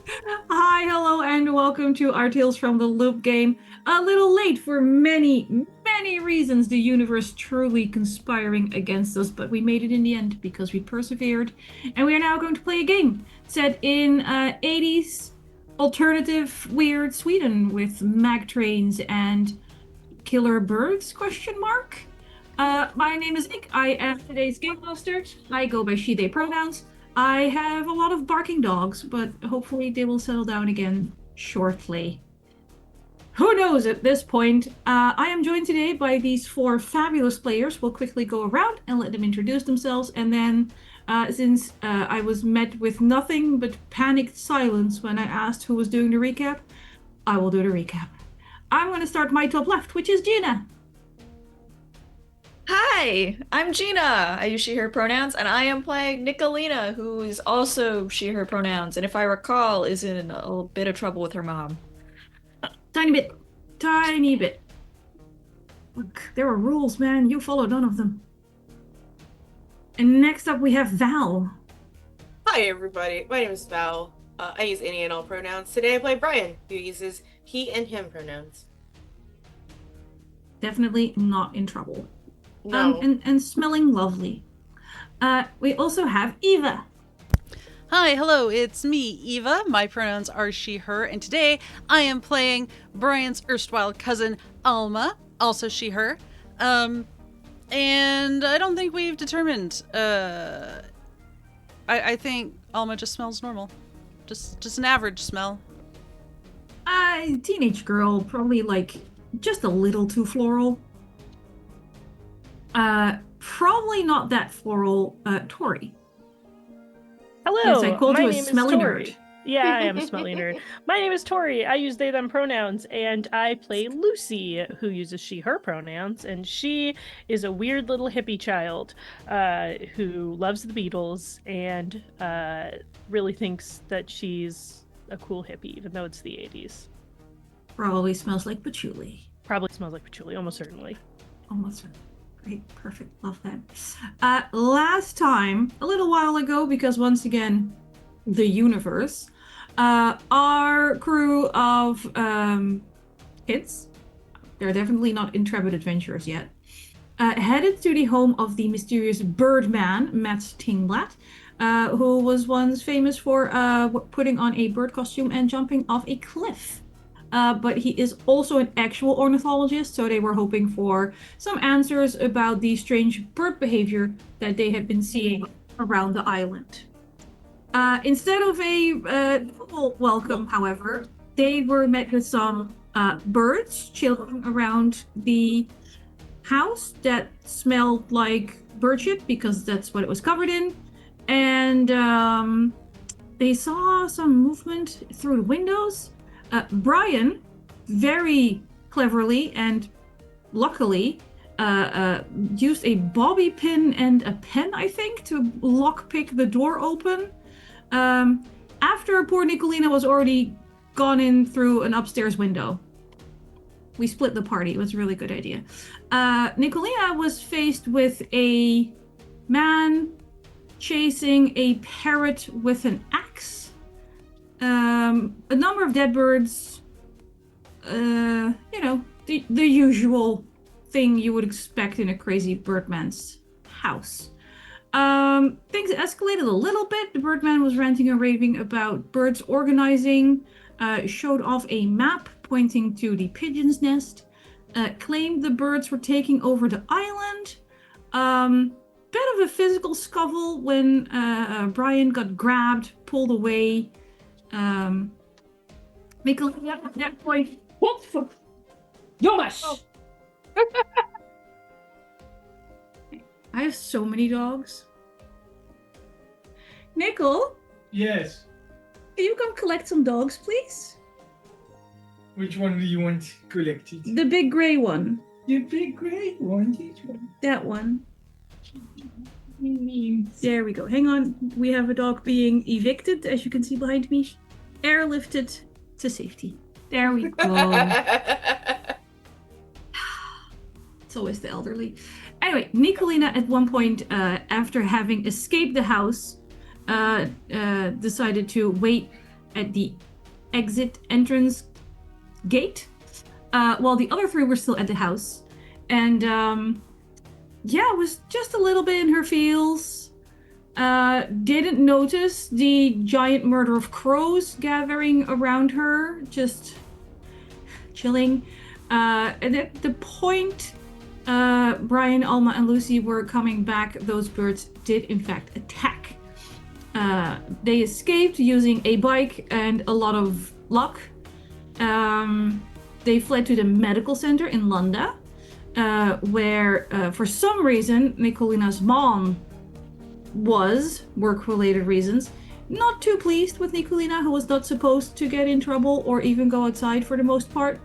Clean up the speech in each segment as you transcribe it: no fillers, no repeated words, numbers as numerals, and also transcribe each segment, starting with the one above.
Hi, hello, and welcome to our Tales from the Loop game. A little late for many, many reasons, the universe truly conspiring against us, but we made it in the end because we persevered. And we are now going to play a game set in 80s alternative weird Sweden with mag trains and killer birds, question mark. My name is Nick. I am today's game master. I go by she, they pronouns. I have a lot of barking dogs, but hopefully they will settle down again shortly. Who knows at this point? I am joined today by these four fabulous players. We'll quickly go around and let them introduce themselves. And then, since I was met with nothing but panicked silence when I asked who was doing the recap, I will do the recap. I'm going to start my top left, which is Gena. Hi, I'm Gina. I use she, her pronouns, and I am playing Nicolina, who is also she, her pronouns, and if I recall, is in a bit of trouble with her mom. Tiny bit. Tiny bit. Look, there are rules, man. You follow none of them. And next up, we have Val. Hi, everybody. My name is Val. I use any and all pronouns. Today I play Brian, who uses he and him pronouns. Definitely not in trouble. No. And smelling lovely. We also have Eva. Hi, hello, it's me, Eva. My pronouns are she, her, and today I am playing Brian's erstwhile cousin, Alma, also she, her. And I don't think we've determined. I think Alma just smells normal. Just an average smell. Teenage girl, probably like just a little too floral. Probably not that floral, Tori. Yes, I Hello, called my you a name is smelly Tori. nerd. Yeah, I am a smelly nerd. My name is Tori. I use they, them pronouns, and I play Lucy, who uses she, her pronouns. And she is a weird little hippie child who loves the Beatles and really thinks that she's a cool hippie, even though it's the 80s. Probably smells like patchouli. Probably smells like patchouli, almost certainly. Almost great, perfect, love that. Last time, a little while ago, because once again, the universe, our crew of kids, they're definitely not intrepid adventurers yet, headed to the home of the mysterious Birdman, Matt Tingblatt, who was once famous for putting on a bird costume and jumping off a cliff. But he is also an actual ornithologist, so they were hoping for some answers about the strange bird behavior that they had been seeing around the island. Instead of a full welcome, however, they were met with some birds chilling around the house that smelled like bird shit because that's what it was covered in. And they saw some movement through the windows. Brian, very cleverly and luckily, used a bobby pin and a pen, I think, to lockpick the door open. After poor Nicolina was already gone in through an upstairs window. We split the party. It was a really good idea. Nicolina was faced with a man chasing a parrot with an axe. A number of dead birds, the usual thing you would expect in a crazy birdman's house. Things escalated a little bit. The birdman was ranting and raving about birds organizing, showed off a map pointing to the pigeon's nest, claimed the birds were taking over the island. Bit of a physical scuffle when Brian got grabbed, pulled away. Nicolina at that point. What the fuck? Jonas! Oh. I have so many dogs. Nickel, Yes. can you come collect some dogs, please? Which one do you want collected? The big gray one. The big grey one. This one. That one. There we go. Hang on. We have a dog being evicted, as you can see behind me. Airlifted to safety. There we go. It's always the elderly. Anyway, Nicolina at one point, after having escaped the house, decided to wait at the exit entrance gate, while the other three were still at the house. And was just a little bit in her feels. Didn't notice the giant murder of crows gathering around her, just chilling. And at the point Brian, Alma, and Lucy were coming back, those birds did in fact attack. They escaped using a bike and a lot of luck. They fled to the medical center in London, where for some reason Nicolina's mom was, work-related reasons, not too pleased with Nicolina, who was not supposed to get in trouble or even go outside for the most part.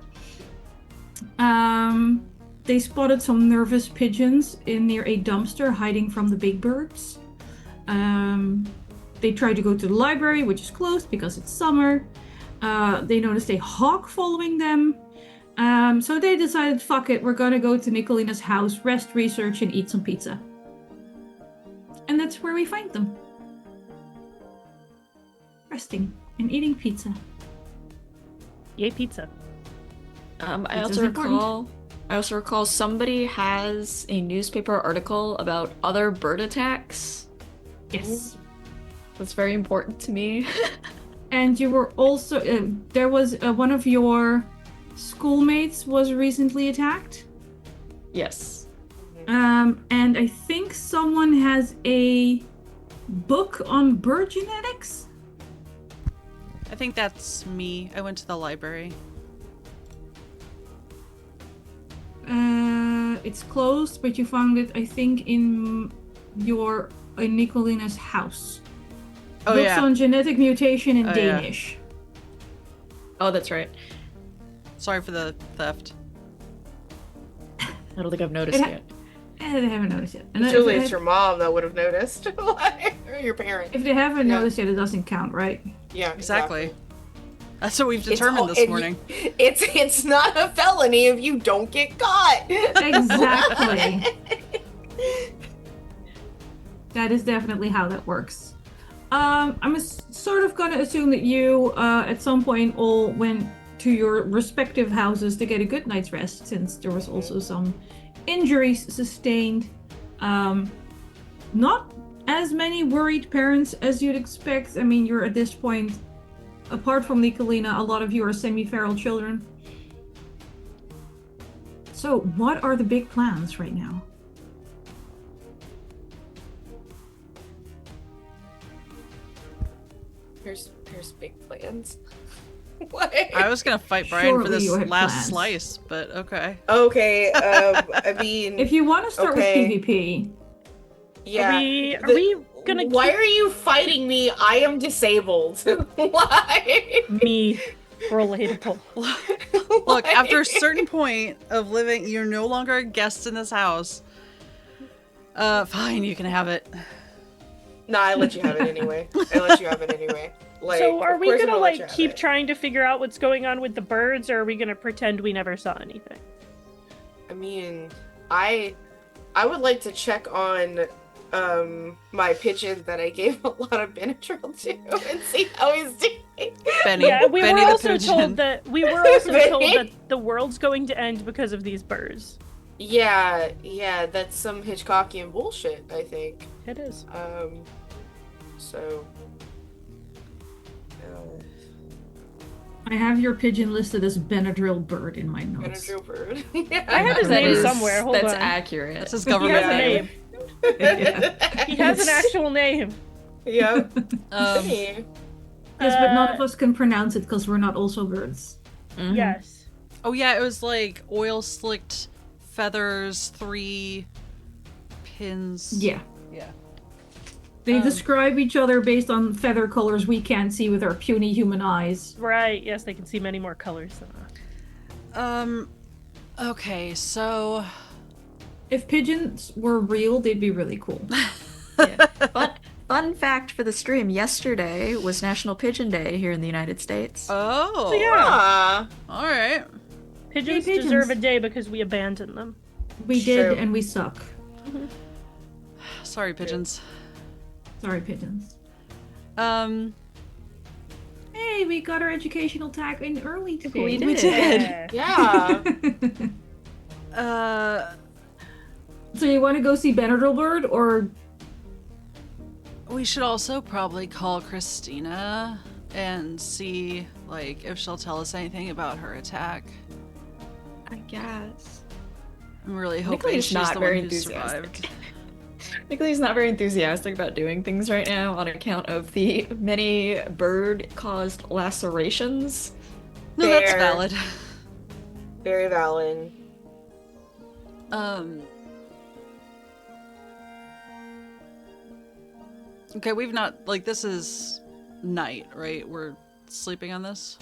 They spotted some nervous pigeons near a dumpster hiding from the big birds. They tried to go to the library, which is closed because it's summer. They noticed a hawk following them. So they decided, fuck it, we're gonna go to Nicolina's house, rest, research, and eat some pizza. And that's where we find them. Resting and eating pizza. Yay, pizza. I also recall somebody has a newspaper article about other bird attacks. Yes. That's very important to me. And you were also, there was one of your schoolmates was recently attacked. Yes. And I think someone has a book on bird genetics. I think that's me. I went to the library. It's closed, but you found it, I think, in Nicolina's house. Oh, Books yeah. on genetic mutation in Oh, Danish. Oh, that's right. Sorry for the theft. I don't think I've noticed yet. I haven't noticed yet. And Surely it's your mom that would have noticed. Or your parent. If they haven't noticed yet, it doesn't count, right? Yeah, Exactly. That's what we've determined this morning. It's not a felony if you don't get caught. Exactly. That is definitely how that works. I'm sort of gonna assume that you, at some point, all went to your respective houses to get a good night's rest, since there was also some injuries sustained. Not as many worried parents as you'd expect. I mean, you're at this point, apart from Nicolina, a lot of you are semi-feral children. So, what are the big plans right now? Here's big plans. What? I was gonna fight Brian for Surely this you had last plans. slice, but okay. Okay, I mean, If you want to start with PvP, yeah. Are we gonna Why are you fighting me? I am disabled. Why? me relatable? Look, after a certain point of living, you're no longer a guest in this house. Fine, you can have it. No, I let you have it anyway. Like, So are of we course I'm gonna let you like have keep it. trying to figure out what's going on with the birds, or are we gonna pretend we never saw anything? I mean, I would like to check on my pigeon that I gave a lot of Benadryl to and see how he's doing. Benny, Yeah, we Benny were the also pigeon. told that Benny? the world's going to end because of these birds. Yeah, that's some Hitchcockian bullshit, I think. It is. So. I have your pigeon listed as Benadryl Bird in my notes. Benadryl bird. I have his That name is- somewhere. Hold That's on. accurate. That's his He government has a name. name. He has an actual name. Yep. Yes, but none of us can pronounce it because we're not also birds. Mhm. Yes. Oh yeah, it was like oil slicked feathers, 3 pins. Yeah. Yeah. They describe each other based on feather colors we can't see with our puny human eyes. Right. Yes, they can see many more colors than us. Okay, so If pigeons were real, they'd be really cool. But fun fact for the stream: yesterday was National Pigeon Day here in the United States. oh Yeah. Ah, all right. Pigeons pigeons. deserve a day because we abandoned them. We did, True. and we suck. Sorry, pigeons. Sorry, pigeons. Um, Hey, Hey, we got our educational tag in early today. We We did. did. Yeah. So you want to go see Benedilbert, or We should also probably call Christina and see, like, if she'll tell us anything about her attack. I guess. I'm really hoping Nicole's she's not the very one who enthusiastic. survived. Nicole's not very enthusiastic about doing things right now on account of the many bird-caused lacerations. No, that's Fair. valid. Very valid. Okay, we've not, like, this is night, right? We're sleeping on this?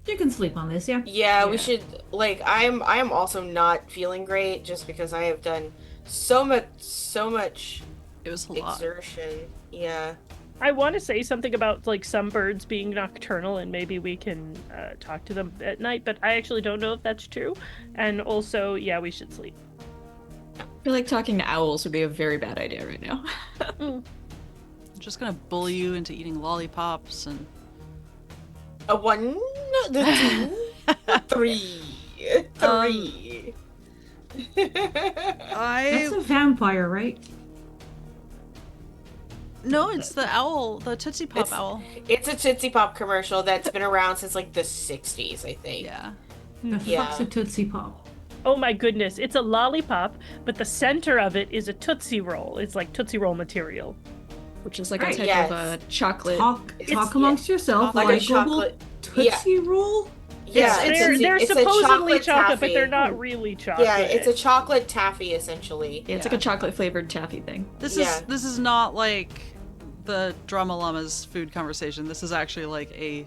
you can sleep on this, yeah. Yeah, we Yeah. should like I'm also not feeling great just because I have done so much It was a lot. exertion. Yeah. I want to say something about like some birds being nocturnal, and maybe we can talk to them at night. But I actually don't know if that's true. And also, yeah, we should sleep. I feel like talking to owls would be a very bad idea right now. I'm just gonna bully you into eating lollipops and... A 1, the 2, the 3. 3. That's a vampire, right? No, it's the owl, the Tootsie Pop It's- owl. It's a Tootsie Pop commercial that's been around since like the 60s, I think. Yeah. The Yeah. fuck's a Tootsie Pop? Oh my goodness, it's a lollipop, but the center of it is a Tootsie Roll. It's like Tootsie Roll material. Which is like Right, a type yes. of a chocolate. Talk It's- amongst yourself. Like Like a chocolate. Tootsie Roll? Yeah, they're it's a supposedly chocolate chocolate, but taffy. they're not really chocolate. Yeah, it's a chocolate taffy essentially. Yeah, it's like a chocolate flavored taffy thing. Yeah. This is not like the Drama Llama's food conversation. This is actually like a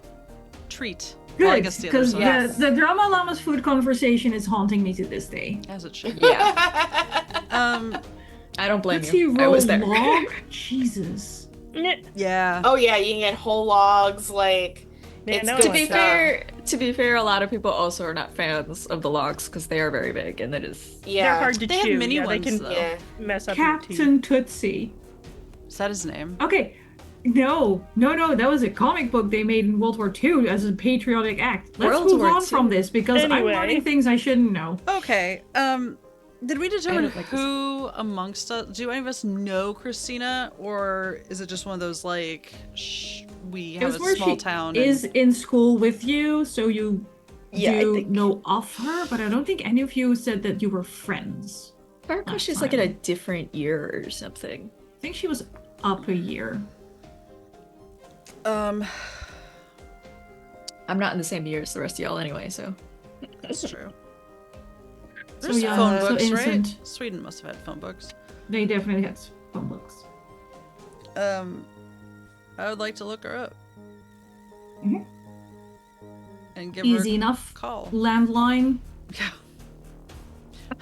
treat. Well, I Good, guess the other because side. Yes. the Drama Llama's food conversation is haunting me to this day. As it should. Yeah. I don't blame Tootsie you. I Roll was there. log? Jesus. Nyeh. Yeah. Oh yeah, you can get whole logs. Like Yeah, it's no, good To be stuff. fair, a lot of people also are not fans of the logs because they are very big and it is. Yeah. They're hard to They have chew. mini yeah, ones, they can though. Yeah. mess up your teeth. Captain Tootsie. Is that his name? Okay. No, that was a comic book they made in World War II as a patriotic act. Let's World move War on II. from this because Anyway. I'm learning things I shouldn't know. Okay. Did we determine don't like this. who amongst us? Do any of us know Christina, or is it just one of those like we It have was a where small she town? is in school with you, so you Yeah, I do think- know of her, but I don't think any of you said that you were friends. Farquaad she's like in a different year or something. I think she was up a year. And, I'm not in the same year as the rest of y'all anyway, so. that's true. So There's yeah, phone so books, right? innocent. Sweden must have had phone books. They definitely had phone books. I would like to look her up. Mhm. And give Easy her enough. a call. Landline. Yeah.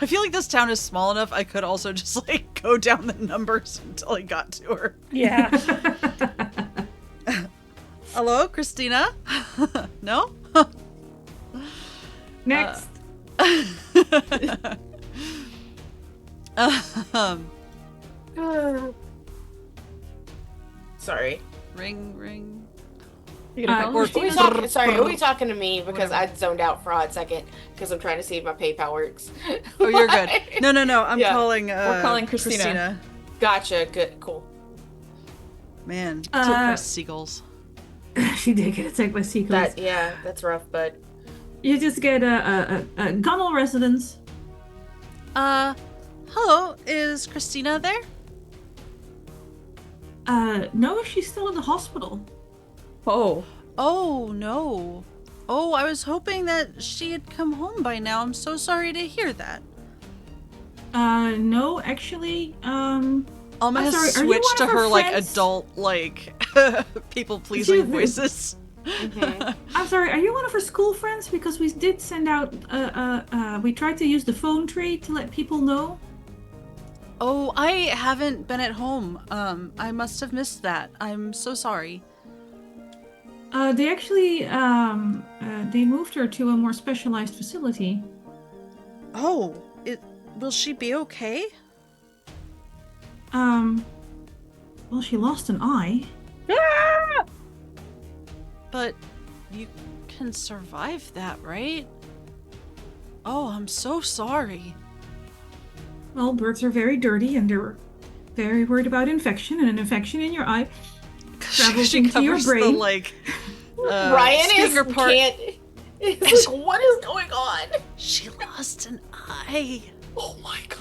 I feel like this town is small enough. I could also just like go down the numbers until I got to her. Yeah. Hello, Christina? No? Next. Um, Sorry. ring. You gonna call or- her? Sorry, are we talking to me? Because I zoned out for a hot second because I'm trying to see if my PayPal works. Oh, you're good. No. I'm Yeah. calling. We're calling Christina. Gotcha. Good. Cool. Man, Uh, took her seagulls. She did get attacked by seagulls. That's rough, but You just get a Gunnel residence. Hello, is Christina there? No, she's still in the hospital. Oh. Oh, no. Oh, I was hoping that she had come home by now. I'm so sorry to hear that. No, actually, Alma I'm has sorry, are you switched to one of her her, like, friends? adult, like, people-pleasing She- voices. I'm sorry, are you one of her school friends? Because we did send out, we tried to use the phone tree to let people know. Oh, I haven't been at home. I must have missed that. I'm so sorry. They actually, they moved her to a more specialized facility. Oh, will she be okay? Well, she lost an eye. But you can survive that, right? Oh, I'm so sorry. Well, birds are very dirty and they're very worried about infection, and an infection in your eye travels she into your covers brain. the, like, Ryan speaker part. It's like, what is going on? She lost an eye. Oh my god.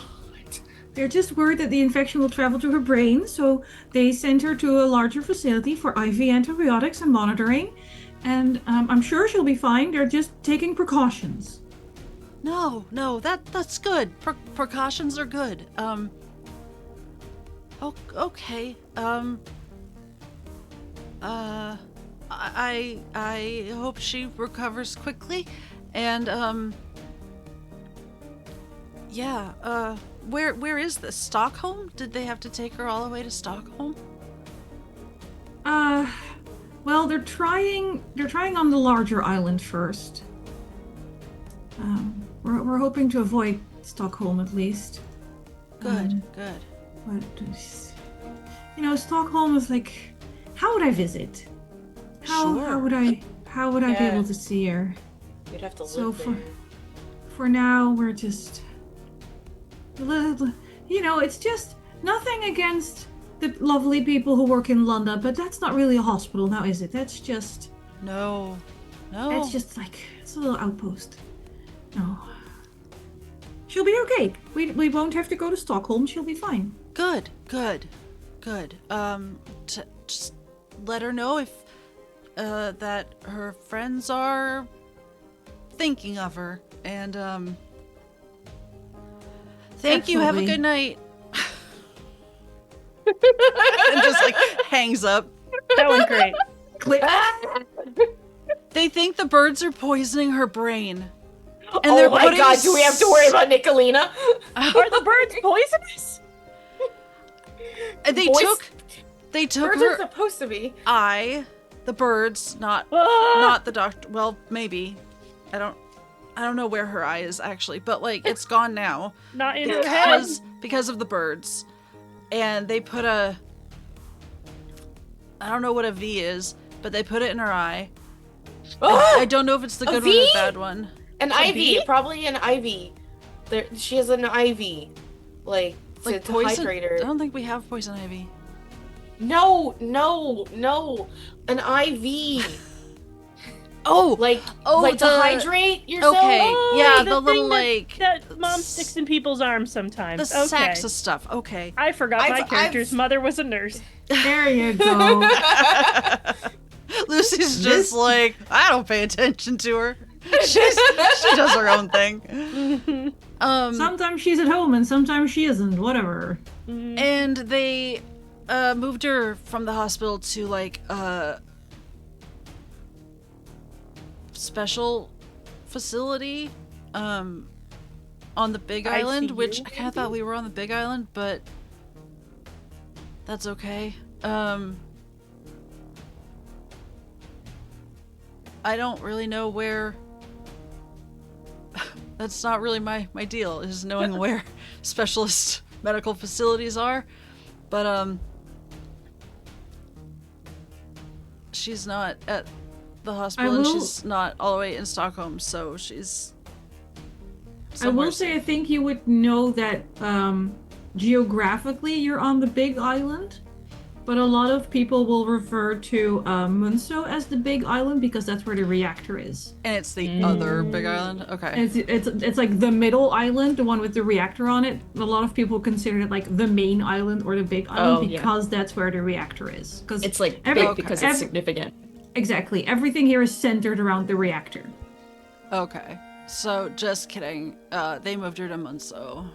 They're just worried that the infection will travel to her brain, so they send her to a larger facility for IV antibiotics and monitoring. And I'm sure she'll be fine. They're just taking precautions. No, that's good. Precautions are good. Okay. I hope she recovers quickly, and yeah. Where is this? Stockholm? Did they have to take her all the way to Stockholm? Well, they're trying on the larger island first. We're hoping to avoid Stockholm at least. Good. But Stockholm is like, how would I visit? How would I be able to see her? You'd have to live So there. for now, we're just, it's just nothing against the lovely people who work in London, but that's not really a hospital now, is it? That's just, No. it's just like, it's a little outpost. No. She'll be okay. We won't have to go to Stockholm. She'll be fine. Good. Just let her know if that her friends are thinking of her, and thank you. Have a Absolutely. good night. And just like hangs up. That went great. Click. They think the birds are poisoning her brain. And Oh they're my putting god, do we have to worry about Nicolina? Are the birds poisonous? And they Voice- took Birds are her supposed to be. eye, the birds, not Ah! the doctor. Well, maybe. I don't know where her eye is actually, but like it's gone now Not in her head. because of the birds. And they put I don't know what a V is, but they put it in her eye. I don't know if it's the A good one or the V? bad one. An IV, probably an IV. She has an IV, like to poison. hydrate I her. don't think we have poison ivy. No, an IV, Oh, like the to hydrate yourself. Okay, Oh, yeah, the the little thing like that mom sticks in people's arms sometimes. the Okay. sacks of stuff. Okay. I forgot my I've- character's mother was a nurse. There you go. Lucy's just like, I don't pay attention to her. She does her own thing. Sometimes she's at home and sometimes she isn't. Whatever. And they moved her from the hospital to like a special facility on the Big Island, ICU, which I kind maybe? of thought we were on the Big Island, but that's okay. I don't really know where. That's not really my deal, is knowing where specialist medical facilities are. But she's not at the hospital and will- she's not all the way in Stockholm, so she's I somewhere will say, I safe. think you would know that geographically you're on the Big Island, but a lot of people will refer to Munso as the Big Island because that's where the reactor is. And it's the other Big Island? Okay. It's like the middle island, the one with the reactor on it. A lot of people consider it like the main island or the Big Island Oh, yeah. because that's where the reactor is. Because It's like Every- big because it's significant. exactly, everything here is centered around the reactor. Okay. So, just kidding. They moved her to Munso.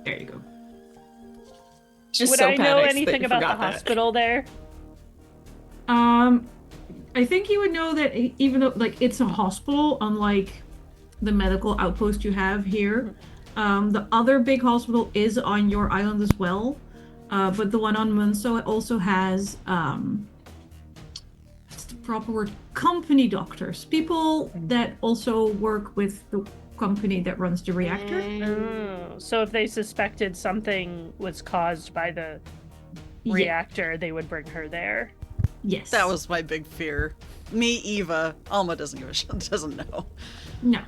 There you go. Just Would so I know panicked that anything you about the forgot that. hospital there? I think you would know that even though like it's a hospital, unlike the medical outpost you have here, the other big hospital is on your island as well. But the one on Munso also has what's the proper word? Company doctors, people that also work with the company that runs the reactor. Oh, so if they suspected something was caused by the Yeah. reactor, they would bring her there. Yes. That was my big fear. Me, Eva. Alma doesn't give a shit. Doesn't know. No.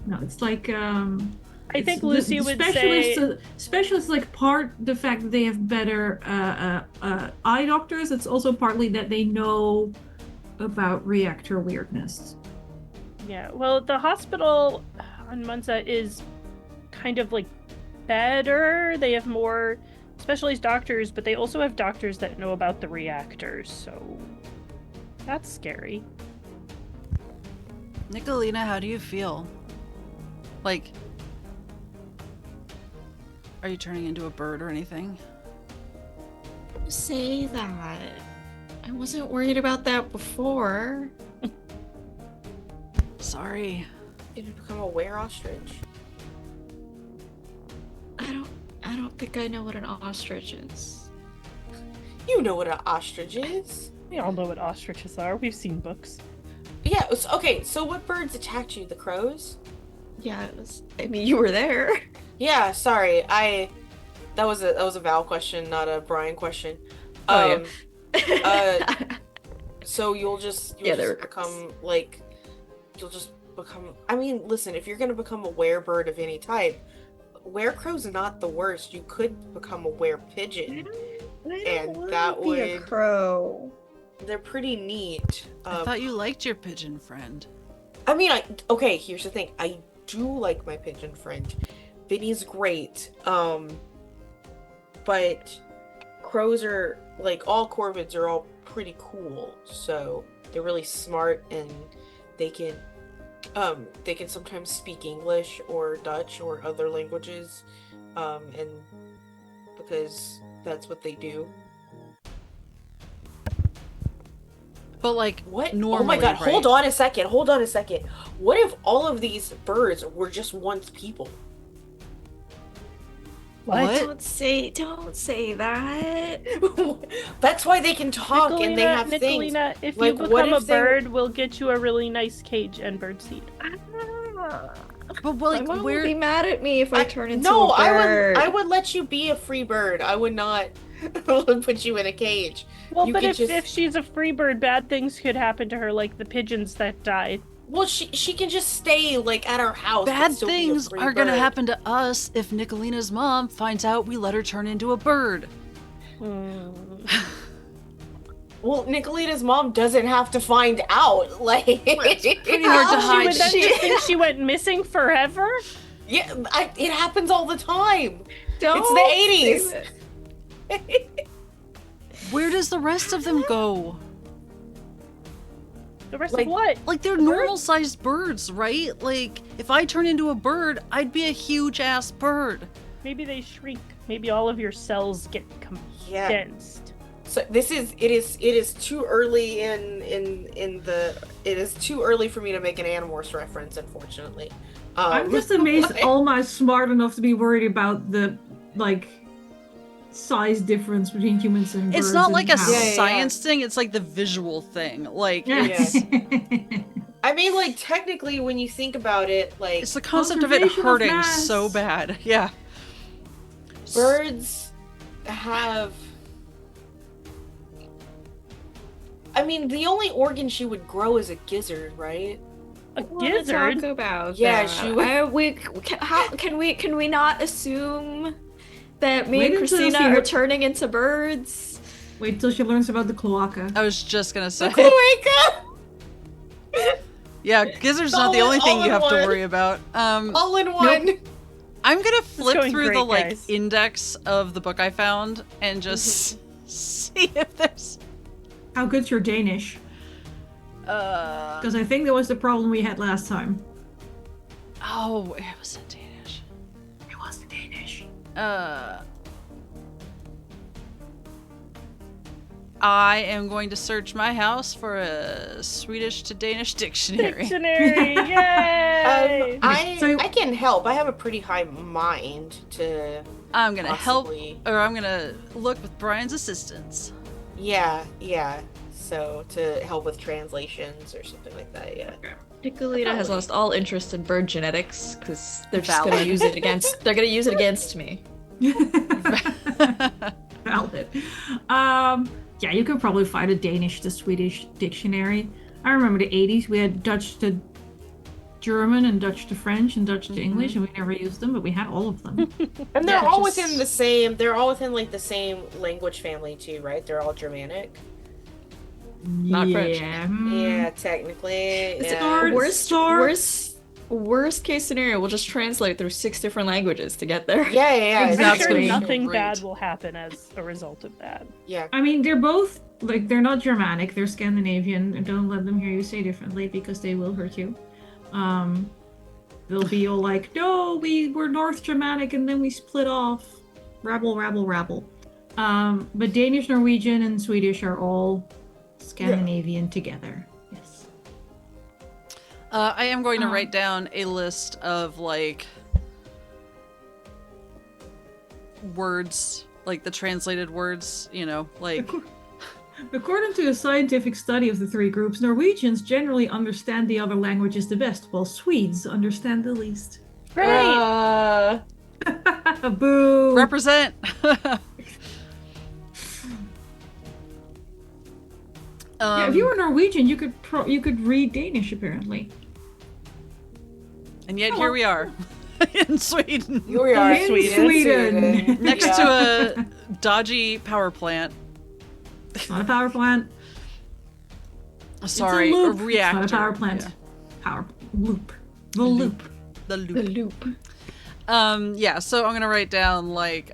No, it's like I think the Lucy would say specialists like part the fact that they have better eye doctors. It's also partly that they know about reactor weirdness. Yeah, well, the hospital on Munza is kind of like better. They have more specialized doctors, but they also have doctors that know about the reactors, so that's scary. Nicolina, how do you feel? Like, are you turning into a bird or anything? Say that. I wasn't worried about that before. Sorry. Did you become a were ostrich? I don't think I know what an ostrich is. You know what an ostrich is. We all know what ostriches are. We've seen books. Yeah, okay, so what birds attacked you? The crows? Yeah, I mean, you were there. Yeah, sorry. That was a Val question, not a Brian question. Oh, So you'll just become like I mean, listen, if you're gonna become a werebird of any type, werecrow's not the worst. You could become a werepigeon. And that be a would crow. They're pretty neat. I thought you liked your pigeon friend. I mean, okay, here's the thing. I do like my pigeon friend. Vinny's great. But crows are, like, all corvids are all pretty cool. So they're really smart, and they can sometimes speak English or Dutch or other languages. And because that's what they do. But like, What? normally, oh my god, right? hold on a second. What if all of these birds were just once people? What? Don't say that. That's why they can talk and they have things. Nicolina, if Like, you what become a if they were- bird, we'll get you a really nice cage and birdseed. But like, My mom where? would be mad at me if I turn into No, a bird. I would let you be a free bird. I would not put you in a cage. Well, You but could if she's a free bird, bad things could happen to her, like the pigeons that died. Well, she can just stay like at our house. but Bad still be a things free are gonna bird. happen to us if Nicolina's mom finds out we let her turn into a bird. Well, Nicolita's mom doesn't have to find out. Like, pretty hard to She hide. would then just think she went missing forever? yeah, it happens all the time. Don't It's say the 80s. Where does the rest of them go? The rest Like- of what? Like, they're normal-sized birds, right? Like, if I turn into a bird, I'd be a huge-ass bird. Maybe they shrink. Maybe all of your cells get Yeah. condensed. So it is too early it is too early for me to make an Animorphs reference, unfortunately. I'm just amazed Alma's smart enough to be worried about the, like, size difference between humans and birds. It's not like a and how- science thing, it's like the visual thing. Like, Yes. I mean, like, technically, when you think about it, like, it's the concept of it Conservation of hurting mass. so bad. Yeah. birds have. I mean, the only organ she would grow is a gizzard, right? A Talk gizzard? about Yeah, that. she would- Can we not assume that me Wait and until you Christina see are her- turning into birds? Wait till she learns about the cloaca. I was just gonna say. Cloaca! Yeah, gizzard's not the only thing all you in have to one. worry about. All in one. I'm gonna flip going through great, the like guys. index of the book I found and just see if there's How good's your Danish? Because I think that was the problem we had last time. oh, it was in Danish. It was the Danish. I am going to search my house for a Swedish to Danish dictionary. Dictionary! Yay! So- I can help. I have a pretty high mind to I'm gonna possibly. help, or I'm gonna look with Brian's assistance. Yeah. So to help with translations or something like that. Yeah. Nicolina has lost all interest in bird genetics because they're just Valid. gonna use it against. They're gonna use it against me. Valid. Yeah, you could probably find a Danish to Swedish dictionary. I remember the 80s. We had Dutch to German and Dutch to French and Dutch to English, and we never used them, but we had all of them. And they're Yeah, all just- within the same. They're all within like the same language family too, right? They're all Germanic. Not French. Yeah. Yeah, technically. It's Yeah. worst case scenario, we'll just translate through 6 different languages to get there. Yeah. I'm Exactly. sure nothing Great. bad will happen as a result of that. Yeah. I mean, they're both, like, they're not Germanic, they're Scandinavian, and don't let them hear you say differently because they will hurt you. They'll be all like, no, we were North Germanic and then we split off. Rabble, rabble, rabble. But Danish, Norwegian, and Swedish are all Scandinavian together. Yes. I am going to write down a list of like words, like the translated words, you know, like According to a scientific study of the three groups, Norwegians generally understand the other languages the best, while Swedes understand the least. Great. Boo! represent. Yeah, if you were Norwegian, you could read Danish apparently. And yet here we are in Sweden, Here we are, In Sweden. next Yeah. to a dodgy power plant. It's not a power plant. Sorry, it's a a loop. reactor. It's not a power plant. Yeah. Power loop. The loop. The The loop. loop. Yeah, so I'm gonna write down like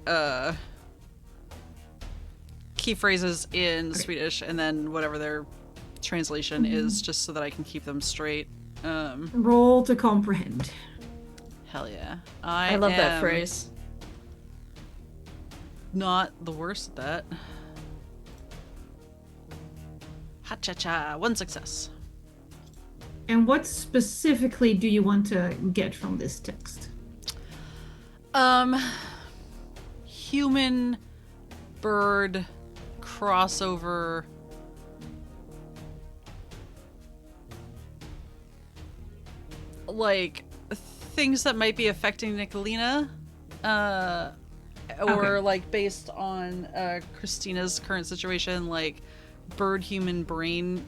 key phrases in Swedish and then whatever their translation is, just so that I can keep them straight. Roll to comprehend. Hell yeah. I love that am phrase. Not the worst at that. Ha cha cha, 1 success. And what specifically do you want to get from this text? Human bird crossover. Like things that might be affecting Nicolina, or Okay. like based on Christina's current situation, like bird human brain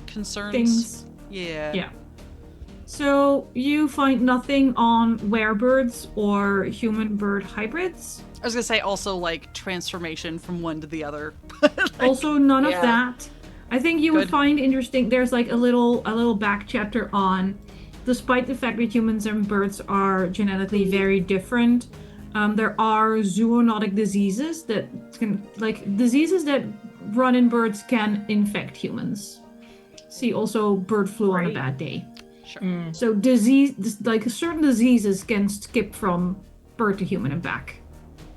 concerns. Things. Yeah. Yeah. So you find nothing on werebirds or human-bird hybrids. I was gonna say also like transformation from one to the other. Also, none of Yeah. that. I think you would Good. find interesting. There's like a little back chapter on, despite the fact that humans and birds are genetically very different, there are zoonotic diseases that can, like diseases that run in birds can infect humans. See also bird flu on a Right. bad day. Sure. So like certain diseases can skip from bird to human and back.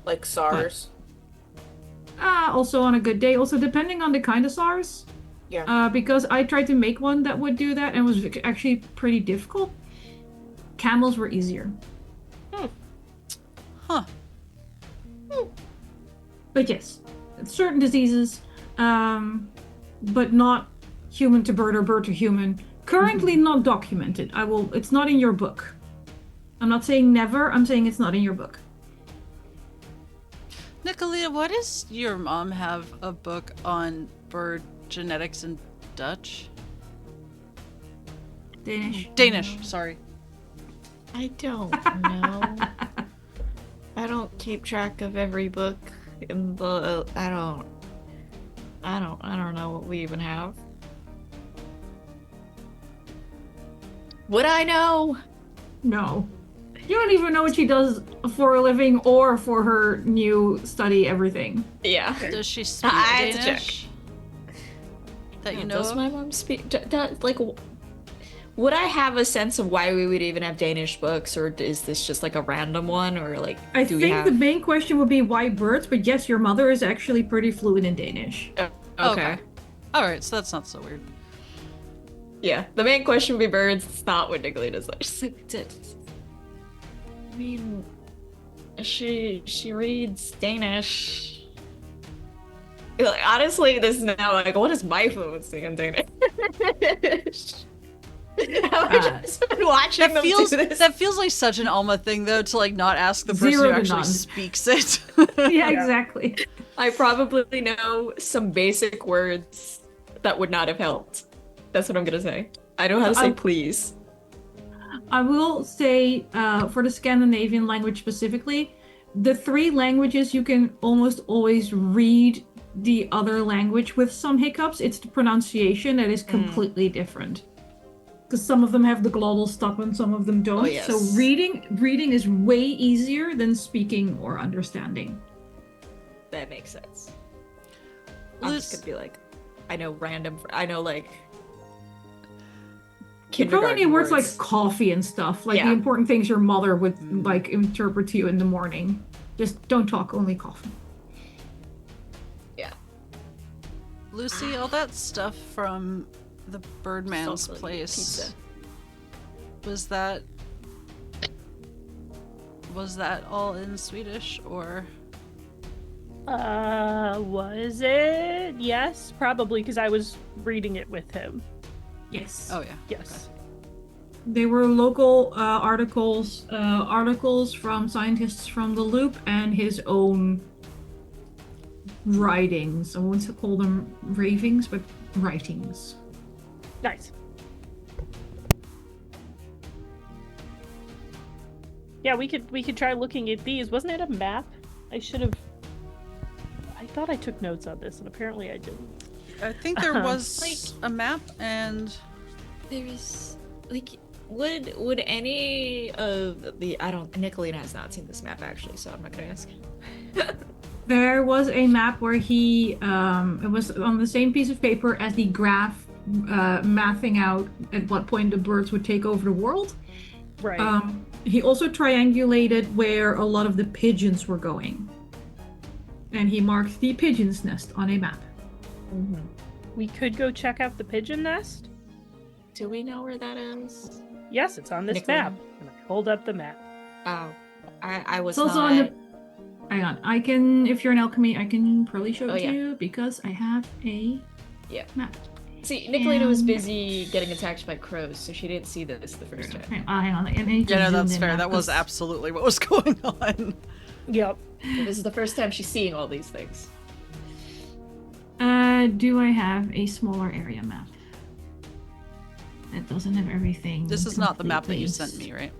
Like SARS. Also on a good day. Also depending on the kind of SARS. Yeah. Because I tried to make one that would do that and was actually pretty difficult. Camels were easier. Huh. But yes, certain diseases, but not human to bird or bird to human. Currently not documented. It's not in your book. I'm not saying never, I'm saying it's not in your book. Nicolina, why does your mom have a book on bird genetics in Dutch? Danish, sorry. I don't know. I don't keep track of every book in the. I don't know what we even have. Would I know? No. You don't even know what she does for a living or for her new study everything. Yeah. Does she speak I had to Danish? That you know Does of? my mom speak? Like, would I have a sense of why we would even have Danish books, or is this just like a random one, or like? I do we think have... the main question would be why birds, but yes, your mother is actually pretty fluent in Danish. Okay. Alright, so that's not so weird. Yeah. The main question would be birds. It's not what Nicolina's like. She's like, I mean, she reads Danish. Like, honestly, this is now like, what is my fluency in Danish? I've just been watching them do this. That feels like such an Alma thing, though, to like not ask the person 0 who to actually none. speaks it. Yeah, exactly. I probably know some basic words that would not have helped. That's what I'm gonna say. I know how to say please. I will say, for the Scandinavian language specifically, the 3 languages you can almost always read the other language with some hiccups. It's the pronunciation that is completely different. Because some of them have the glottal stop and some of them don't. Oh, yes. So reading is way easier than speaking or understanding. That makes sense. I'm just gonna be like, I know like You probably need kindergarten words like coffee and stuff, like the Yeah. important things your mother would like interpret to you in the morning. Just don't talk, only coffee. Yeah. Lucy, all that stuff from the Birdman's Salsa place, pizza. was that all in Swedish, or? Was it? Yes, probably, because I was reading it with him. Yes. Oh yeah. Yes. They were local articles from scientists from the Loop and his own writings. I won't call them ravings, but writings. Nice. Yeah, we could try looking at these. Wasn't it a map? I thought I took notes on this, and apparently I didn't. I think there was a map, and There's like would any of the Nicolina has not seen this map actually, so I'm not gonna ask. There was a map where he it was on the same piece of paper as the graph mapping out at what point the birds would take over the world. Right. He also triangulated where a lot of the pigeons were going. And he marked the pigeon's nest on a map. We could go check out the pigeon nest. Do we know where that is? Yes, it's on this Nicolina. map. And I hold up the map. Oh, I was It's also not. on the. Hang on, I can. If you're an alchemy, I can probably show it yeah. to you because I have a Yeah. map. See, Nicolina was And- busy getting attacked by crows, so she didn't see this the first time. Hang on. I need to yeah, no, zoom that's in fair. now, That was 'cause- absolutely what was going on. Yep. This is the first time she's seeing all these things. Do I have a smaller area map? It doesn't have everything. This is not the map that completely. you sent me, right?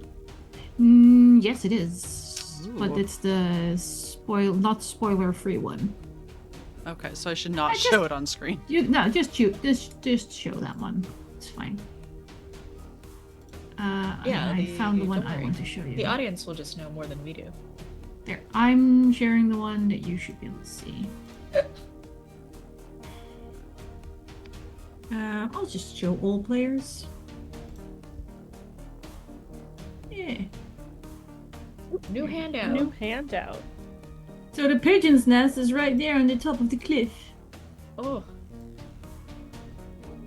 Yes, it is. But Ooh. it's the not spoiler-free one. Okay, so I should not just- show it on screen. Just show that one. It's fine. I found the one don't I worry. want to show you. The audience will just know more than we do. There, I'm sharing the one that you should be able to see. I'll just show all players. Yeah. New handout. New handout. So the pigeon's nest is right there on the top of the cliff. Oh,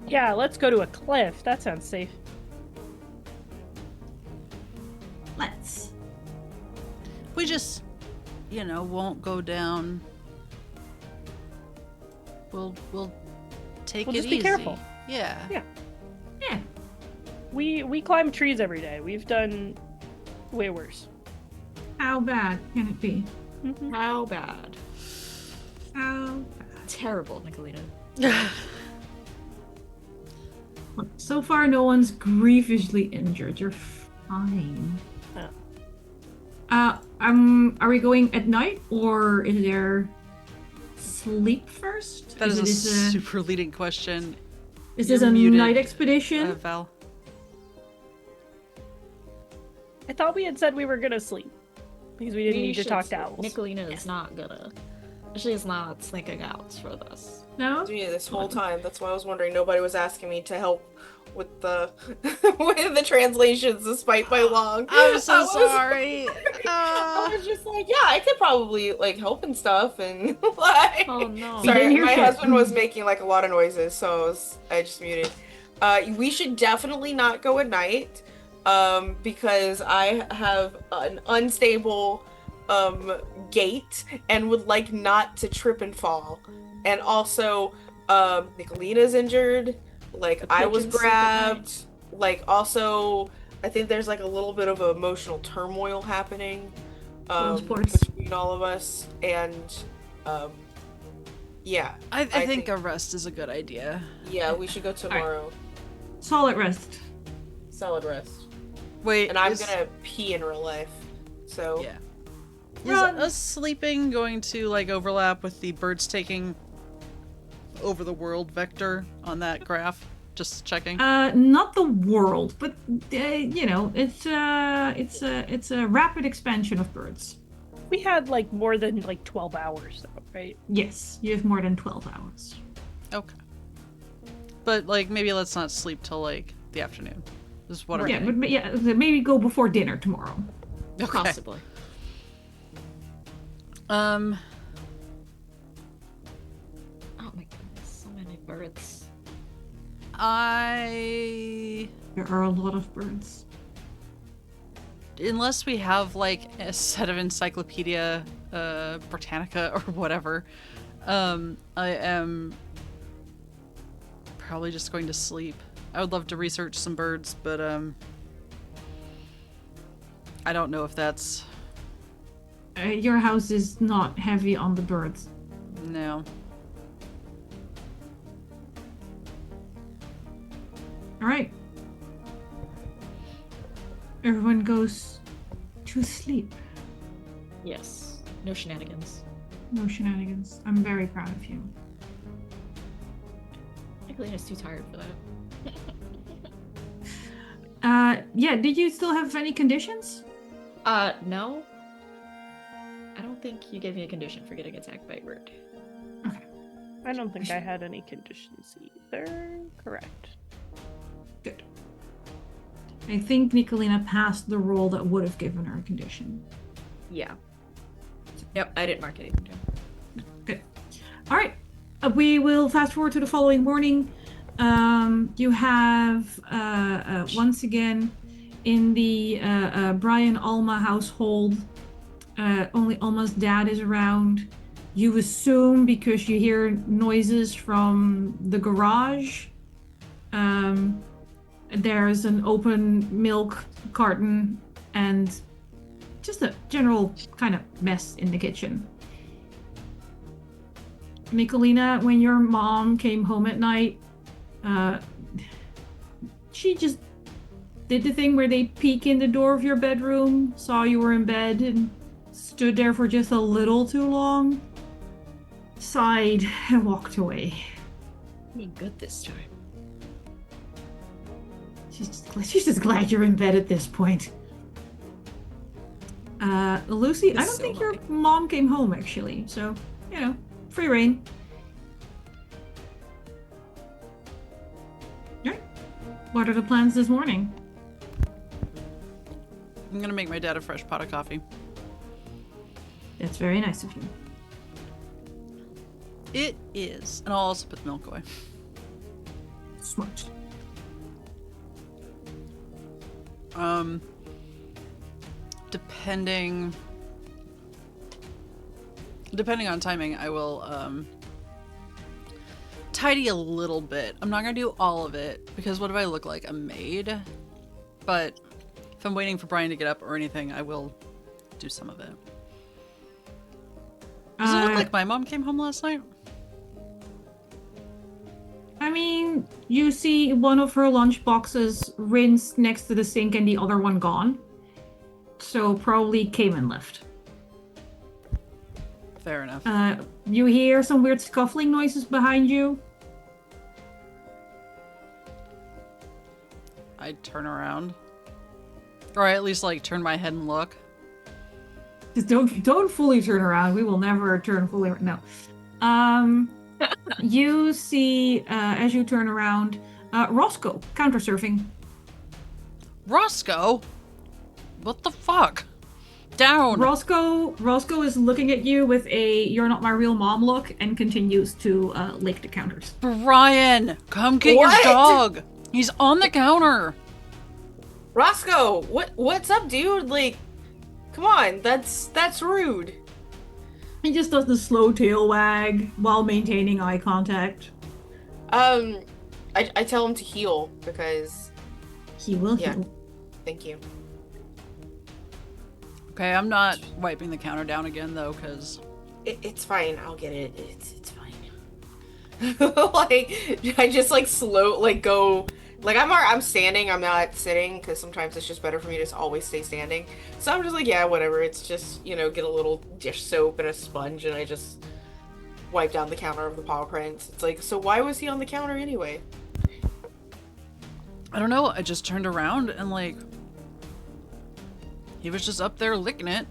Yeah, let's go to a cliff. That sounds safe. Let's. We just, won't go down. We'll take We'll it just be easy. careful. Yeah. Yeah. Yeah. We climb trees every day. We've done way worse. How bad can it be? how bad. How bad? Terrible, Nicolina. Look, so far, no one's grievously injured. You're fine. Are we going at night or is there sleep first? That is a this super leading question. Is this You're a muted, night expedition? Val. I thought we had said we were gonna sleep because we didn't need to talk to owls. Nicolina is not gonna. She's not sneaking out for this. No. Yeah, this whole time. That's why I was wondering. Nobody was asking me to help with the with the translations, despite my long. I'm so I was- sorry. I was just like, yeah, I could probably like help and stuff, and like. Oh no. didn't Sorry, hear my shit. husband was making like a lot of noises, so I just muted. We should definitely not go at night, because I have an unstable gait and would like not to trip and fall. And also, Nicolina's injured. Like The I was pigeons sleep at night. grabbed like also I think there's like a little bit of emotional turmoil happening sports. between all of us, and um, yeah, I think a rest is a good idea. yeah, we should go tomorrow. Solid rest. Solid rest. Wait, And I'm gonna pee in real life, so Yeah. Run. Is us sleeping going to like overlap with the birds taking over the world vector on that graph? Just checking. Not the world, but you know, it's a rapid expansion of birds. We had like more than like 12 hours though, right? Yes, you have more than 12 hours. Okay. But like maybe let's not sleep till like the afternoon. This is what I'm Yeah, getting. but yeah, maybe go before dinner tomorrow. Okay. Possibly. Um Oh my goodness, so many birds. There are a lot of birds. Unless we have like a set of Encyclopedia Britannica or whatever, I am probably just going to sleep. I would love to research some birds, but I don't know if that's Your house is not heavy on the birds. no. All right. Everyone goes to sleep. Yes. No shenanigans. No shenanigans. I'm very proud of you. I think Lena's too tired for that. Yeah, did you still have any conditions? No. I don't think you gave me a condition for getting attacked by a bird. I don't think I had any conditions either. Correct. Good. I think Nicolina passed the roll that would have given her a condition. Yeah. Yep, I didn't mark anything down. Good. All right. We will fast forward to the following morning. You have once again in the Brian Alma household. Only Alma's dad is around. You assume because you hear noises from the garage. There's an open milk carton and just a general kind of mess in the kitchen. Nicolina, when your mom came home at night, she just did the thing where they peek in the door of your bedroom, saw you were in bed, and stood there for just a little too long, sighed, and walked away. Being good this time. She's just glad you're in bed at this point. Lucy, I don't So think your lovely. mom came home, actually, so, you know, free reign. Alright. What are the plans this morning? I'm gonna make my dad a fresh pot of coffee. That's very nice of you. It is. And I'll also put the milk away. Smart. Depending on timing, I will tidy a little bit. I'm not gonna do all of it because what do I look like? A maid? But if I'm waiting for Brian to get up or anything, I will do some of it. Does it look like my mom came home last night? I mean, you see one of her lunch boxes rinsed next to the sink and the other one gone. So probably came and left. Fair enough. You hear some weird scuffling noises behind you. I turn around. Or I at least like turn my head and look. Just don't fully turn around. We will never turn fully. No. You see as you turn around, Roscoe counter surfing. Roscoe? What the fuck? Down! Roscoe is looking at you with a "you're not my real mom" look and continues to lick the counters. Brian! Come get What? your dog! He's on the counter! Roscoe, what's up, dude? Like, come on, that's rude. He just does the slow tail wag while maintaining eye contact. I tell him to heal because He will Yeah. heal. Thank you. Okay, I'm not wiping the counter down again though, because It's fine. I'll get it. It's fine. Like I just like slow like go like I'm standing. I'm not sitting because sometimes it's just better for me to just always stay standing. So I'm just like, yeah, whatever. It's just, you know, get a little dish soap and a sponge, and I just wipe down the counter of the paw prints. It's like, so why was he on the counter anyway? I don't know. I just turned around and like he was just up there licking it.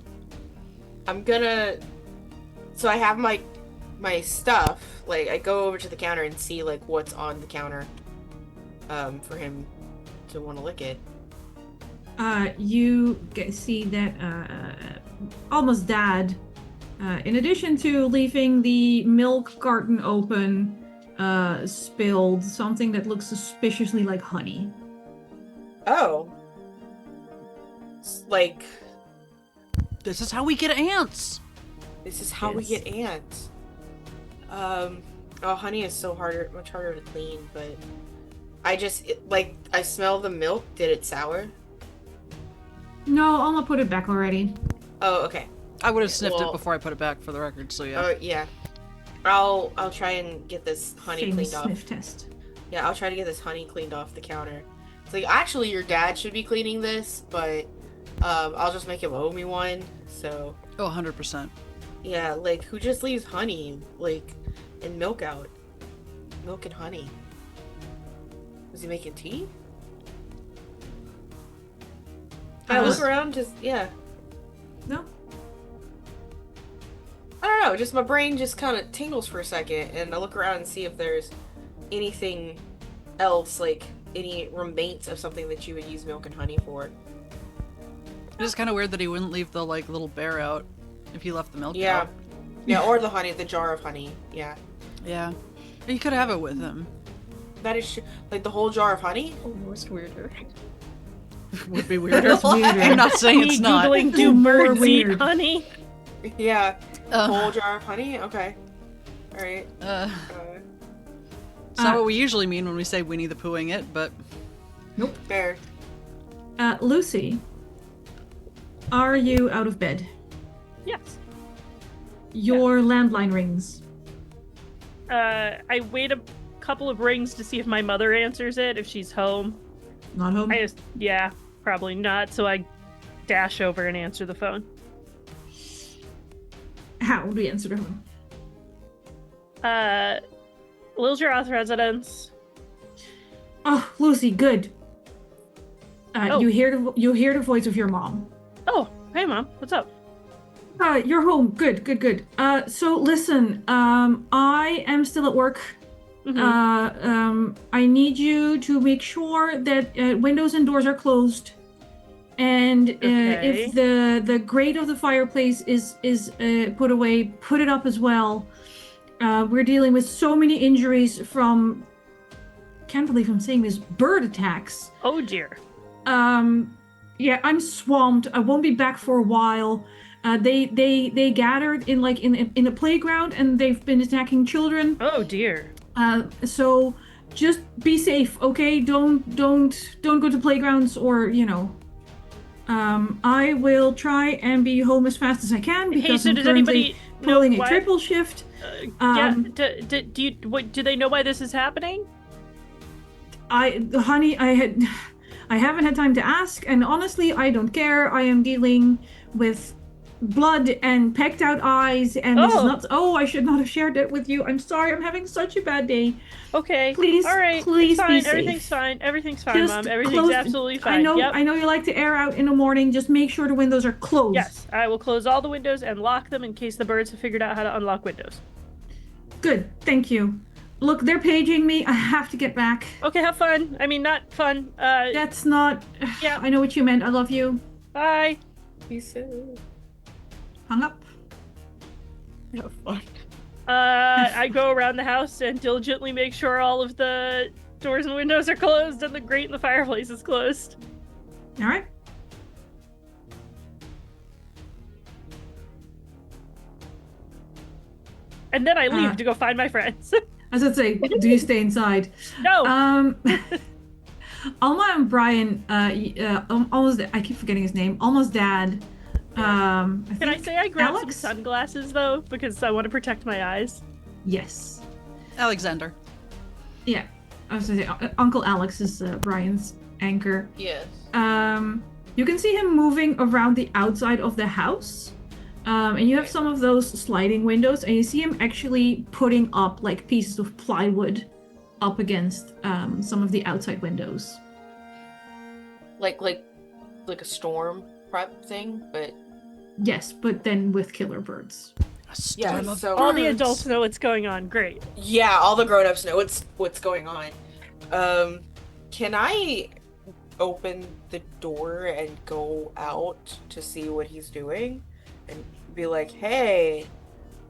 I'm gonna. So I have my stuff. Like I go over to the counter and see like what's on the counter, for him to want to lick it. You see that Alma's dad, in addition to leaving the milk carton open, spilled something that looks suspiciously like honey. Oh. Like, This is how we get ants. this is how we Yes. get ants. Oh, honey is so much harder to clean, but I smell the milk. Did it sour? No, Alma put it back already. Oh, okay. I would have sniffed Well- it before I put it back for the record, so yeah. Oh, yeah. I'll try and get this honey Famous cleaned off. sniff test. Yeah, I'll try to get this honey cleaned off the counter. It's like, actually, your dad should be cleaning this, but I'll just make him owe me one. So, Oh, 100%. yeah, like, who just leaves honey, like, and milk out? Milk and honey. Was he making tea? I look around, just, yeah. No? I don't know, just my brain just kind of tingles for a second, and I look around and see if there's anything else, like any remains of something that you would use milk and honey for. It is kind of weird that he wouldn't leave the like little bear out if he left the milk Yeah. out. Yeah, or the honey, the jar of honey. Yeah. Yeah. You could have it with him. That is like the whole jar of honey? Almost weirder. Would be weirder. That's weirder. I'm not saying Me it's not. Googling, do More birds eat weird. honey? Yeah. Uh, Whole jar of honey? Okay. Alright. It's not what we usually mean when we say Winnie the Poohing it, but Fair. Lucy, are you out of bed? Yes. Your landline rings. I wait a couple of rings to see if my mother answers it, if she's home. Not home? Yeah, probably not. So I dash over and answer the phone. How would we answer the phone? Liljeroth residence. Oh, Lucy, good. Oh. You hear the voice of your mom. Oh, hey mom, what's up? You're home. Good, good, good. So listen, I am still at work. Mhm. I need you to make sure that windows and doors are closed. And Okay. if the grate of the fireplace is put away, put it up as well. We're dealing with so many injuries from, can't believe I'm saying this, bird attacks. Oh dear. Yeah, I'm swamped. I won't be back for a while. They gathered in a playground and they've been attacking children. Oh dear. So just be safe, okay? Don't go to playgrounds or I will try and be home as fast as I can Hey, because so I'm does currently anybody know pulling a why? triple shift. Yeah. Do they know why this is happening? Honey, I haven't had time to ask, and honestly, I don't care. I am dealing with blood and pecked out eyes, and this is Oh. not. Oh, I should not have shared that with you. I'm sorry. I'm having such a bad day. Okay. Please, All right. please it's fine. be safe. Everything's fine. Everything's fine, Just mom. Everything's close- absolutely fine. I know. Yep. I know you like to air out in the morning. Just make sure the windows are closed. Yes, I will close all the windows and lock them in case the birds have figured out how to unlock windows. Good. Thank you. Look, they're paging me. I have to get back. Okay, have fun. I mean, not fun. That's not. Yeah. I know what you meant. I love you. Bye. Hung up. Have fun. I go around the house and diligently make sure all of the doors and windows are closed and the grate in the fireplace is closed. All right. And then I leave to go find my friends. As I say, do you stay inside? No. Alma and Brian, almost. I keep forgetting his name. Alma's dad. Can I say I grabbed Alex? some sunglasses though, because I want to protect my eyes? Yes. Alexander. Yeah. I was gonna say Uncle Alex is Brian's anchor. Yes. You can see him moving around the outside of the house. And you have some of those sliding windows, and you see him actually putting up like pieces of plywood up against some of the outside windows. Like a storm prep thing, but Yes, but then with killer birds. A storm yeah. of So All the birds. adults know what's going on. Great. yeah, all the grown-ups know what's going on. Can I open the door and go out to see what he's doing, and be like, "Hey,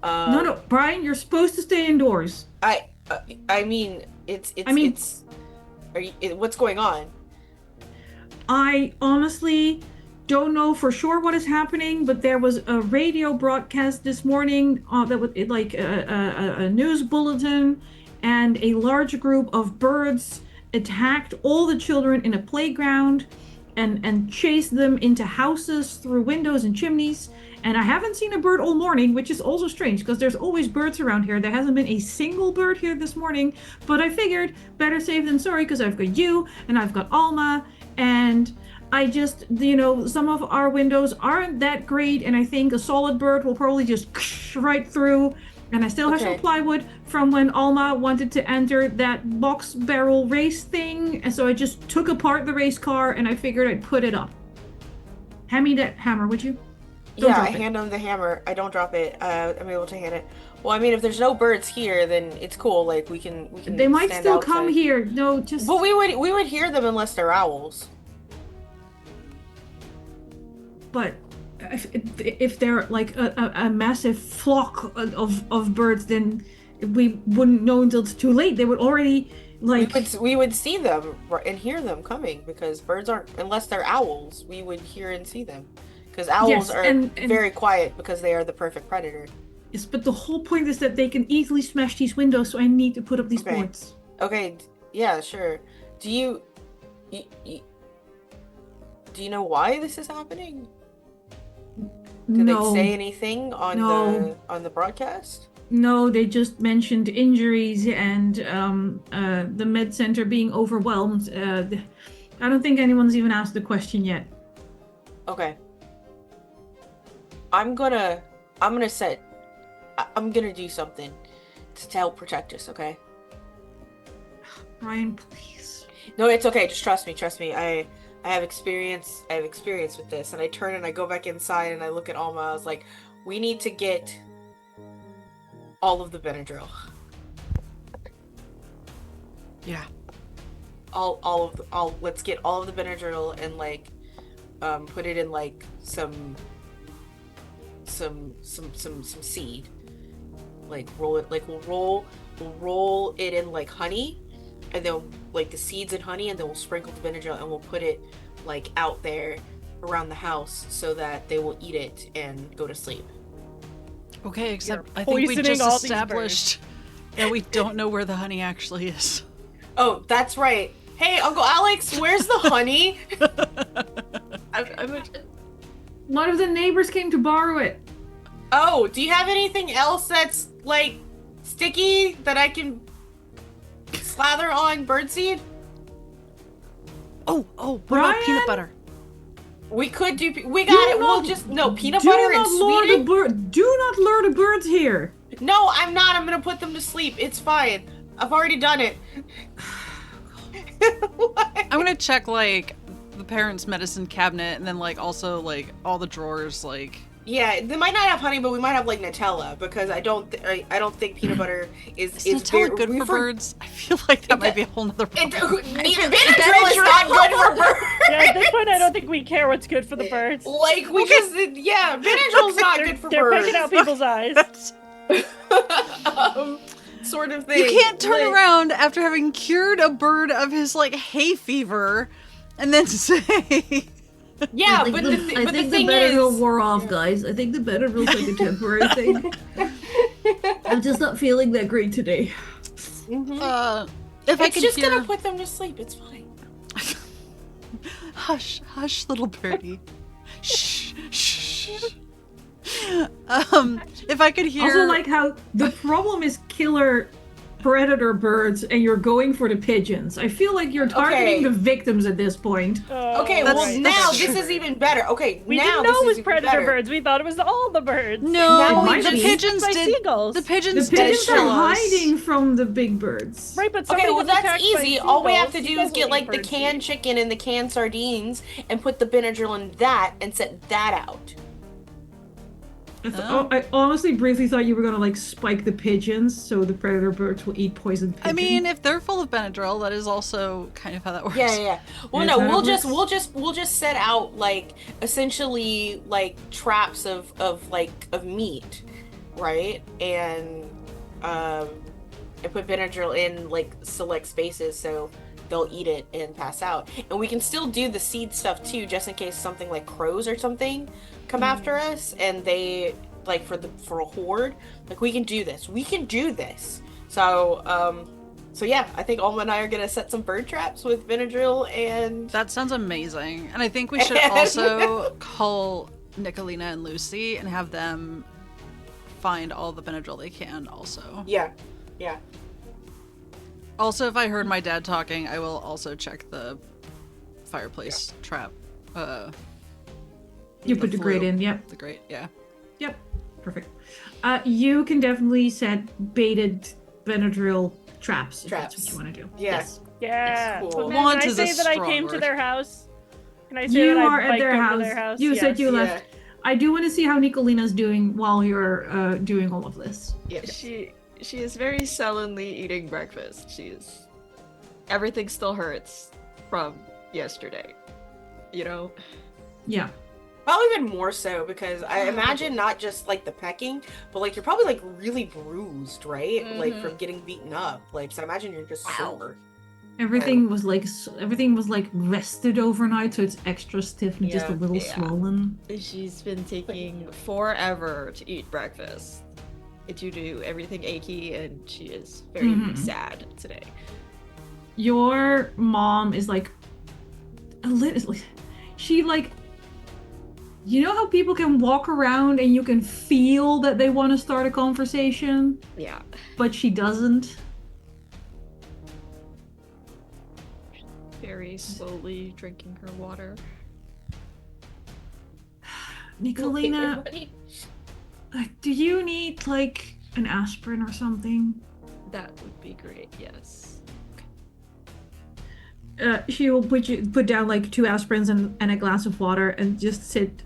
No, Brian, you're supposed to stay indoors. I mean, it's what's going on?" I honestly don't know for sure what is happening, but there was a radio broadcast this morning that was like a news bulletin, and a large group of birds attacked all the children in a playground and chased them into houses through windows and chimneys. And I haven't seen a bird all morning, which is also strange because there's always birds around here. There hasn't been a single bird here this morning, but I figured better safe than sorry because I've got you and I've got Alma, and I just, some of our windows aren't that great, and I think a solid bird will probably just right through. And I still have some Okay. plywood from when Alma wanted to enter that box barrel race thing, and so I just took apart the race car and I figured I'd put it up. Hand me that hammer, would you? Don't Yeah, drop I it. hand him the hammer. I don't drop it. I'm able to hand it. Well, I mean, if there's no birds here, then it's cool. Like we can. They might stand still come outside. here. No, just. But we would hear them unless they're owls. But if they're like a massive flock of birds, then we wouldn't know until it's too late. They would already like. We would see them and hear them coming because birds aren't, unless they're owls. We would hear and see them because owls Yes, are and- very quiet because they are the perfect predator. Yes, but the whole point is that they can easily smash these windows, so I need to put up these Okay. boards. Okay, yeah, sure. Do you know why this is happening? Did No, they say anything on No. the broadcast? no, they just mentioned injuries and the med center being overwhelmed. I don't think anyone's even asked the question yet. Okay. I'm gonna do something to help protect us, okay? Brian, please. No, it's okay. Just trust me. I have experience. I have experience with this. And I turn and I go back inside and I look at Alma. I was like, we need to get all of the Benadryl. Yeah. Let's get all of the Benadryl and like put it in like some seed. Like roll it, like we'll roll it in like honey, and then like the seeds and honey, and then we'll sprinkle the Benadryl and we'll put it like out there around the house so that they will eat it and go to sleep. Okay, except You're I think we poisoning just all these established that we don't know where the honey actually is. Oh, that's right. Hey, Uncle Alex, where's the honey? One of the neighbors came to borrow it. Oh, do you have anything else that's like sticky that I can slather on birdseed? Oh, what Brian? about peanut butter? We could do. We got it. We'll just peanut butter and sweetening. Do not lure the birds here. No, I'm not. I'm gonna put them to sleep. It's fine. I've already done it. I'm gonna check like the parents' medicine cabinet and then like also like all the drawers like. Yeah, they might not have honey, but we might have like Nutella because I don't think peanut butter is Is Nutella good for for birds? I feel like that might be a whole nother problem. Benadryl is not good for birds. Yeah, at this point, I don't think we care what's good for the birds. Like we just Benadryl's not good for They're birds. picking out people's eyes. Sort of thing. You can't turn Like- around after having cured a bird of his like hay fever and then say Yeah, I but think the the thing Benadryl is, wore off, guys. I think the Benadryl's like a temporary thing. I'm just not feeling that great today. Mhm. if I it's could just hear gonna put them to sleep. It's fine. Hush, hush, little birdie. Shh, shh. If I could hear. Also, like how the problem is killer predator birds, and you're going for the pigeons. I feel like you're targeting Okay. the victims at this point. Okay, That's- well that's now true. this is even better. Okay, We now didn't this know it was is even predator better. birds. We thought it was all the birds. No, Now we the just- pigeons by did. seagulls. The The pigeons pigeons did are show us. hiding from the big birds. Right, but Okay, somebody well was that's attacked by easy. All we have to seagulls. do is Seagulls get will like eat the birds' canned meat. chicken and the canned sardines and put the Benadryl in that and set that out. I honestly briefly thought you were gonna like spike the pigeons so the predator birds will eat poisoned pigeons. I mean, if they're full of Benadryl, that is also kind of how that works. Yeah. Well, That's no, how it we'll works. just set out like essentially like traps of meat, right? And put Benadryl in like select spaces so they'll eat it and pass out. And we can still do the seed stuff too, just in case something like crows or something come after us and they like for a horde. Like we can do this. So yeah, I think Alma and I are gonna set some bird traps with Benadryl and That sounds amazing. And I think we should also call Nicolina and Lucy and have them find all the Benadryl they can also. yeah. Also, if I heard my dad talking, I will also check the fireplace trap. you put the grate flue. in, yep. The grate, yeah. Yep. Perfect. You can definitely set baited Benadryl traps if that's what Traps. you want to do. Yeah. Yes. Yeah. Cool. Well, Want can I is a say that I strong came to word. their house? Can I say You that are I at biked their over house. to their house? You said you Yeah. left. I do want to see how Nicolina's doing while you're doing all of this. Yeah, she is very sullenly eating breakfast. Everything still hurts from yesterday. You know? Yeah. Probably even more so because I imagine not just like the pecking, but like you're probably like really bruised, right? Like from getting beaten up. Like so I imagine you're just sore. Everything was like rested overnight, so it's extra stiff and just a Yeah, little yeah. swollen. She's been taking forever to eat breakfast due to everything achy, and she is very sad today. Your mom is like a little. She like. You know how people can walk around and you can feel that they want to start a conversation, Yeah. but she doesn't. Very slowly drinking her water. Nicolina, do you need like an aspirin or something? That would be great, yes. She will put down like 2 aspirins and a glass of water and just sit,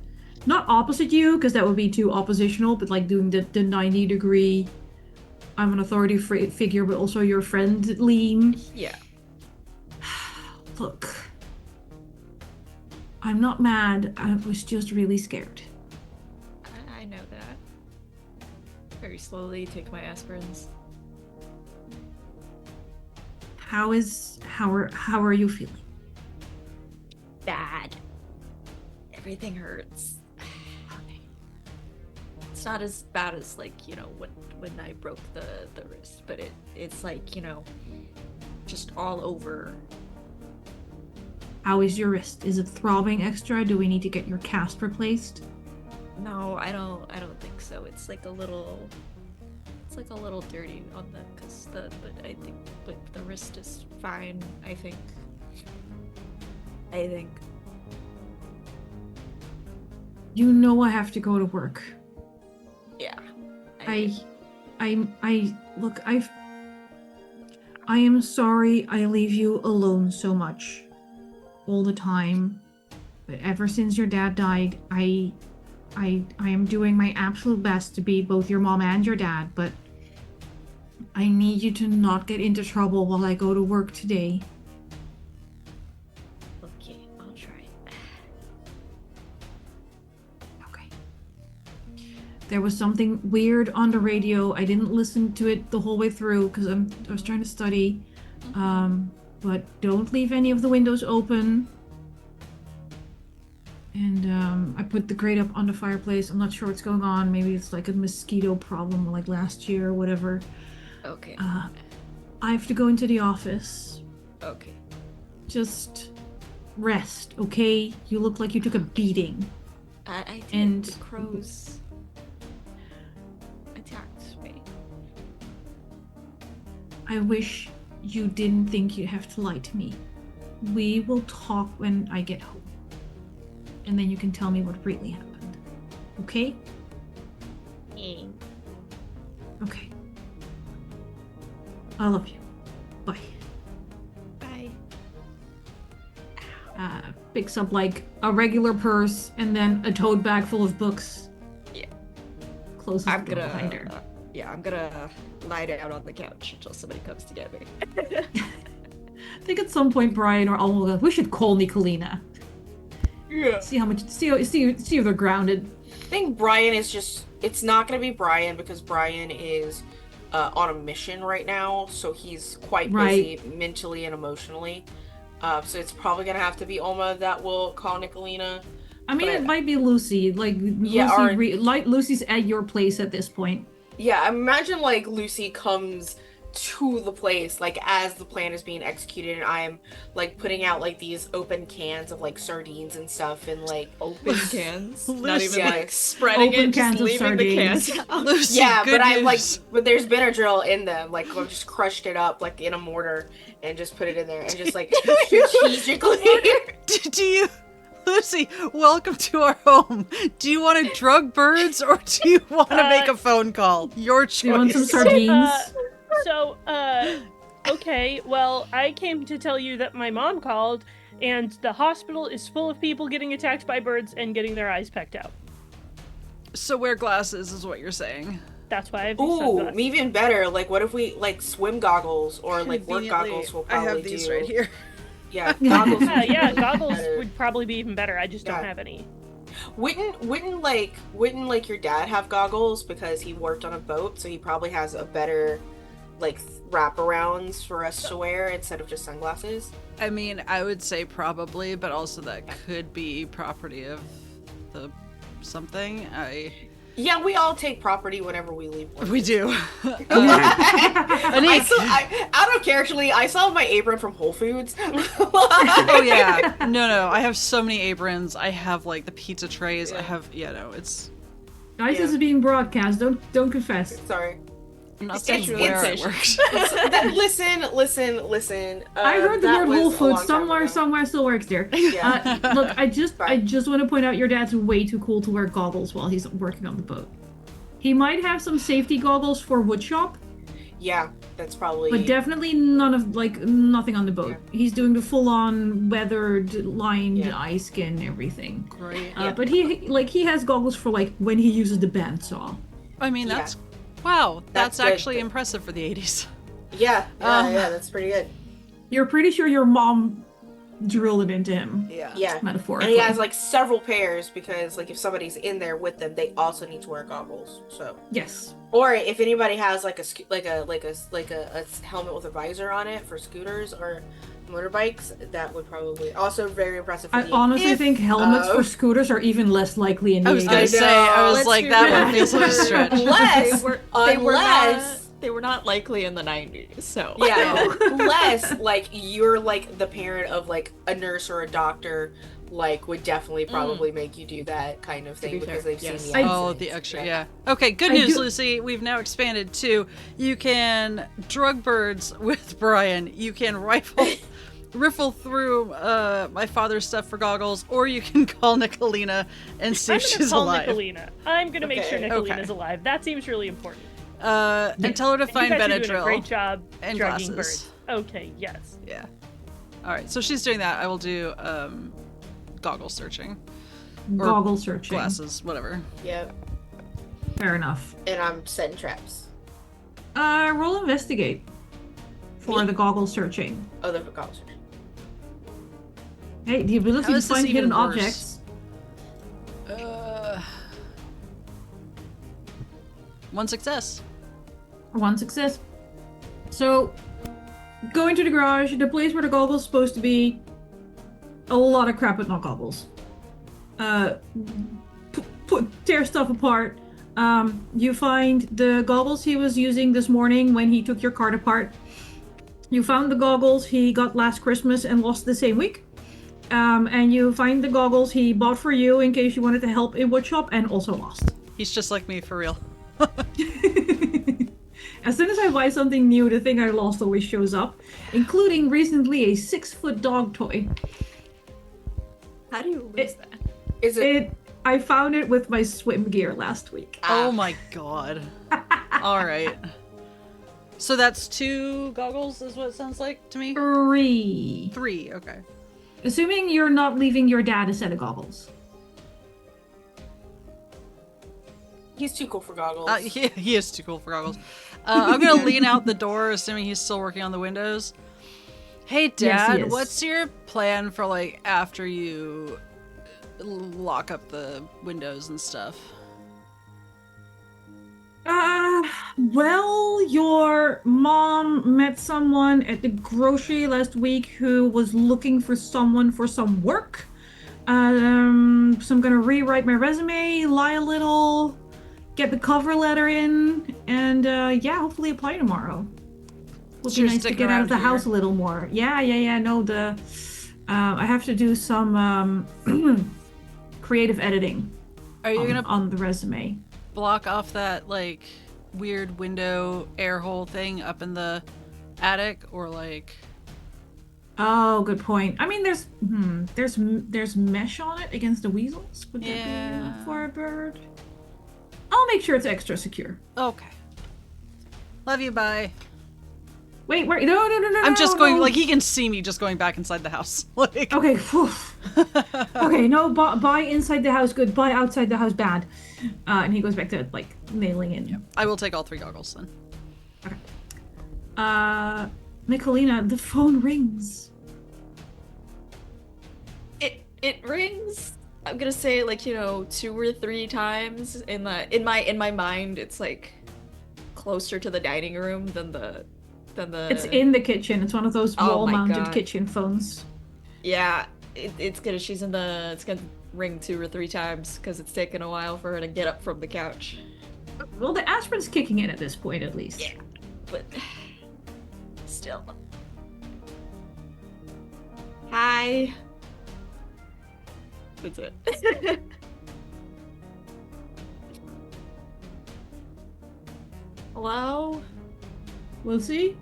not opposite you because that would be too oppositional, but like doing the 90-degree. I'm an authority figure, but also your friend lean. Yeah. Look, I'm not mad. I was just really scared. I know that. Very slowly take my aspirins. How are you feeling? Bad. Everything hurts. It's not as bad as like, you know, when I broke the wrist, but it's like, you know, just all over. How is your wrist? Is it throbbing extra? Do we need to get your cast replaced? No, I don't think so. It's like a little dirty on but the wrist is fine, I think. You know I have to go to work. Yeah. I am sorry I leave you alone so much all the time. But ever since your dad died, I am doing my absolute best to be both your mom and your dad, but I need you to not get into trouble while I go to work today. Okay, I'll try. Okay. There was something weird on the radio. I didn't listen to it the whole way through because I was trying to study. But don't leave any of the windows open. And I put the grate up on the fireplace. I'm not sure what's going on. Maybe it's like a mosquito problem like last year or whatever. Okay. I have to go into the office. Okay. Just rest, okay? You look like you took a beating. I did. And- The crows attacked me. I wish you didn't think you have to lie to me. We will talk when I get home. And then you can tell me what really happened. Okay? Okay. I love you. Bye. Bye. Picks up like a regular purse and then a tote bag full of books. Yeah. Closes I'm the door gonna. behind her. I'm gonna lie down on the couch until somebody comes to get me. I think at some point Brian or Alma will go, we should call Nicolina. Yeah. See if they're grounded. I think Brian is just. It's not going to be Brian because Brian is on a mission right now, so he's quite busy mentally and emotionally. So it's probably going to have to be Alma that will call Nicolina. I mean, But it might be Lucy. Like, Yeah, Lucy's at your place at this point. Yeah, imagine like Lucy comes to the place like as the plan is being executed, and I'm like putting out like these open cans of like sardines and stuff, and like Open cans. Not Lucy. even like spreading Open it, cans just of leaving the sardines. cans out. Lucy, yeah, good but I like news. but there's Benadryl in them. Like I've just crushed it up like in a mortar and just put it in there and just like strategically. Do you, Lucy? Welcome to our home. Do you want to drug birds or do you want to make a phone call? Your choice. Do you want some sardines? Okay, well, I came to tell you that my mom called, and the hospital is full of people getting attacked by birds and getting their eyes pecked out. So wear glasses is what you're saying. That's why I have these Ooh, sunglasses. even better. Like, what if we like swim goggles or like work Conveniently, goggles? Will I probably have these do. right here. Yeah, goggles. Yeah, would be goggles better. would probably be even better. I just don't Yeah. have any. Wouldn't like your dad have goggles because he worked on a boat, so he probably has a better like wraparounds for us to wear instead of just sunglasses. I mean, I would say probably, but also that could be property of the something. Yeah, we all take property whenever we leave work. We do. I saw, out of character, I saw my apron from Whole Foods. Oh yeah, no, I have so many aprons. I have like the pizza trays. I have, it's. Guys, Yeah. this is being broadcast. Don't confess. Sorry. I'm not saying It's- where it's- it works. Listen. I heard the that word Whole was a Foods long time somewhere ago. still works there. Yeah. Look, I just Fine. want to point out your dad's way too cool to wear goggles while he's working on the boat. He might have some safety goggles for woodshop, Yeah, that's probably. but definitely nothing on the boat. He's doing the full-on weathered, lined Yeah. eye skin, everything. Great. But he has goggles for like when he uses the bandsaw. I mean, Yeah. that's wow. That's That's good. actually impressive for the 80s. Yeah, that's pretty good. You're pretty sure your mom drilled it into him, Yeah. And metaphorically. he has like several pairs because like if somebody's in there with them, they also need to wear goggles. So, Yes. or if anybody has like a helmet with a visor on it for scooters or motorbikes, that would probably also very impressive. For I the honestly think helmets for scooters are even less likely in the I was gonna 80s. say, I was Let's like, be that real. one feels like a stretch. Unless, They were not likely in the 90s, so. yeah, unless like you're like the parent of like a nurse or a doctor, like would definitely probably make you do that kind of thing be because fair, they've yes. seen the Oh, accidents. the extra, yeah. Okay, good I news, do- Lucy. We've now expanded to you can drug birds with Brian. You can riffle through my father's stuff for goggles, or you can call Nicolina and see I'm if gonna she's call alive. Nicolina. I'm gonna make sure Okay. Nicolina's Okay. alive. That seems really important. And tell her to And find you guys are doing a Benadryl. great job and drugging glasses. birds. Okay, yes. Yeah. All right, so she's doing that. I will do goggle searching, or Goggle searching. glasses, whatever. Yep, Fair enough. and I'm setting traps. Roll investigate for Me? the goggle searching. Oh, the goggles. Hey, the ability How to is this find even hidden worse? objects. One success. One success. So, going to the garage, the place where the goggle's supposed to be, a lot of crap but not goggles. Tear stuff apart. You find the goggles he was using this morning when he took your cart apart. You found the goggles he got last Christmas and lost the same week. And you find the goggles he bought for you in case you wanted to help in woodshop, and also lost. He's just like me for real. As soon as I buy something new, the thing I lost always shows up, including recently a 6-foot dog toy. How do you lose that? Is it? I found it with my swim gear last week. Oh my god. All right. So that's 2 goggles is what it sounds like to me? 3. 3, okay. Assuming you're not leaving your dad a set of goggles. He's too cool for goggles. He is too cool for goggles. I'm gonna lean out the door, assuming he's still working on the windows. Hey, Dad, Yes, he is. what's your plan for, like, after you lock up the windows and stuff? Well, your mom met someone at the grocery last week who was looking for someone for some work. So I'm gonna rewrite my resume, lie a little, get the cover letter in, and yeah, hopefully apply tomorrow. Would So be you're nice to sticking get out of the around here? house a little more. Yeah. No, I have to do some creative editing Are you gonna on the resume. block off that, like, weird window air hole thing up in the attic, or, like... Oh, good point. I mean, there's mesh on it against the weasels. Would that be Yeah. enough for a bird? I'll make sure it's extra secure. Okay. Love you, bye. Wait, no. I'm just no, going, no. like, he can see me just going back inside the house. Like... Okay, phew. Okay, no, buy inside the house good, buy outside the house bad. And he goes back to, like, nailing in. I will take all 3 goggles, then. Nicolina, the phone rings. It rings. I'm gonna say, like, 2 or 3 times in my mind. It's like closer to the dining room than the. It's in the kitchen. It's one of those Oh my wall-mounted God. kitchen phones. Yeah, it's gonna. It's gonna ring 2 or 3 times because it's taken a while for her to get up from the couch. Well, the aspirin's kicking in at this point, at least. Yeah, but still. Hi. That's it. Hello? Lucy?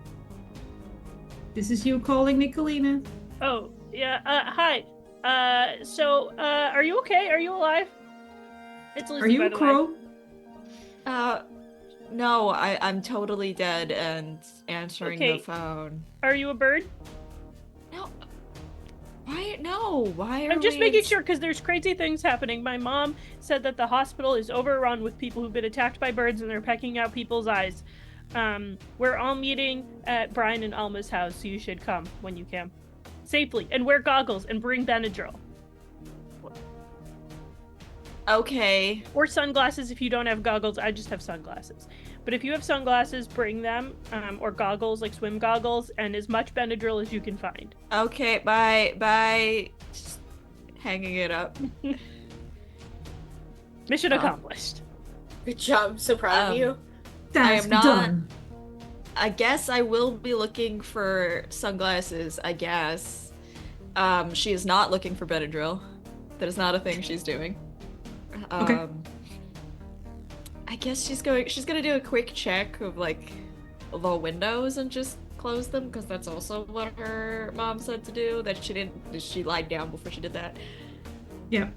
This is you calling Nicolina. Oh, yeah, hi. Are you okay? Are you alive? It's Lucy, Are you by a the way. crow? No, I'm totally dead and answering Okay. the phone. Are you a bird? No. Why? No. Why are I'm just we making sure because there's crazy things happening. My mom said that the hospital is overrun with people who've been attacked by birds and they're pecking out people's eyes. We're all meeting at Brian and Alma's house, so you should come when you can. Safely. And wear goggles and bring Benadryl. Okay. Or sunglasses if you don't have goggles. I just have sunglasses. But if you have sunglasses, bring them. Or goggles, like swim goggles, and as much Benadryl as you can find. Okay, bye. Just hanging it up. Mission Oh. accomplished. Good job. I'm so proud of you. That's am not- done. I guess I will be looking for sunglasses, I guess. She is not looking for Benadryl. That is not a thing she's doing. Okay. I guess she's gonna do a quick check of, like, the windows and just close them, because that's also what her mom said to do. She lied down before she did that. Yeah.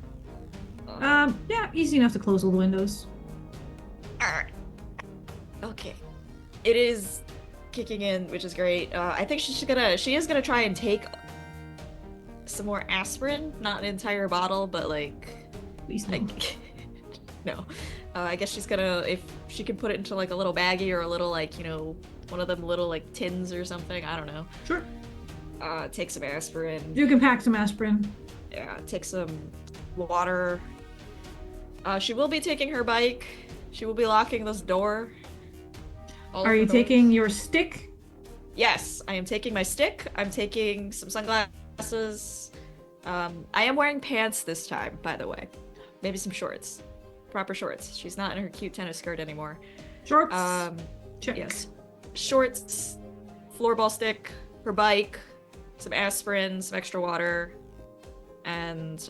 Yeah, easy enough to close all the windows. Alright. Okay. It is kicking in, which is great. I think she is gonna try and take some more aspirin. Not an entire bottle, but, like, Please no. no. I guess she's gonna, if she can put it into, like, a little baggie or a little, like, one of them little, like, tins or something. I don't know. Sure. Take some aspirin. You can pack some aspirin. Yeah, take some water. She will be taking her bike. She will be locking this door. All Are of you the doors. taking your stick? Yes, I am taking my stick. I'm taking some sunglasses. I am wearing pants this time, by the way. Maybe some shorts. Proper shorts. She's not in her cute tennis skirt anymore. Shorts? Check. Yes. Shorts, floorball stick, her bike, some aspirin, some extra water. and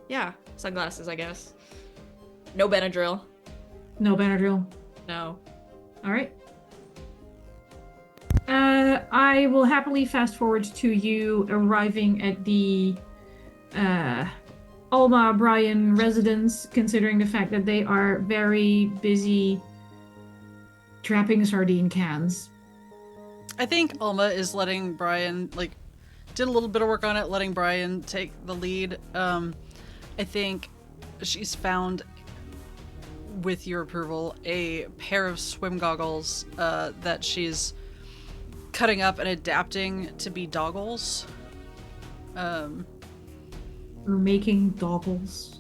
yeah, sunglasses, I guess. No Benadryl. No Benadryl. No. All right. I will happily fast forward to you arriving at the Alma Bryan residence, considering the fact that they are very busy trapping sardine cans. I think Alma is letting Brian, like, did a little bit of work on it, letting Brian take the lead. I think she's found, with your approval, a pair of swim goggles that she's cutting up and adapting to be doggles. We're making doggles.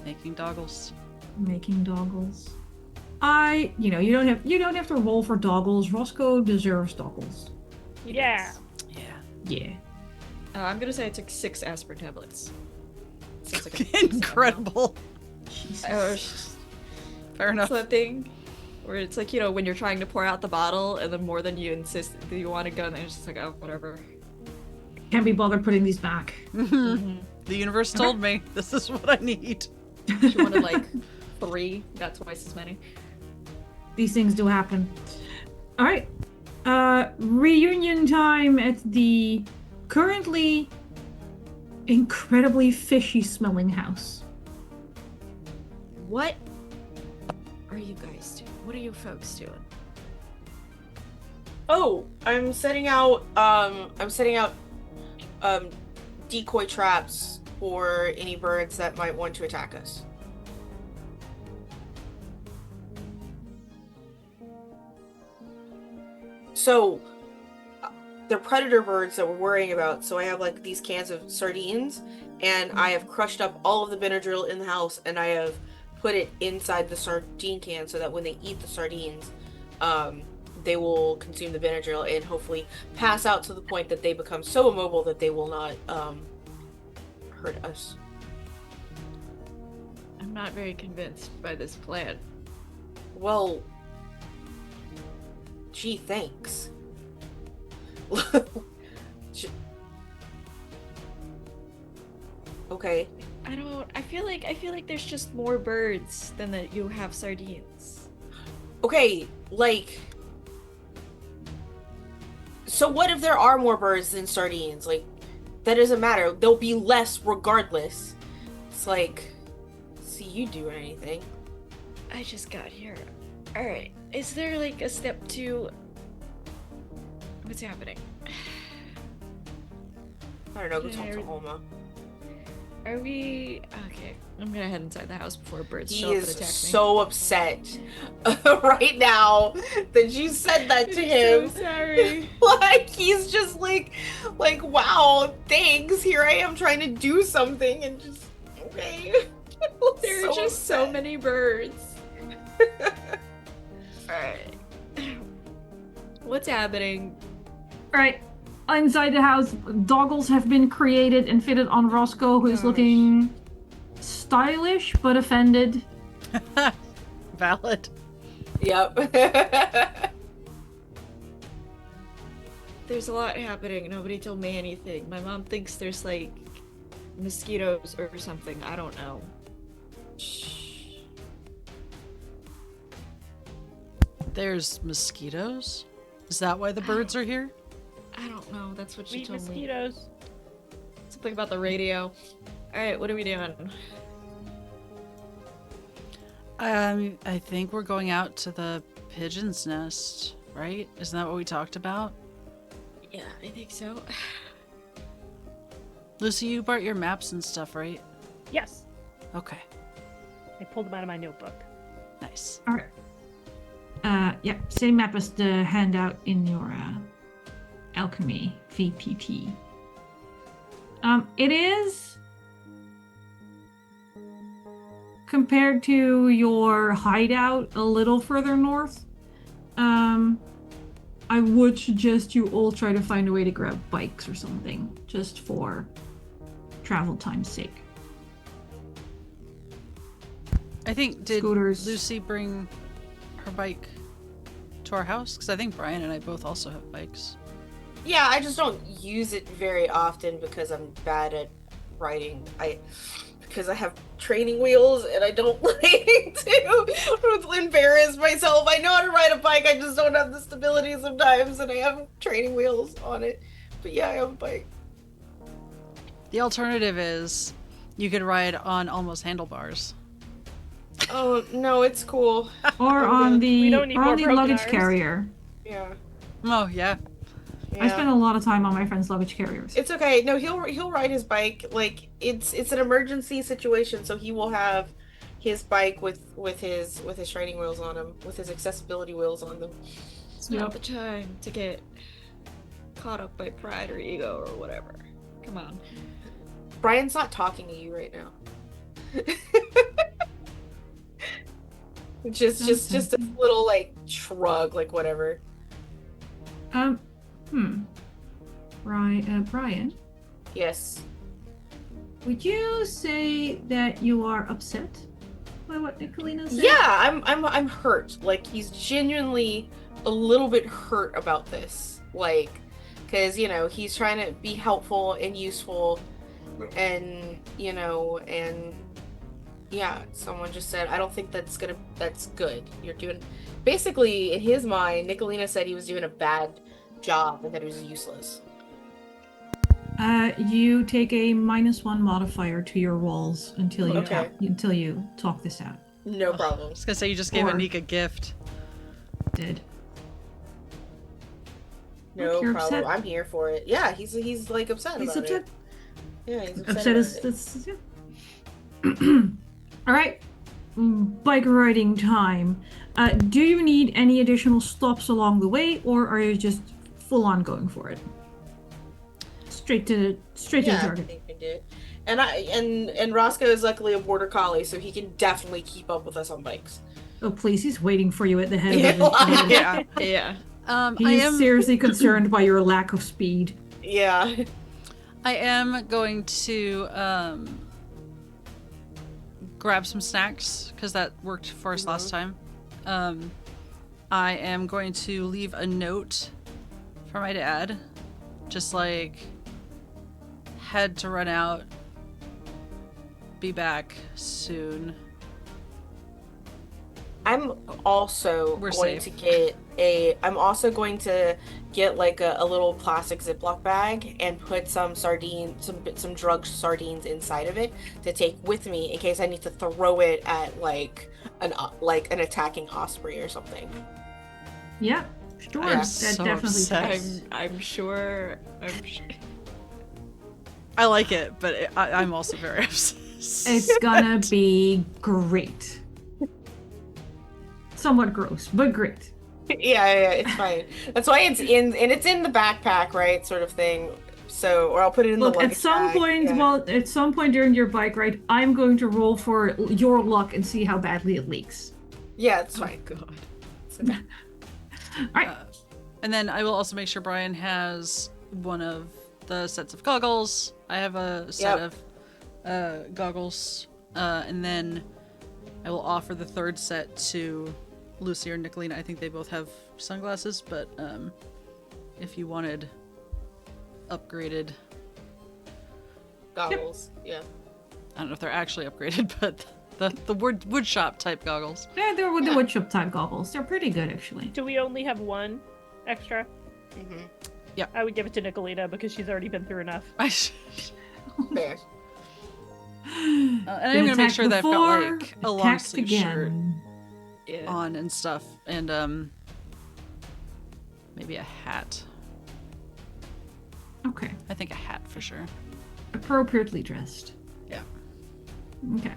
Making doggles. Making doggles. You don't have to roll for doggles. Roscoe deserves doggles. Yeah. Yeah. Yeah. I'm gonna say I took 6 aspirin tablets. Sounds like Incredible. Jesus. Fair enough. It's that thing where it's like, when you're trying to pour out the bottle and then more than you insist that you want to go, and then it's just like, oh, whatever. Can't be bothered putting these back. Mm-hmm. The universe told me this is what I need. She wanted like 3, got twice as many. These things do happen. All right. Reunion time at the currently incredibly fishy smelling house. What are you guys doing? What are you folks doing? Oh, I'm setting out decoy traps for any birds that might want to attack us. So they're predator birds that we're worrying about. So I have like these cans of sardines, and I have crushed up all of the Benadryl in the house, and I have put it inside the sardine can so that when they eat the sardines, they will consume the Benadryl and hopefully pass out to the point that they become so immobile that they will not hurt us. I'm not very convinced by this plan. Well, gee, thanks. Okay. I feel like there's just more birds than that you have sardines. Okay, like, so what if there are more birds than sardines? Like, that doesn't matter. There'll be less regardless. It's like, see you doing anything. I just got here. Alright, is there like a step to... What's happening? I don't know, go talk to Alma. Are we... Okay, I'm gonna head inside the house before birds He show up and is attack me. so upset right now that you said that to him. So sorry. Like, he's just like, wow, thanks. Here I am trying to do something and just, okay. There are just so many birds. Alright. What's happening? All right. Inside the house, doggles have been created and fitted on Roscoe, who is looking stylish but offended. Valid. Yep. There's a lot happening. Nobody told me anything. My mom thinks there's like mosquitoes or something. I don't know. There's mosquitoes? Is that why the birds are here? I don't know. That's what she Sweet told me. mosquitoes. Something about the radio. Alright, what are we doing? I think we're going out to the pigeon's nest, right? Isn't that what we talked about? Yeah, I think so. Lucy, you brought your maps and stuff, right? Yes. Okay, I pulled them out of my notebook. nice. All right. Yeah, same map as the handout in your alchemy VPP. It is compared to your hideout a little further north. I would suggest you all try to find a way to grab bikes or something, just for travel time's sake. I think, did Scooters. Lucy bring her bike to our house? Because I think Brian and I both also have bikes. Yeah, I just don't use it very often because I'm bad at riding. Because I have training wheels and I don't like to embarrass myself. I know how to ride a bike, I just don't have the stability sometimes, and I have training wheels on it. But yeah, I have a bike. The alternative is you could ride on almost handlebars. Oh no, it's cool. Or on We don't need more the broken luggage arms. carrier. Yeah. Oh, yeah. I spend a lot of time on my friend's luggage carriers. It's okay. No, he'll ride his bike. Like it's an emergency situation, so he will have his bike with his training wheels on him, with his accessibility wheels on them. It's not the time to get caught up by pride or ego or whatever. Come on. Brian's not talking to you right now. just a little like shrug, like whatever. Right, Brian, Yes. would you say that you are upset by what Nicolina said? Yeah, I'm hurt. Like he's genuinely a little bit hurt about this. Like, because he's trying to be helpful and useful, and and yeah, someone just said, I don't think that's good. You're doing, basically in his mind, Nicolina said he was doing a bad job and that he was useless. You take a -1 modifier to your rolls until you Okay. until you talk this out. No I problem. was gonna say you just gave Or- Anniek a gift. Did. No You're problem. upset? I'm here for it. Yeah, he's like upset He's about upset. it. Yeah, he's upset, Upset is about it. that's yeah. All right. Bike riding time. Do you need any additional stops along the way, or are you just full on going for it? Straight to the Yeah, I target. think we did. And Roscoe is luckily a border collie, so he can definitely keep up with us on bikes. Oh please, he's waiting for you at the head Yeah. of it. Yeah. Yeah. I He's am seriously concerned by your lack of speed. Yeah. I am going to grab some snacks because that worked for us last time. I am going to leave a note for my dad, just like had to run out, be back soon. I'm also We're going safe. to get like a little plastic Ziploc bag and put some drugged sardines inside of it to take with me in case I need to throw it at like an attacking osprey or something. Yeah, sure. I'm That so definitely upset. fits. I'm sure. I like it, but I'm also very upset. It's gonna be great. Somewhat gross, but great. Yeah, it's fine. That's why it's in the backpack, right? Sort of thing. So, or I'll put it in Look, the at luggage some bag. point, Yeah. at some point during your bike ride, I'm going to roll for your luck and see how badly it leaks. Yeah, it's Oh fine. God. All right. And then I will also make sure Brian has one of the sets of goggles. I have a set of goggles. And then I will offer the third set to Lucy or Nicolina. I think they both have sunglasses, but if you wanted upgraded, Goggles. Yeah. I don't know if they're actually upgraded, but the wood shop type goggles. Yeah, they're with the woodchip type goggles. They're pretty good, actually. Do we only have one extra? Mm-hmm. I would give it to Nicolina because she's already been through enough. Fair. And I'm gonna make sure that I've got like a long sleeve shirt Yeah. on and stuff, and maybe a hat. Okay. I think a hat for sure. Appropriately dressed. Yeah. Okay.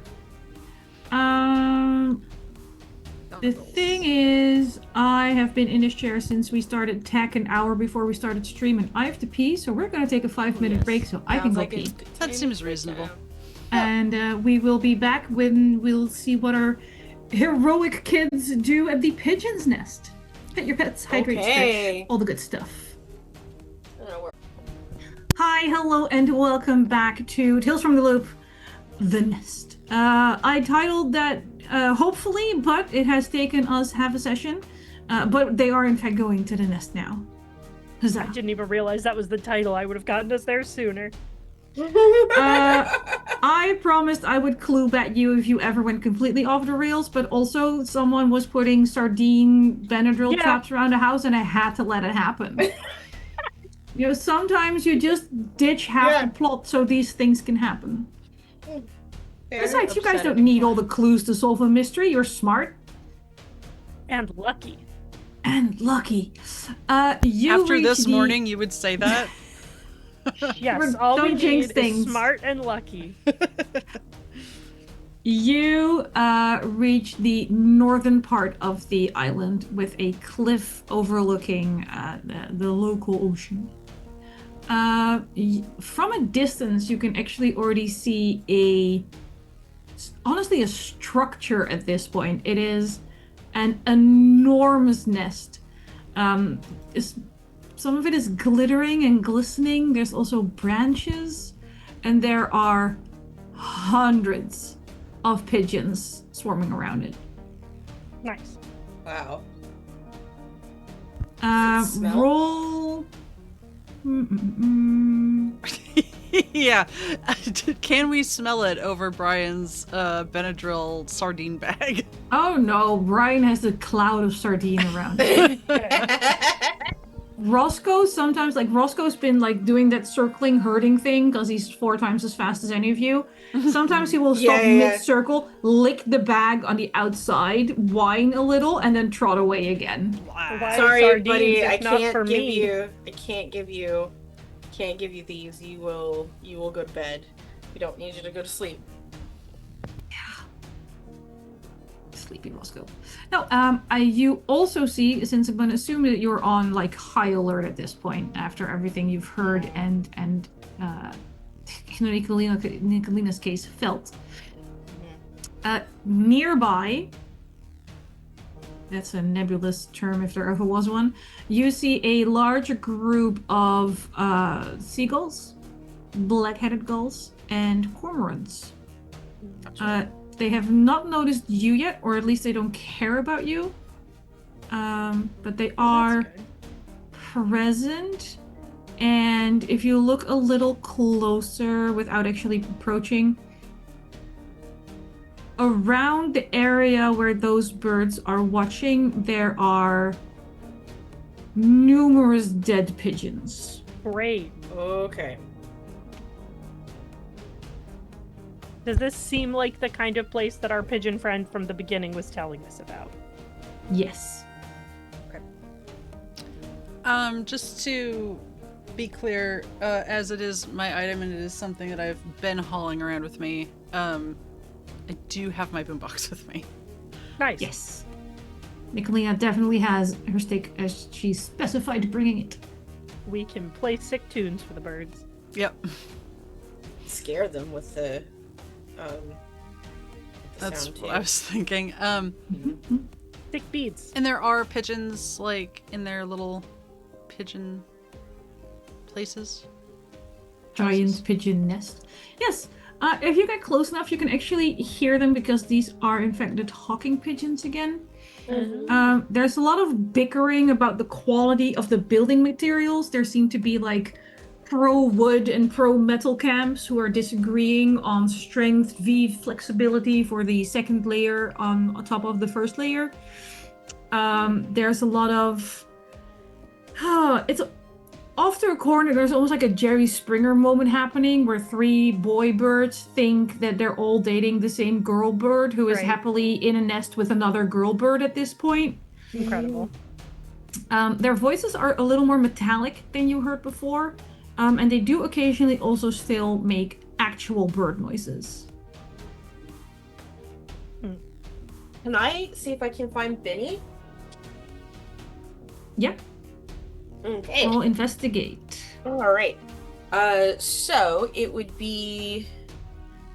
The thing is, I have been in this chair since we started tech an hour before we started streaming. I have to pee, so we're gonna take a 5-minute break so I can Sounds go like a pee. good That time seems to break reasonable. down. And we will be back when we'll see what our heroic kids do at the pigeon's nest. Pet your pets, hydrate, Okay. stretch, all the good stuff. I don't know where- Hi, hello, and welcome back to Tales from the Loop, The Nest. I titled that hopefully, but it has taken us half a session. But they are in fact going to the nest now. I Huzzah. didn't even realize that was the title. I would have gotten us there sooner. I promised I would clue bat you if you ever went completely off the rails, but also someone was putting sardine Benadryl Yeah. traps around the house and I had to let it happen. Sometimes you just ditch half Yeah. the plot so these things can happen. Fair, Besides, you guys don't upsetting. need all the clues to solve a mystery. You're smart And lucky. and lucky. You After reach this the- morning, you would say that? Yes, all we Don't jinx need things. is smart and lucky. You reach the northern part of the island with a cliff overlooking the local ocean. From a distance, you can actually already see honestly a structure at this point. It is an enormous nest. Some of it is glittering and glistening. There's also branches, and there are hundreds of pigeons swarming around it. Nice. Wow. Does it smell? Roll. Yeah. Can we smell it over Brian's Benadryl sardine bag? Oh no, Brian has a cloud of sardine around him. Roscoe sometimes, Roscoe's been doing that circling herding thing because he's 4 times as fast as any of you. Sometimes he will stop mid-circle, lick the bag on the outside, whine a little, and then trot away again. Why Sorry, sardines buddy. if I not can't for give me? you. I can't give you. Can't give you these. You will go to bed. We don't need you to go to sleep. Sleepy Roscoe. No, you also see, since I'm going to assume that you're on high alert at this point after everything you've heard and Nicolina's case felt. Nearby, that's a nebulous term if there ever was one, you see a large group of seagulls, black-headed gulls, and cormorants. They have not noticed you yet, or at least they don't care about you. But they are present. And if you look a little closer without actually approaching, around the area where those birds are watching, there are numerous dead pigeons. Great. Okay. Does this seem like the kind of place that our pigeon friend from the beginning was telling us about? Yes. Just to be clear, as it is my item and it is something that I've been hauling around with me, I do have my boombox with me. Nice. Yes. Nicolina definitely has her stick as she specified bringing it. We can play sick tunes for the birds. Yep. Scare them with the That's sound what too. I was thinking. Sick beads. And there are pigeons, in their little pigeon places. Giant pigeon nest. Yes. If you get close enough, you can actually hear them because these are, in fact, the talking pigeons again. There's a lot of bickering about the quality of the building materials. There seem to be pro-wood and pro-metal camps who are disagreeing on strength v flexibility for the second layer on top of the first layer. There's a lot of... it's off to a corner. There's almost like a Jerry Springer moment happening where 3 boy birds think that they're all dating the same girl bird who is Right. happily in a nest with another girl bird at this point. Incredible. Their voices are a little more metallic than you heard before. And they do occasionally also still make actual bird noises. Can I see if I can find Benny? Yeah, Okay. I'll investigate. All right. So it would be.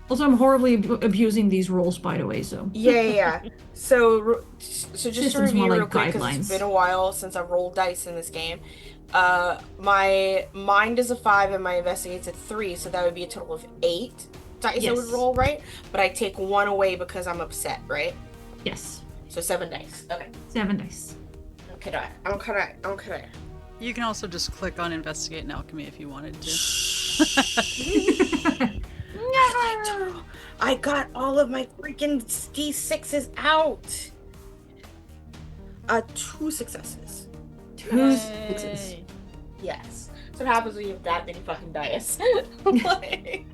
Also, I'm horribly abusing these rules, by the way, so... Yeah. So just to Systems more review real like quick, because guidelines. it's been a while since I've rolled dice in this game. My mind is a 5 and my investigate's a 3, so that would be a total of 8 dice I would Yes. roll, right? But I take 1 away because I'm upset, right? Yes, So 7 dice. Okay. 7 dice. Okay. You can also just click on Investigate in Alchemy if you wanted to. I got all of my freaking D6s out. 2 successes. Two sixes. Yay. Yes. So what happens when you have that many fucking dice? Like-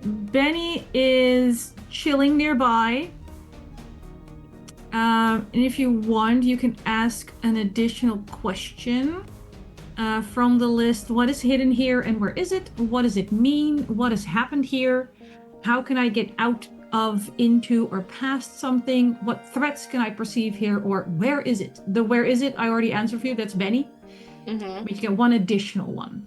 Benny is chilling nearby. And if you want, you can ask an additional question from the list. What is hidden here and where is it? What does it mean? What has happened here? How can I get out of, into, or past something? What threats can I perceive here? Or where is it? The where is it, I already answered for you. That's Benny. Mm-hmm. But you get one additional one.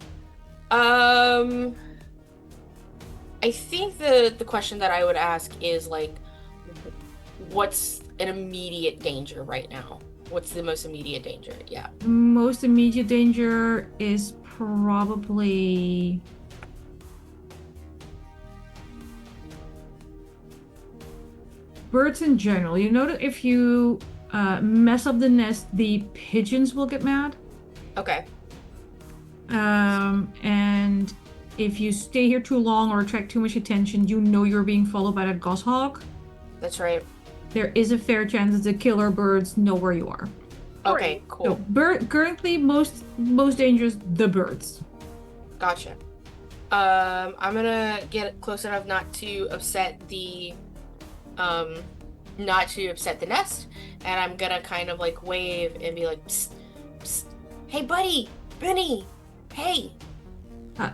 I think the question that I would ask is like, what's an immediate danger right now? What's the most immediate danger? Yeah. Most immediate danger is probably birds in general. You know that if you mess up the nest, the pigeons will get mad. Okay. And if you stay here too long or attract too much attention, you know you're being followed by that goshawk. That's right. There is a fair chance that the killer birds know where you are. Okay, cool. So currently, most dangerous, the birds. Gotcha. I'm gonna get close enough not to upset the nest, and I'm gonna kind of like wave and be like, psst, psst. Hey buddy, Benny, hey.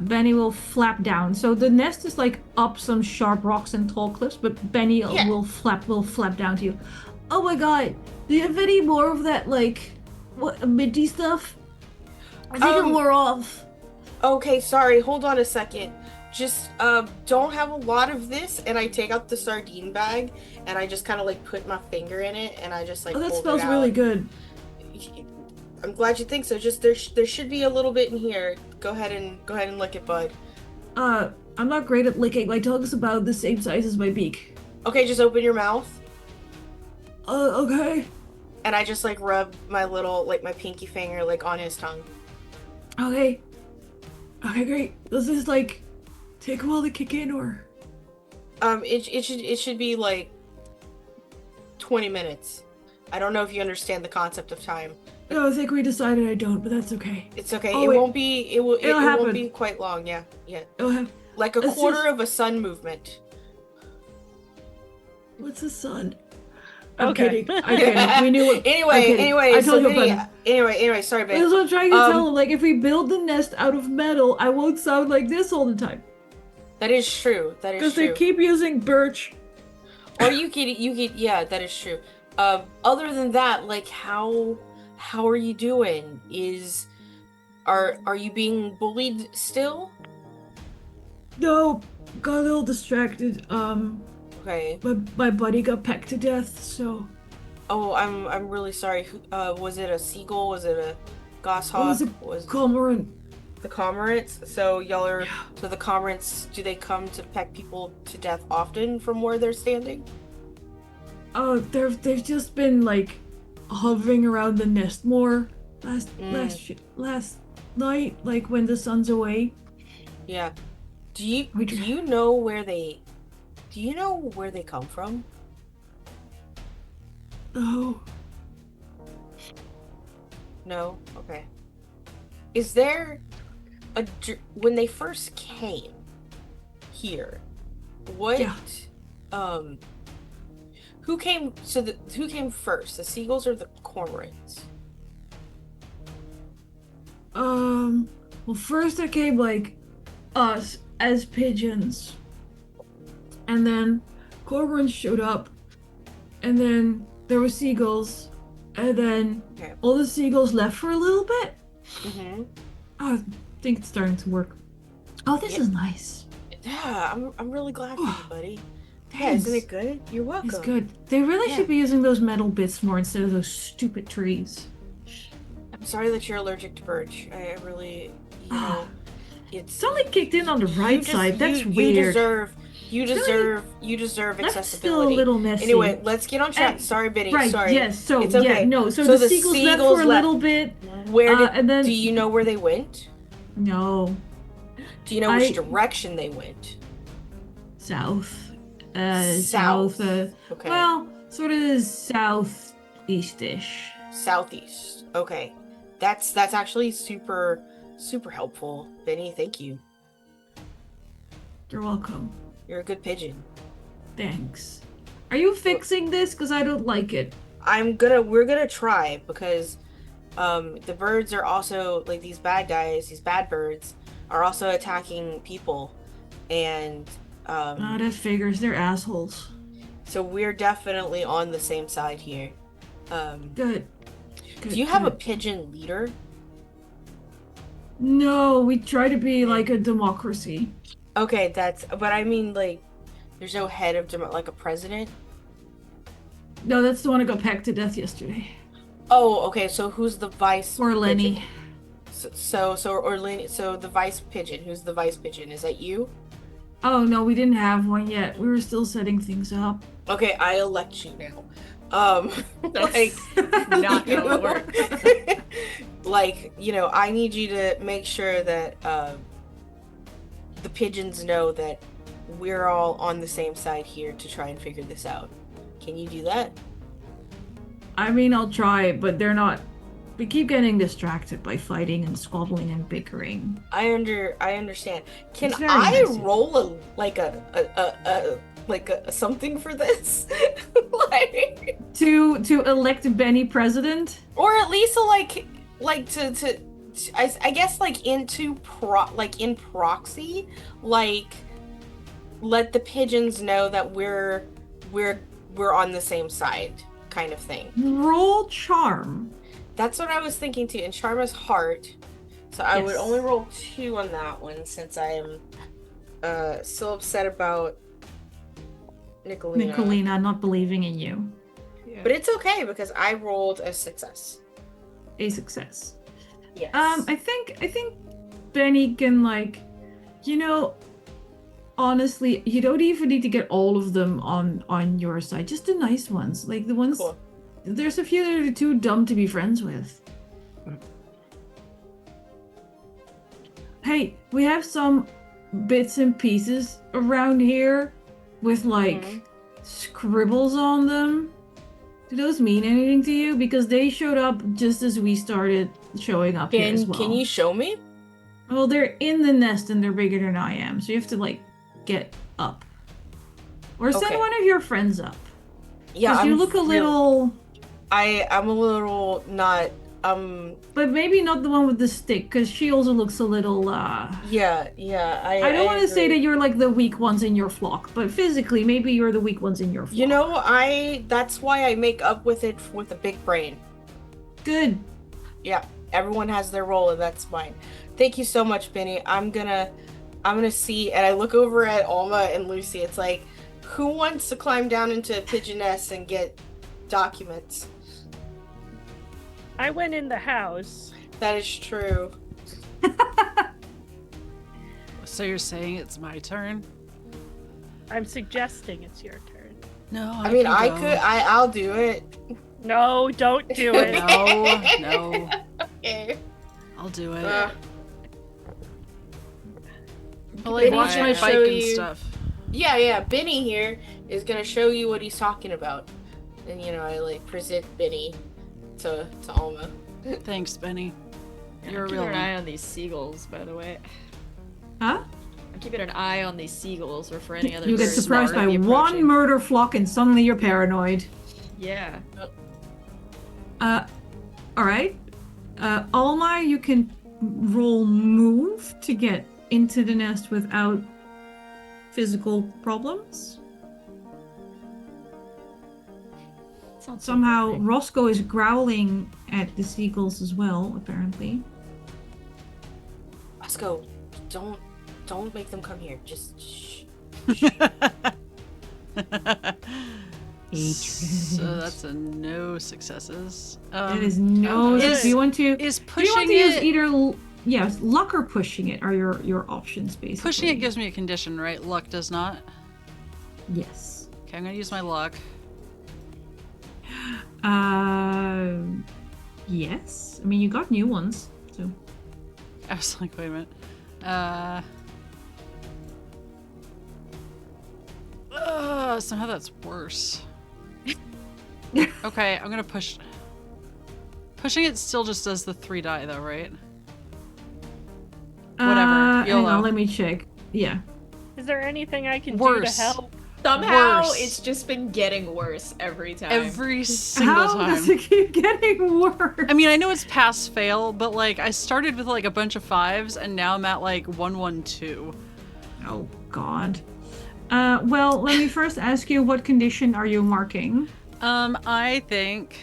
Benny will flap down. So the nest is like up some sharp rocks and tall cliffs, but Benny will flap down to you. Oh my god, do you have any more of that like minty stuff? I think it wore off. Okay, sorry, hold on a second. Just don't have a lot of this, and I take out the sardine bag and I just kind of like put my finger in it and I just like that hold smells it out. really good. I'm glad you think so. Just there should be a little bit in here. Go ahead and lick it, bud. I'm not great at licking. My tongue's about the same size as my beak. Okay, just open your mouth. Okay. And I just like rub my little like my pinky finger like on his tongue. Okay, great. Does this like take a while to kick in or? It should be like 20 minutes. I don't know if you understand the concept of time. No, I think we decided I don't, but that's okay. It's okay. Oh, it wait. won't be. It won't happen. be quite long. Yeah. It'll have. Like a It's quarter just- of a sun movement. What's the sun? I'm Okay. kidding. I'm kidding. We knew what. Anyway, I so told you Vinny, about anyway, sorry, That's babe. what I'm trying to tell him. Like, if we build the nest out of metal, I won't sound like this all the time. That is true. That is Because true. they keep using birch. Or you could, yeah, that is true. Other than that, like, how are you doing? Are you being bullied still? No, got a little distracted. Okay. My buddy got pecked to death, so. Oh, I'm really sorry. Was it a seagull? Was it a goshawk? It was a cormorant. The cormorants? So y'all are. Yeah. So the cormorants, do they come to peck people to death often from where they're standing? Oh, they've just been like hovering around the nest more last night, like when the sun's away. Yeah. Do you know where they come from? Oh, No? Okay. Is there when they first came here, what Yeah. who came first, the seagulls or the cormorants? well, first there came like us as pigeons, and then cormorants showed up, and then there were seagulls, and then Okay. all the seagulls left for a little bit. Mm-hmm. Oh, I think it's starting to work. Oh, this Yeah. is nice. Yeah, I'm really glad for you, buddy. Yeah, Thanks. isn't it good? You're welcome. It's good. They really Yeah. should be using those metal bits more instead of those stupid trees. I'm sorry that you're allergic to birch. I really, It's only kicked in on the right you side. That's you weird. You deserve That's still a accessibility. little messy. Anyway, let's get on track. And- Sorry, Benny. Right, Sorry. yes, so, It's okay. yeah, no, so, So the the seagulls left seagulls for a left. little bit, Where did? and then... Do you know where they went? No. Do you know which direction they went? South. South. Okay. Well, sort of southeast-ish. Southeast. Okay. That's actually super helpful, Benny. Thank you. You're welcome. You're a good pigeon. Thanks. Are you fixing this? Because I don't like it. We're gonna try, because the birds are also, like, these bad guys, these bad birds are also attacking people, and That figures. They're assholes. so we're definitely on the same side here. Good. Do you have a pigeon leader? No, we try to be like a democracy. Okay, but I mean, like, there's no head of like a president? No, that's the one who got pecked to death yesterday. Oh, okay, so who's the vice Or Lenny. pigeon? So the vice pigeon. Who's the vice pigeon? Is that you? Oh no, we didn't have one yet. We were still setting things up. Okay, I elect you now. That's not how it works. Like, I need you to make sure that the pigeons know that we're all on the same side here to try and figure this out. Can you do that? I mean, I'll try, but they're not. We keep getting distracted by fighting and squabbling and bickering. I understand. Can It's very I messy. roll a something for this? Like, To elect Benny president? or at least I guess, like, in proxy, like, let the pigeons know that we're on the same side, kind of thing. Roll charm. That's what I was thinking too. And charm is heart, so I would Yes. only roll 2 on that one, since I am so upset about Nicolina not believing in you. But it's okay, because I rolled a success. A success. Yes. I think Benny can, like, honestly, you don't even need to get all of them on your side. Just the nice ones, like the ones. Cool. There's a few that are too dumb to be friends with. Hey, we have some bits and pieces around here with, like, scribbles on them. Do those mean anything to you? Because they showed up just as we started showing up here as well. Can you show me? Well, they're in the nest and they're bigger than I am, so you have to, like, get up. Or send Okay. one of your friends up. Yeah, Because you look a little... I'm a little not. But maybe not the one with the stick, because she also looks a little, Yeah. I don't want to say that you're, like, the weak ones in your flock, but physically, maybe you're the weak ones in your flock. That's why I make up with it with a big brain. Good. Yeah, everyone has their role, and that's mine. Thank you so much, Benny. I'm gonna see, and I look over at Alma and Lucy. It's like, who wants to climb down into a pigeon nest and get documents? I went in the house. That is true. So you're saying it's my turn? I'm suggesting it's your turn. No, I mean, I'll do it. No, don't do it. No. Okay. I'll do it. Uh, I'll, like, Benny's watch gonna my show bike and you- stuff. Yeah. Benny here is gonna show you what he's talking about, and I, like, present Benny to Alma. Thanks, Benny. You're a I'm real keeping an eye one. on these seagulls, by the way. Huh? I'm keeping an eye on these seagulls or for any other You get birds surprised that by might be one approaching. murder flock and suddenly you're paranoid. Yeah. Alright. Alma, you can roll move to get into the nest without physical problems. Sounds so Somehow perfect. Roscoe is growling at the seagulls as well, apparently. Roscoe, don't make them come here. Just shh. So that's a no successes. It is no. is- Do you want to? Is Do you pushing want to use it? either? Yes, luck or pushing it are your options basically. Pushing it gives me a condition, right? Luck does not. Yes. Okay, I'm gonna use my luck. Yes. I mean, you got new ones, so. I was like, wait a minute. Somehow that's worse. Okay, I'm gonna push. Pushing it still just does the 3 die though, right? Whatever. Hang YOLO. on, let me check. Yeah. Is there anything I can do Worse. to help? Somehow Worse. it's just been getting worse every time. Every single How time. does it keep getting worse? I mean, I know it's pass fail, but like I started with like a bunch of 5s and now I'm at like 112. Oh God. Well, let me first ask you, what condition are you marking? I think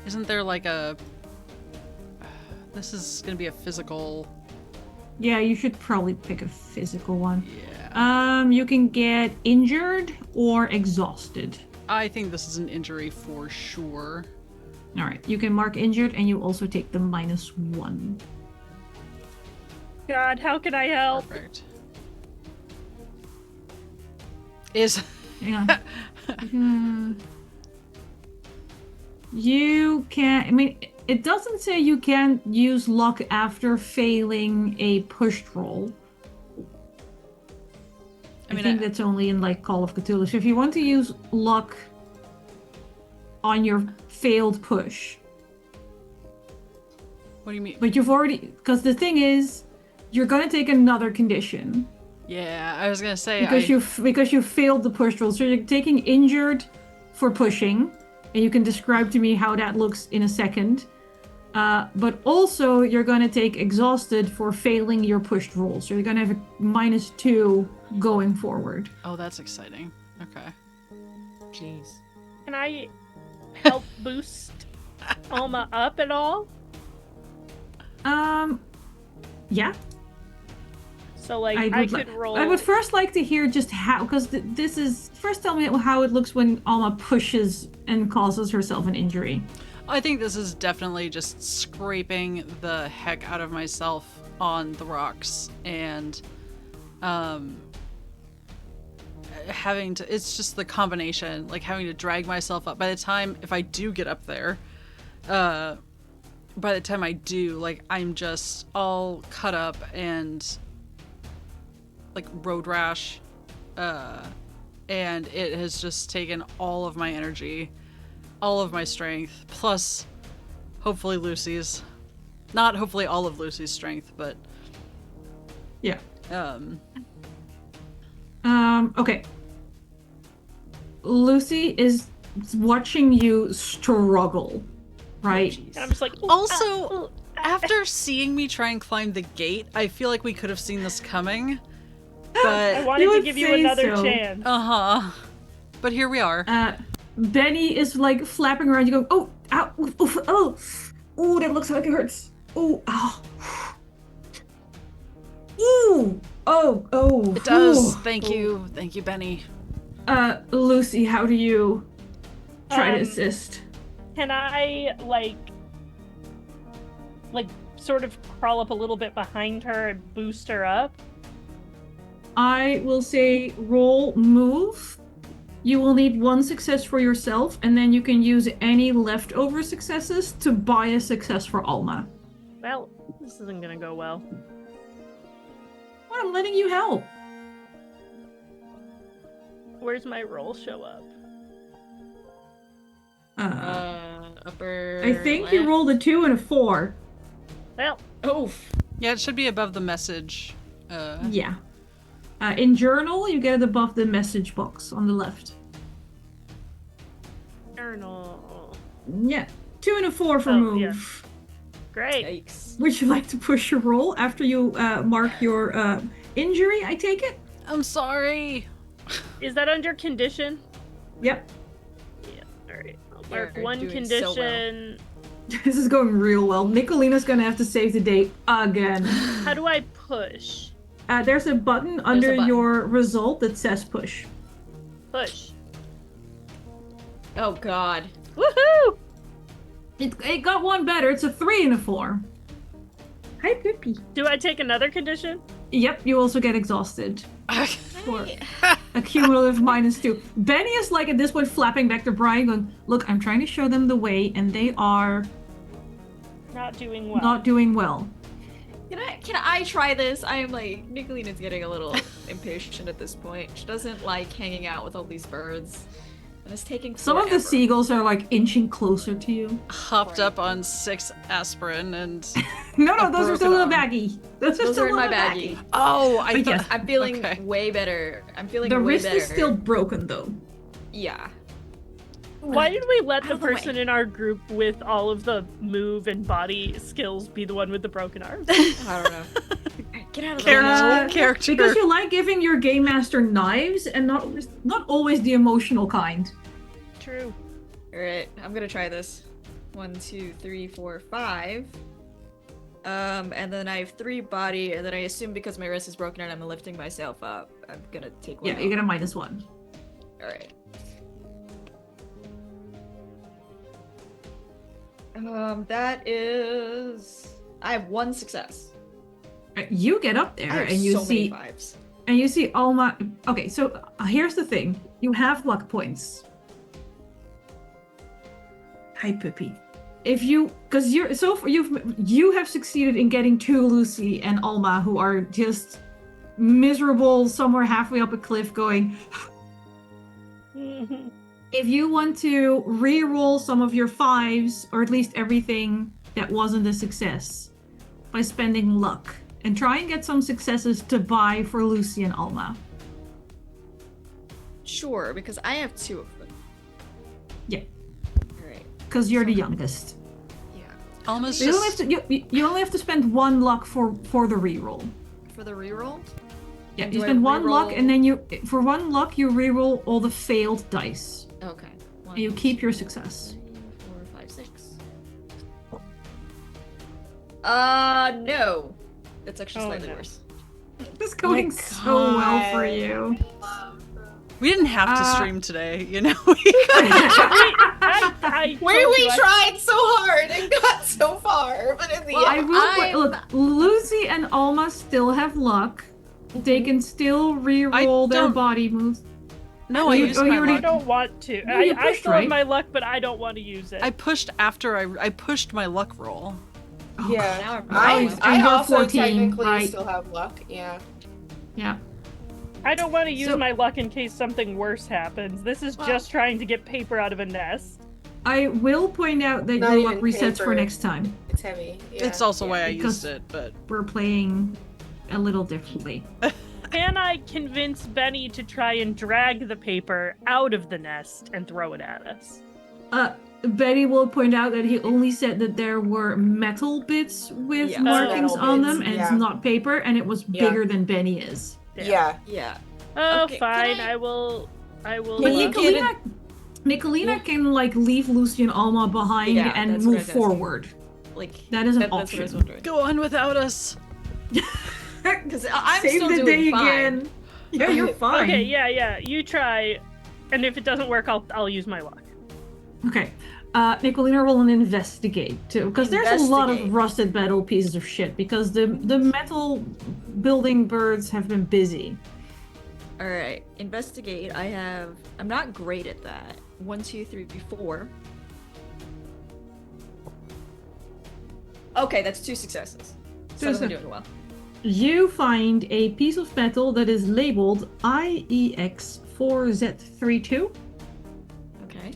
isn't there like a this is gonna be a physical. Yeah, you should probably pick a physical one. Yeah. You can get injured or exhausted. I think this is an injury for sure. All right, you can mark injured, and you also take the -1. God, how can I help? Perfect. Is Hang on. You can. I mean, it doesn't say you can use luck after failing a pushed roll. I mean, think that's only in like Call of Cthulhu. So if you want to use luck on your failed push, what do you mean? but you've already, because the thing is, you're gonna take another condition Yeah, I was gonna say because you failed the push roll. So you're taking injured for pushing, and you can describe to me how that looks in a second. But also you're gonna take exhausted for failing your pushed roll. So you're gonna have a -2 going forward. Oh, that's exciting. Okay. Jeez. Can I help boost Alma up at all? Yeah. So like I could roll. I would first like to hear just how, because this is, first tell me how it looks when Alma pushes and causes herself an injury. I think this is definitely just scraping the heck out of myself on the rocks and having to, it's just the combination, like having to drag myself up. By the time, if I do get up there, by the time I do, like I'm just all cut up and like road rash, and it has just taken all of my energy, all of my strength, plus hopefully Lucy's, not hopefully all of Lucy's strength, but Yeah. Okay. Lucy is watching you struggle, right? And I'm just like, ooh, Also, ah, ooh, ah. after seeing me try and climb the gate, I feel like we could have seen this coming, I but wanted You to would give you say another so. chance. but here we are. Benny is like flapping around. You go, oh, ow, oof, oh, ooh, that looks like it hurts. Ooh, ow. Ooh, oh. It does. Ooh. Thank you, Benny. Lucy, how do you try to Um, assist? Can I like sort of crawl up a little bit behind her and boost her up? I will say roll move. You will need 1 success for yourself, and then you can use any leftover successes to buy a success for Alma. Well, this isn't gonna go well. Well, I'm letting you help. Where's my roll show up? Upper. I think you left. rolled a 2 and a 4. Well, Oof. Yeah, it should be above the message. Yeah. In journal, you get it above the message box on the left. journal. Yeah. 2 and a 4 for Oh, move. yeah. Great. Yikes. Would you like to push your roll after you mark your injury, I take it? I'm sorry. Is that under condition? Yep. Yeah. All right. I'll You're mark one doing so well. condition. This is going real well. Nicolina's gonna have to save the day again. How do I push? There's a button under button. your result that says push. Push. Oh god. Woohoo! It got one better. It's a 3 and a 4. Hi, Pippi. Do I take another condition? Yep, you also get exhausted. For a cumulative -2. Benny is like at this point flapping back to Brian going, look, I'm trying to show them the way and they are Not doing well. Not doing well. Can I try this? I am like, Nicolina's getting a little impatient at this point. She doesn't like hanging out with all these birds. And it's taking Some of the forever. seagulls are like inching closer to you. Hopped up on 6 aspirin and No, A those are still in broken the arm. baggie. Those Those still are in my the baggie. oh, I But thought yes, I'm feeling Okay. way better. I'm feeling The way wrist better. is still broken though. Yeah. Why did we let Out the of the way. person in our group with all of the move and body skills be the one with the broken arm? I don't know. Get out of the Character- way. character. Because you like giving your game master knives and not always the emotional kind. True. Alright, I'm gonna try this. 1, 2, 3, 4, 5. And then I have 3 body, and then I assume because my wrist is broken and I'm lifting myself up, I'm gonna take one Yeah, you're gonna -1. Alright. That is... I have 1 success. You get up there I have and you so see many 5s. and you see Alma. Okay, so here's the thing: you have luck points. Hi, Puppy. If you, because you're so far, you have succeeded in getting to Lucy and Alma, who are just miserable somewhere halfway up a cliff, going. If you want to re-roll some of your 5s, or at least everything that wasn't a success, by spending luck, and try and get some successes to buy for Lucy and Alma. Sure, because I have 2 of them. Yeah. Alright, Because you're the youngest. yeah. almost So you only have just to you only have to spend 1 luck for the reroll. For the reroll? Yeah, And you do I spend 1 luck, reroll- and then for 1 luck you reroll all the failed dice, Okay. 1, and you keep your success. 3, 4, 5, 6. No. It's actually Oh, slightly no. worse. This is going so well for God. you. we didn't have to Uh, stream today, you know. I We told you, tried so hard and got so far, but in the I end, will put, look. Lucy and Alma still have luck. They can still reroll their don't- body moves. no, I You- used oh, you my already- I luck. don't want to. No, you I pushed, still have right? my luck, but I don't want to use it. I pushed after I pushed my luck roll. Oh, yeah. Now I'm I, rolling. And I you're also 14, technically right? still have luck. Yeah. Yeah. I don't want to use So- my luck in case something worse happens. This is just trying to get paper out of a nest. I will point out that Not your luck even resets for paper. next time. It's heavy. Yeah. It's also why I because- used it, but We're playing a little differently. Can I convince Benny to try and drag the paper out of the nest and throw it at us? Betty will point out that he only said that there were metal bits with Yeah, markings metal on bits, them, and yeah. it's not paper, and it was Yeah. bigger than Benny is. Yeah. Yeah. Oh, Okay, can fine. I- I will. But you Nicolina, Nicolina can like leave Lucy and Alma behind Yeah, and that's what I move was asking. forward. Like, That is an that's what I was option. wondering. go on without us. Because I'm Save still the doing day fine. again. Yeah, you're fine. Okay, yeah. You try, and if it doesn't work, I'll use my luck. Okay. Nicolina roll an investigate too, because there's a lot of Investigate. rusted metal pieces of shit. Because the metal building birds have been busy. All right, investigate. I'm not great at that. 1, 2, 3, 4. Okay, that's 2 successes. Suddenly doing well. You find a piece of metal that is labeled IEX4Z32. Okay.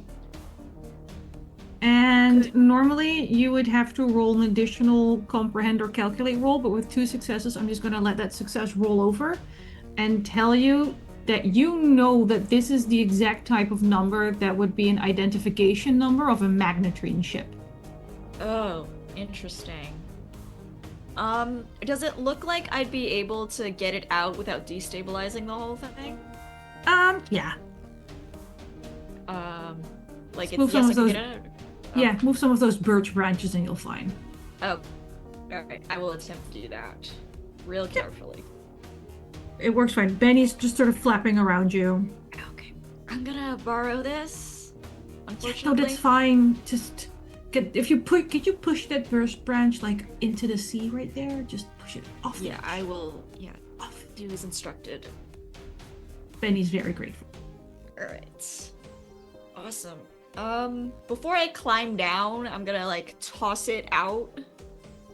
And normally you would have to roll an additional comprehend or calculate roll, but with 2 successes, I'm just going to let that success roll over and tell you that you know that this is the exact type of number that would be an identification number of a magnetrine ship. Oh, interesting. Does it look like I'd be able to get it out without destabilizing the whole thing? Yeah. Like Move it's some yes, I of can those- get it out. Yeah, move some of those birch branches and you'll find. Oh, alright. I will attempt to do that. Real carefully. It works fine. Benny's just sort of flapping around you. Okay. I'm gonna borrow this. No, Unfortunately. that's fine. Just could you push that birch branch like into the sea right there? Just push it off. the Yeah, edge. I will. Yeah, Off. do as instructed. Benny's very grateful. Alright. Awesome. Before I climb down, I'm gonna like toss it out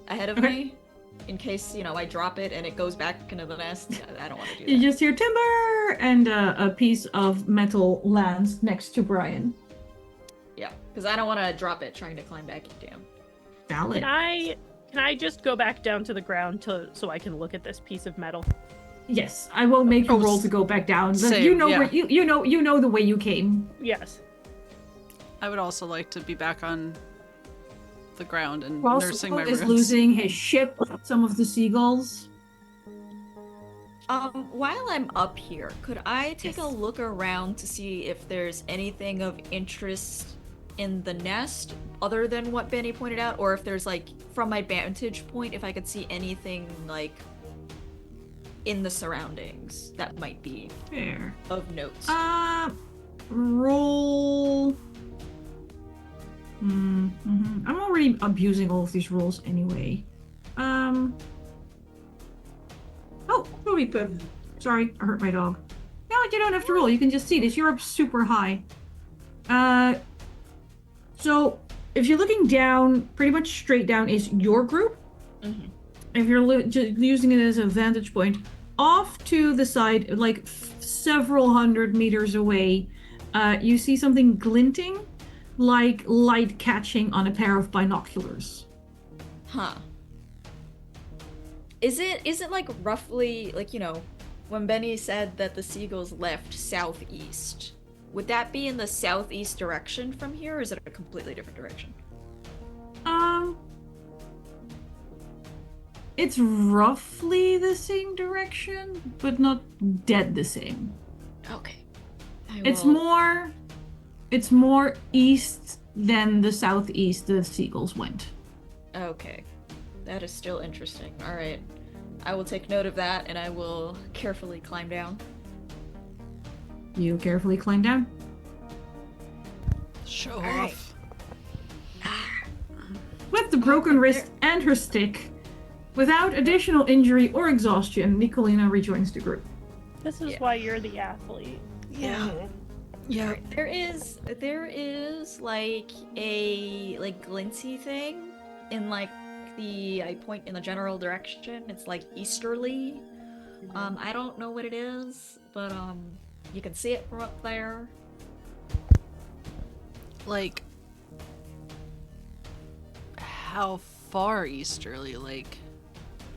ahead of Okay. me, in case I drop it and it goes back into the nest. I don't want to do You that. just hear timber, and a piece of metal lands next to Brian. Yeah, because I don't want to drop it trying to climb back down. Valid. Can I just go back down to the ground so I can look at this piece of metal? Yes, I will make you Oh, roll to go back down. same, You know yeah. where you know the way you came. Yes. I would also like to be back on the ground and While nursing my Solo is wounds. losing his ship, some of the seagulls. While I'm up here, could I take a Yes. look around to see if there's anything of interest in the nest other than what Benny pointed out, or if there's from my vantage point, if I could see anything in the surroundings that might be Fair. of note? Roll. I'm already abusing all of these rolls anyway. Oh, movie pip. Sorry, I hurt my dog. No, you don't have to roll. You can just see this. You're up super high. So if you're looking down, pretty much straight down is your group. Mhm. If you're just using it as a vantage point, off to the side, several hundred meters away, you see something glinting, like light catching on a pair of binoculars. Huh. Is it roughly when Benny said that the seagulls left southeast? Would that be in the southeast direction from here, or is it a completely different direction? It's roughly the same direction, but not dead the same. Okay. It's more east than the southeast the seagulls went. Okay. That is still interesting. Alright. I will take note of that, and I will carefully climb down. You carefully climb down. Show Alright. off. With the broken wrist and her stick, without additional injury or exhaustion, Nicolina rejoins the group. This is Yeah. why you're the athlete. Yeah. Mhm. Yeah. There is a glinty thing in I point in the general direction. It's easterly. I don't know what it is, but you can see it from up there. How far easterly?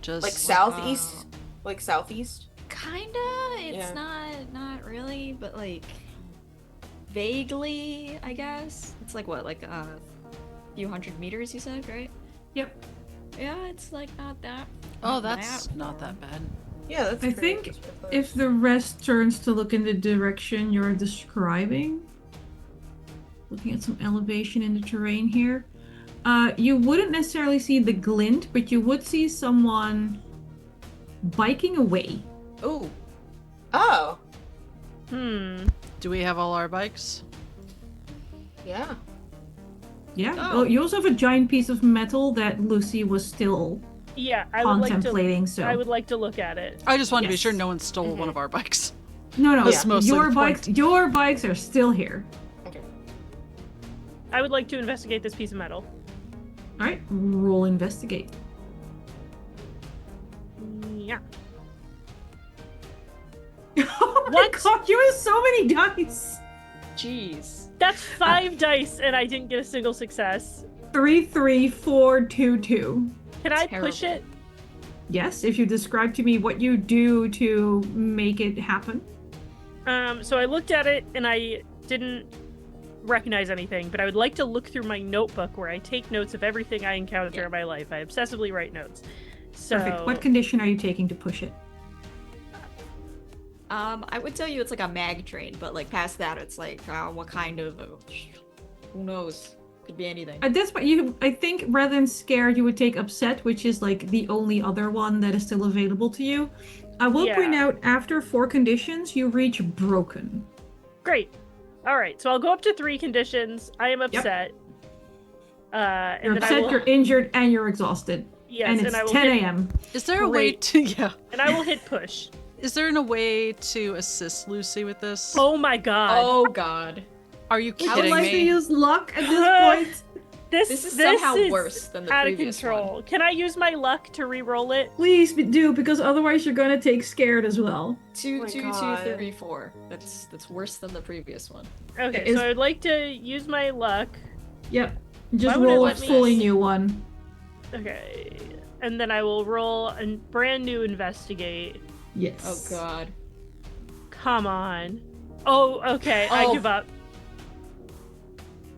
Just Like southeast? Like southeast? Kinda. It's Yeah. not really, but vaguely, I guess. It's what, a few hundred meters, you said, right? Yep. Yeah, it's not that. Oh, not that's that not that bad. Yeah, that's I great. think That's pretty close. if the rest turns to look in the direction you're describing, looking at some elevation in the terrain here, you wouldn't necessarily see the glint, but you would see someone biking away. Oh, Oh, Do we have all our bikes? yeah. Yeah. Oh. Oh, you also have a giant piece of metal that Lucy was still Yeah, I would like to. contemplating. So I would like to look at it. I just wanted to be Yes. sure no one stole one of our bikes. no, That's mostly your the bikes, point. your bikes are still here. Okay. I would like to investigate this piece of metal. All right, roll investigate. Yeah. Oh my What? god, you have so many dice. jeez. That's 5 dice, and I didn't get a single success. 3, 3, 4, 2, 2. Can I push Terrible. it? Yes, if you describe to me what you do to make it happen. So I looked at it, and I didn't recognize anything, but I would like to look through my notebook where I take notes of everything I encounter in my life. I obsessively write notes. So, Perfect. What condition are you taking to push it? I would tell you it's a mag train, but past that, it's what kind of? Who knows? Could be anything. At this point, I think rather than scared, you would take upset, which is the only other one that is still available to you. I will point Yeah. out, after 4 conditions, you reach broken. Great. All right, so I'll go up to 3 conditions. I am upset. And You're then upset, I will, you're injured, and you're exhausted. yes, and and, it's I will 10 hit, a.m. Is there a way Great. to and I will hit push. Is there a way to assist Lucy with this? Oh my god. Oh God. Are you I would kidding like to me? use luck at this point. This is somehow is worse than the out of previous control. one. Can I use my luck to re-roll it? Please do, because otherwise you're gonna take scared as well. Two, my two, God. 2, 3, 4. That's worse than the previous one. Okay, Is- so I'd like to use my luck. Yep. Just Why would it roll a let me- fully new one. Okay, and then I will roll a brand new investigate. Yes. Oh god. Come on. Oh, okay. I Oh. give up.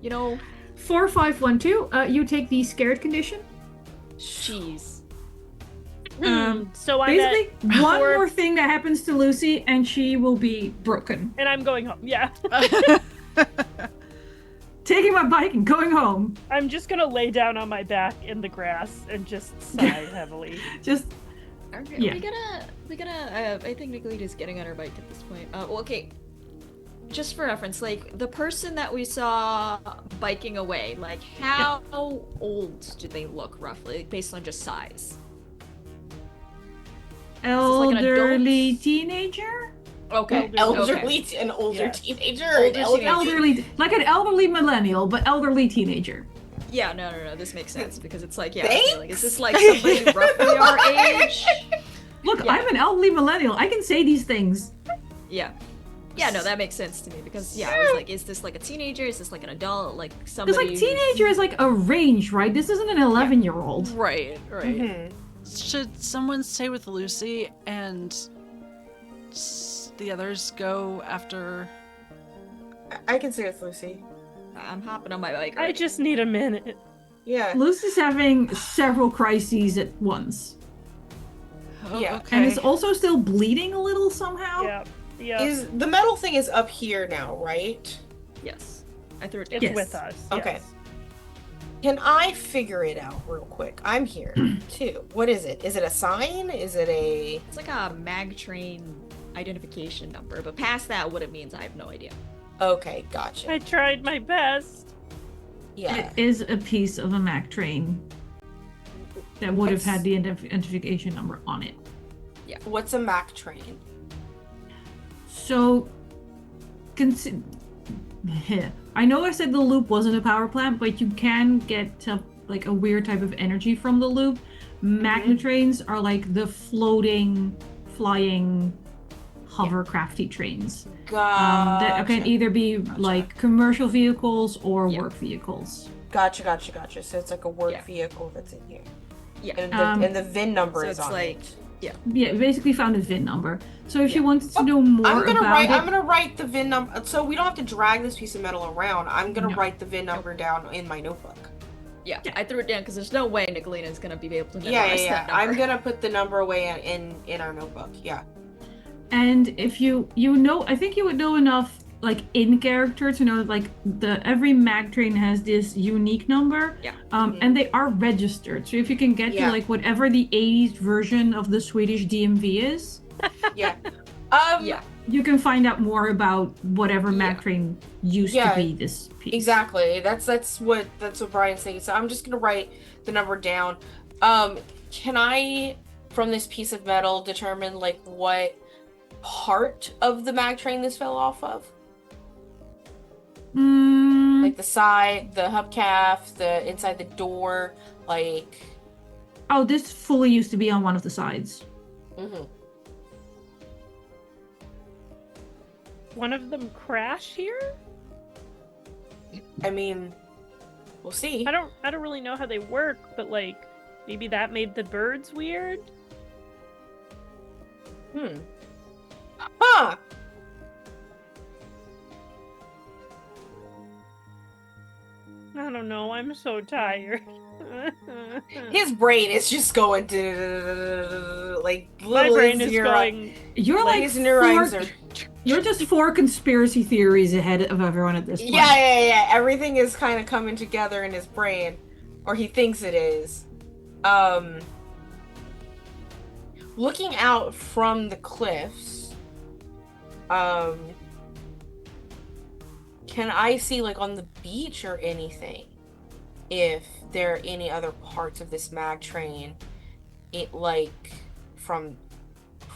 You know, 4512. You take the scared condition. jeez. So I'm at, Basically, one four- more thing that happens to Lucy, and she will be broken. and I'm going home. Yeah. Taking my bike and going home. I'm just gonna lay down on my back in the grass and just sigh heavily. Just Okay, Yeah. we gotta, I think Nicolita's getting on her bike at this point. Well, okay. Just for reference, like, the person that we saw biking away, like, how old do they look, roughly, like, based on just size? like an elderly adult? teenager. Okay. Elderly, okay. an older Yeah. teenager, Older an teenager. Elderly, like an elderly millennial, but elderly teenager. Yeah, no, this makes sense, because it's like, yeah, Thanks? okay, like, is this like somebody roughly our age? Look, Yeah. I'm an elderly millennial. I can say these things. Yeah. Yeah, no, that makes sense to me, because, yeah, I was like, is this like a teenager? Is this like an adult? Like, somebody Because like who's- teenager is like a range, right? This isn't an 11-year-old. Right. Mhm. Should someone stay with Lucy and the others go after? I can see with Lucy. I'm hopping on my bike. I Right? just need a minute. Yeah. Lucy's having several crises at once, Oh, Yeah. Okay. and is also still bleeding a little somehow. Yeah. Yeah. Is the metal thing is up here now, right? Yes. I threw it down. It's Yes. with us. Okay. yes. Can I figure it out real quick? I'm here too. What is it? Is it a sign? Is it a It's like a mag train identification number, but past that, what it means, I have no idea. Okay, gotcha. I tried my best. Yeah. It is a piece of a Mac train that would have What's- had the identification number on it. What's a Mac train? So, I know I said the loop wasn't a power plant, but you can get to, like a weird type of energy from the loop. Magna trains are like the floating, flying, hovercrafty trains that can either be like commercial vehicles or Yeah. work vehicles. Gotcha. So it's like a work Yeah. vehicle that's in here. Yeah. And the VIN number So is it's on like- it. Yeah, basically found a VIN number. So if you Yeah. wanted to know more I'm about gonna write the VIN number, so we don't have to drag this piece of metal around. I'm gonna No. write the VIN number down in my notebook. Yeah, I threw it down because there's no way Nicolina is gonna be able to memorize Yeah. that number. I'm gonna put the number away in our notebook. Yeah. And if you know, I think you would know enough, like in character, to know like every mag train has this unique number. Yeah. And they are registered. So if you can get Yeah. to like whatever the 80s version of the Swedish DMV is, Yeah. Yeah. you can find out more about whatever mag Yeah. train used Yeah, to be this piece. Exactly. That's what Brian's saying. So I'm just gonna write the number down. Can I, from this piece of metal, determine like what part of the mag train this fell off of? Like the side, the hubcap, the inside the door, like. Oh, this fully used to be on one of the sides. Mhm. One of them crash here? I mean, we'll see. I don't really know how they work, but like maybe that made the birds weird? Huh. I don't know, I'm so tired. His brain is just going to like My little brain is zero- going You're like his neurons four, are. you're just 4 conspiracy theories ahead of everyone at this point. Yeah. Everything is kind of coming together in his brain, or he thinks it is. Looking out from the cliffs, can I see like on the beach or anything if there are any other parts of this mag train, it like from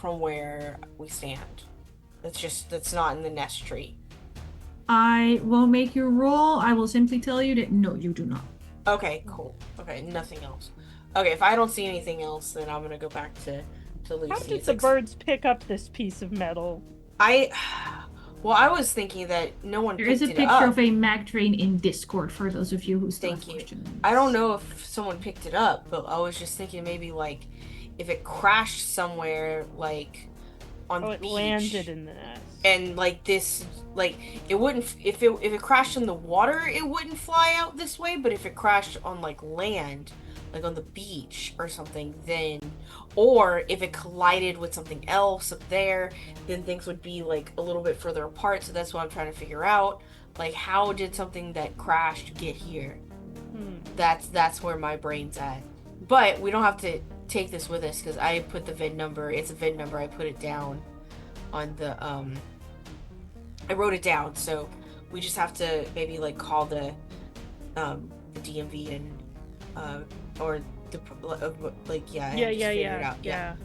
where we stand? That's not in the nest tree. I will make you roll. I will simply tell you that no, you do not. Okay, cool. Okay, nothing else. Okay, if I don't see anything else, then I'm gonna go back to Lucy. How did It's the like- birds pick up this piece of metal? Well, I was thinking that no one There picked is a it picture up. of a mag train in Discord for those of you who still have Thank you. questions. I don't know if someone picked it up, but I was just thinking maybe like if it crashed somewhere like on Oh, the it beach landed in the nest. and like this like it wouldn't if it crashed in the water it wouldn't fly out this way, but if it crashed on like land, like on the beach or something, then or if it collided with something else up there, then things would be like a little bit further apart. So that's what I'm trying to figure out. Like, how did something that crashed get here? That's where my brain's at. But we don't have to take this with us because I put the VIN number. It's a VIN number. I put it down on the I wrote it down. So we just have to maybe like call the DMV and or the like yeah and just figure it out. Yeah.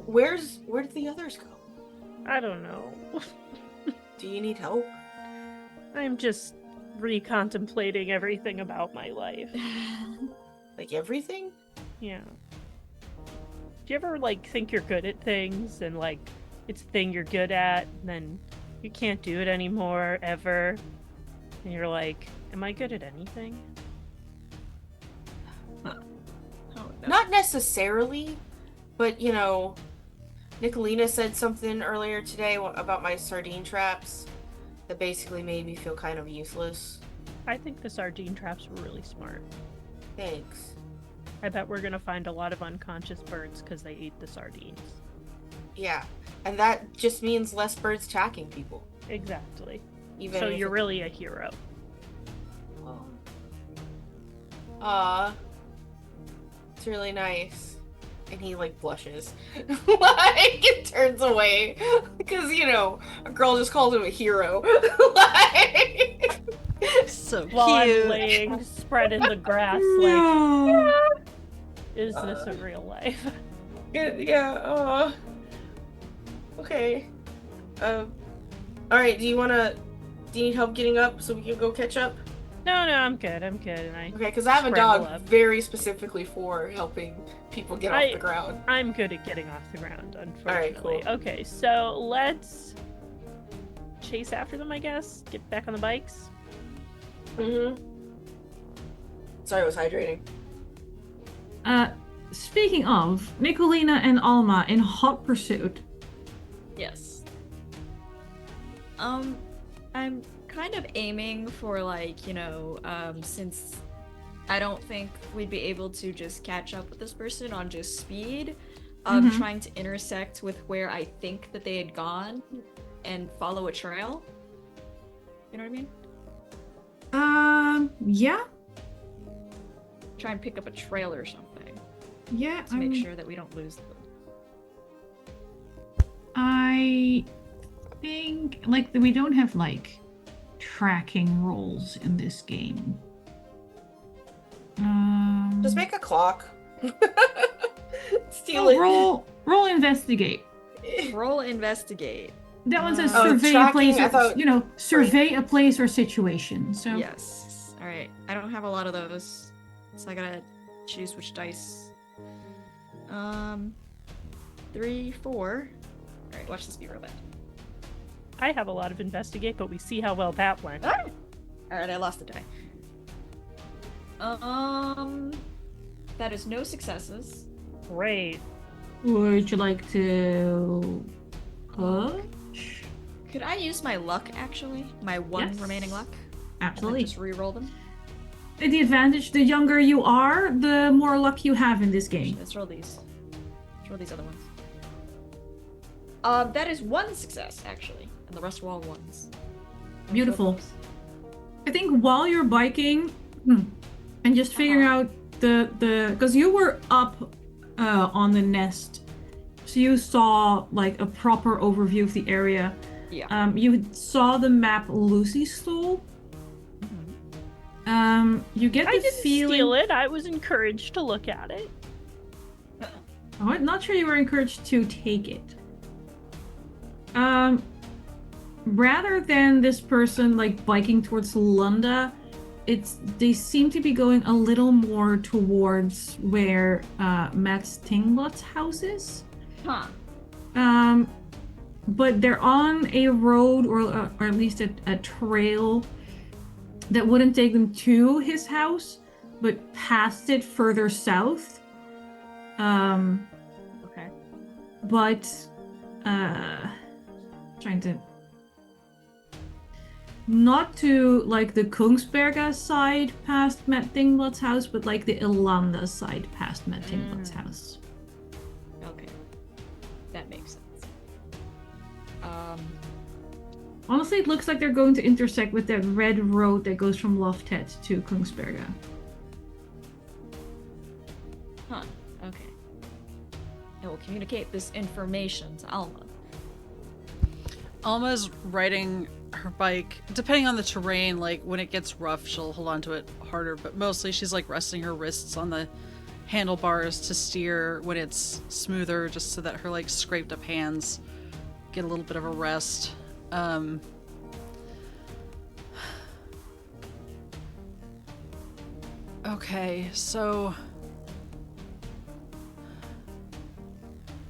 Where did the others go? I don't know. Do you need help? I'm just recontemplating everything about my life. Like everything? Yeah. Do you ever like think you're good at things and like it's a thing you're good at and then you can't do it anymore ever? And you're like, am I good at anything? Not necessarily, but you know, Nicolina said something earlier today about my sardine traps that basically made me feel kind of useless. I think the sardine traps were really smart. Thanks. I bet we're gonna find a lot of unconscious birds because they ate the sardines. Yeah, and that just means less birds attacking people. Exactly. Even So if you're really a hero. It's really nice. And he like blushes. Like it turns away. Because, you know, a girl just called him a hero. Like So While cute. I'm laying spread in the grass, like, No. is this a real life? yeah, okay. Alright, do you need help getting up so we can go catch up? No, I'm good. And I Okay, because I have a Scramble dog up. very specifically for helping people get off the ground. I'm good at getting off the ground, Alright, unfortunately. cool. Okay, so let's chase after them, I guess. Get back on the bikes. Mm-hmm. Sorry, I was hydrating. Speaking of, Nicolina and Alma in hot pursuit. Yes. I'm kind of aiming for like, you know, since I don't think we'd be able to just catch up with this person on just speed, trying to intersect with where I think that they had gone and follow a trail. You know what I mean? Yeah. Try and pick up a trail or something Yeah, to make sure that we don't lose them. I think, like, we don't have, like, tracking rolls in this game. Just make a clock. Steal it. Roll investigate. Roll investigate. That one says Oh, survey a tracking, place, I or, thought- survey a place or situation. So Yes. Alright, I don't have a lot of those, so I gotta choose which dice. 3, 4. Alright, watch this be real bad. I have a lot of investigate, but we see how well that went. Alright, I lost the die. That is no successes. Great. would you like to push? Could I use my luck, actually? My one Yes. remaining luck? Absolutely. And just re-roll them? The advantage, the younger you are, the more luck you have in this game. Let's roll these. Let's roll these other ones. That is one success, actually. And the rest were all ones. Beautiful. I think while you're biking and just figuring out the because you were up on the nest, so you saw like a proper overview of the area. Yeah. You saw the map Lucy stole. You get the I didn't feeling. steal it. I was encouraged to look at it. Oh, I'm not sure you were encouraged to take it. Rather than this person like biking towards Lunda, they seem to be going a little more towards where Matt Stinglot's house is. Huh. But they're on a road or at least a trail that wouldn't take them to his house, but past it further south. Okay. But trying to not to like the Kungsberga side past Matt Tinglot's house, but like the Ilanda side past Matt Tinglot's house. Okay. That makes sense. Honestly, it looks like they're going to intersect with that red road that goes from Loftet to Kungsberga. Huh. Okay. I will communicate this information to Alma. Alma's riding her bike. Depending on the terrain, like when it gets rough, she'll hold on to it harder, but mostly she's like resting her wrists on the handlebars to steer when it's smoother, just so that her like scraped up hands get a little bit of a rest. Okay, so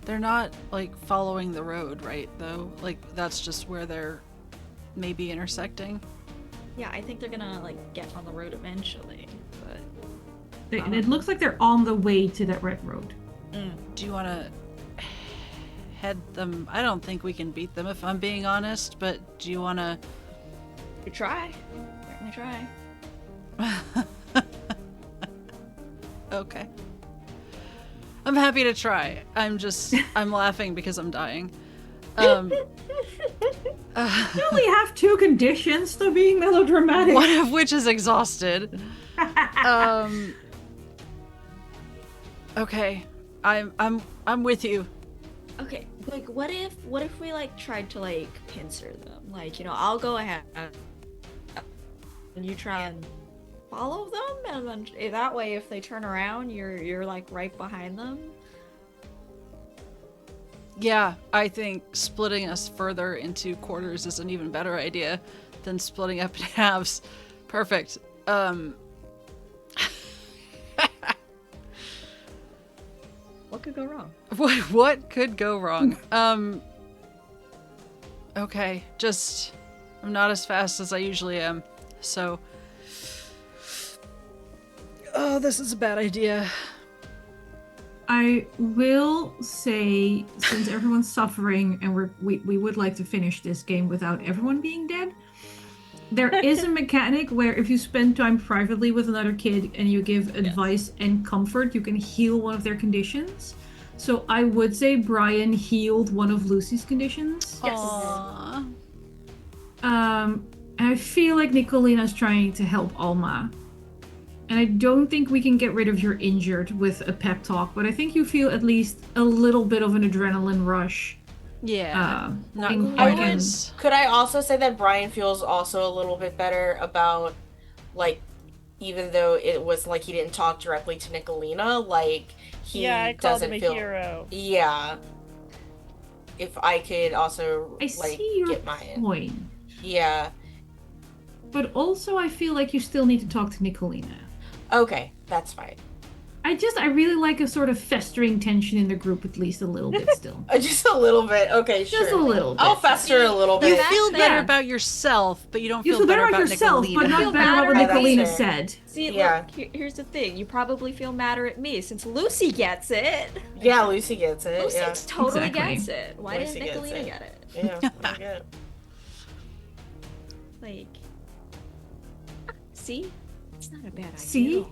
they're not like following the road, right? Though, like that's just where they're maybe intersecting. Yeah, I think they're gonna like get on the road eventually, but It looks like they're on the way to that red road. Do you want to head them? I don't think we can beat them, if I'm being honest, but do you want to? we try. Certainly try. Okay. I'm happy to try. I'm laughing because I'm dying. You only have two conditions to being melodramatic. One of which is exhausted. Okay. I'm with you. Okay, like what if we like tried to like pincer them? Like, I'll go ahead and you try and follow them, and then that way if they turn around, you're like right behind them. Yeah, I think splitting us further into quarters is an even better idea than splitting up in halves. Perfect. What could go wrong? What could go wrong? Okay, just I'm not as fast as I usually am, so oh, this is a bad idea. I will say, since everyone's suffering and we would like to finish this game without everyone being dead, there is a mechanic where if you spend time privately with another kid and you give advice and comfort, you can heal one of their conditions. So I would say Brian healed one of Lucy's conditions. Yes. Aww. And I feel like Nicolina's trying to help Alma. And I don't think we can get rid of your injured with a pep talk, but I think you feel at least a little bit of an adrenaline rush. Yeah. Not being quite broken. as- Could I also say that Brian feels also a little bit better about, like, even though it was like he didn't talk directly to Nicolina, like he I called doesn't him a feel hero. Yeah. If I could also I like see your get mine. point. Yeah. But also I feel like you still need to talk to Nicolina. Okay, that's fine. I really like a sort of festering tension in the group, at least a little bit still. Just a little bit. Okay, sure. Just a little bit. I'll fester a little You bit. feel better Yeah. about yourself, but you don't You feel better about yourself, Nicolina. but not Feel better about what better about Nicolina it. said. See, Yeah. look, here's the thing. You probably feel madder at me since Lucy gets it. Yeah, Lucy gets it. Lucy Yeah. totally Exactly. gets it. Why Lucy didn't gets Nicolina it. get it? Yeah, I get it. Like, see? It's not a bad idea. See?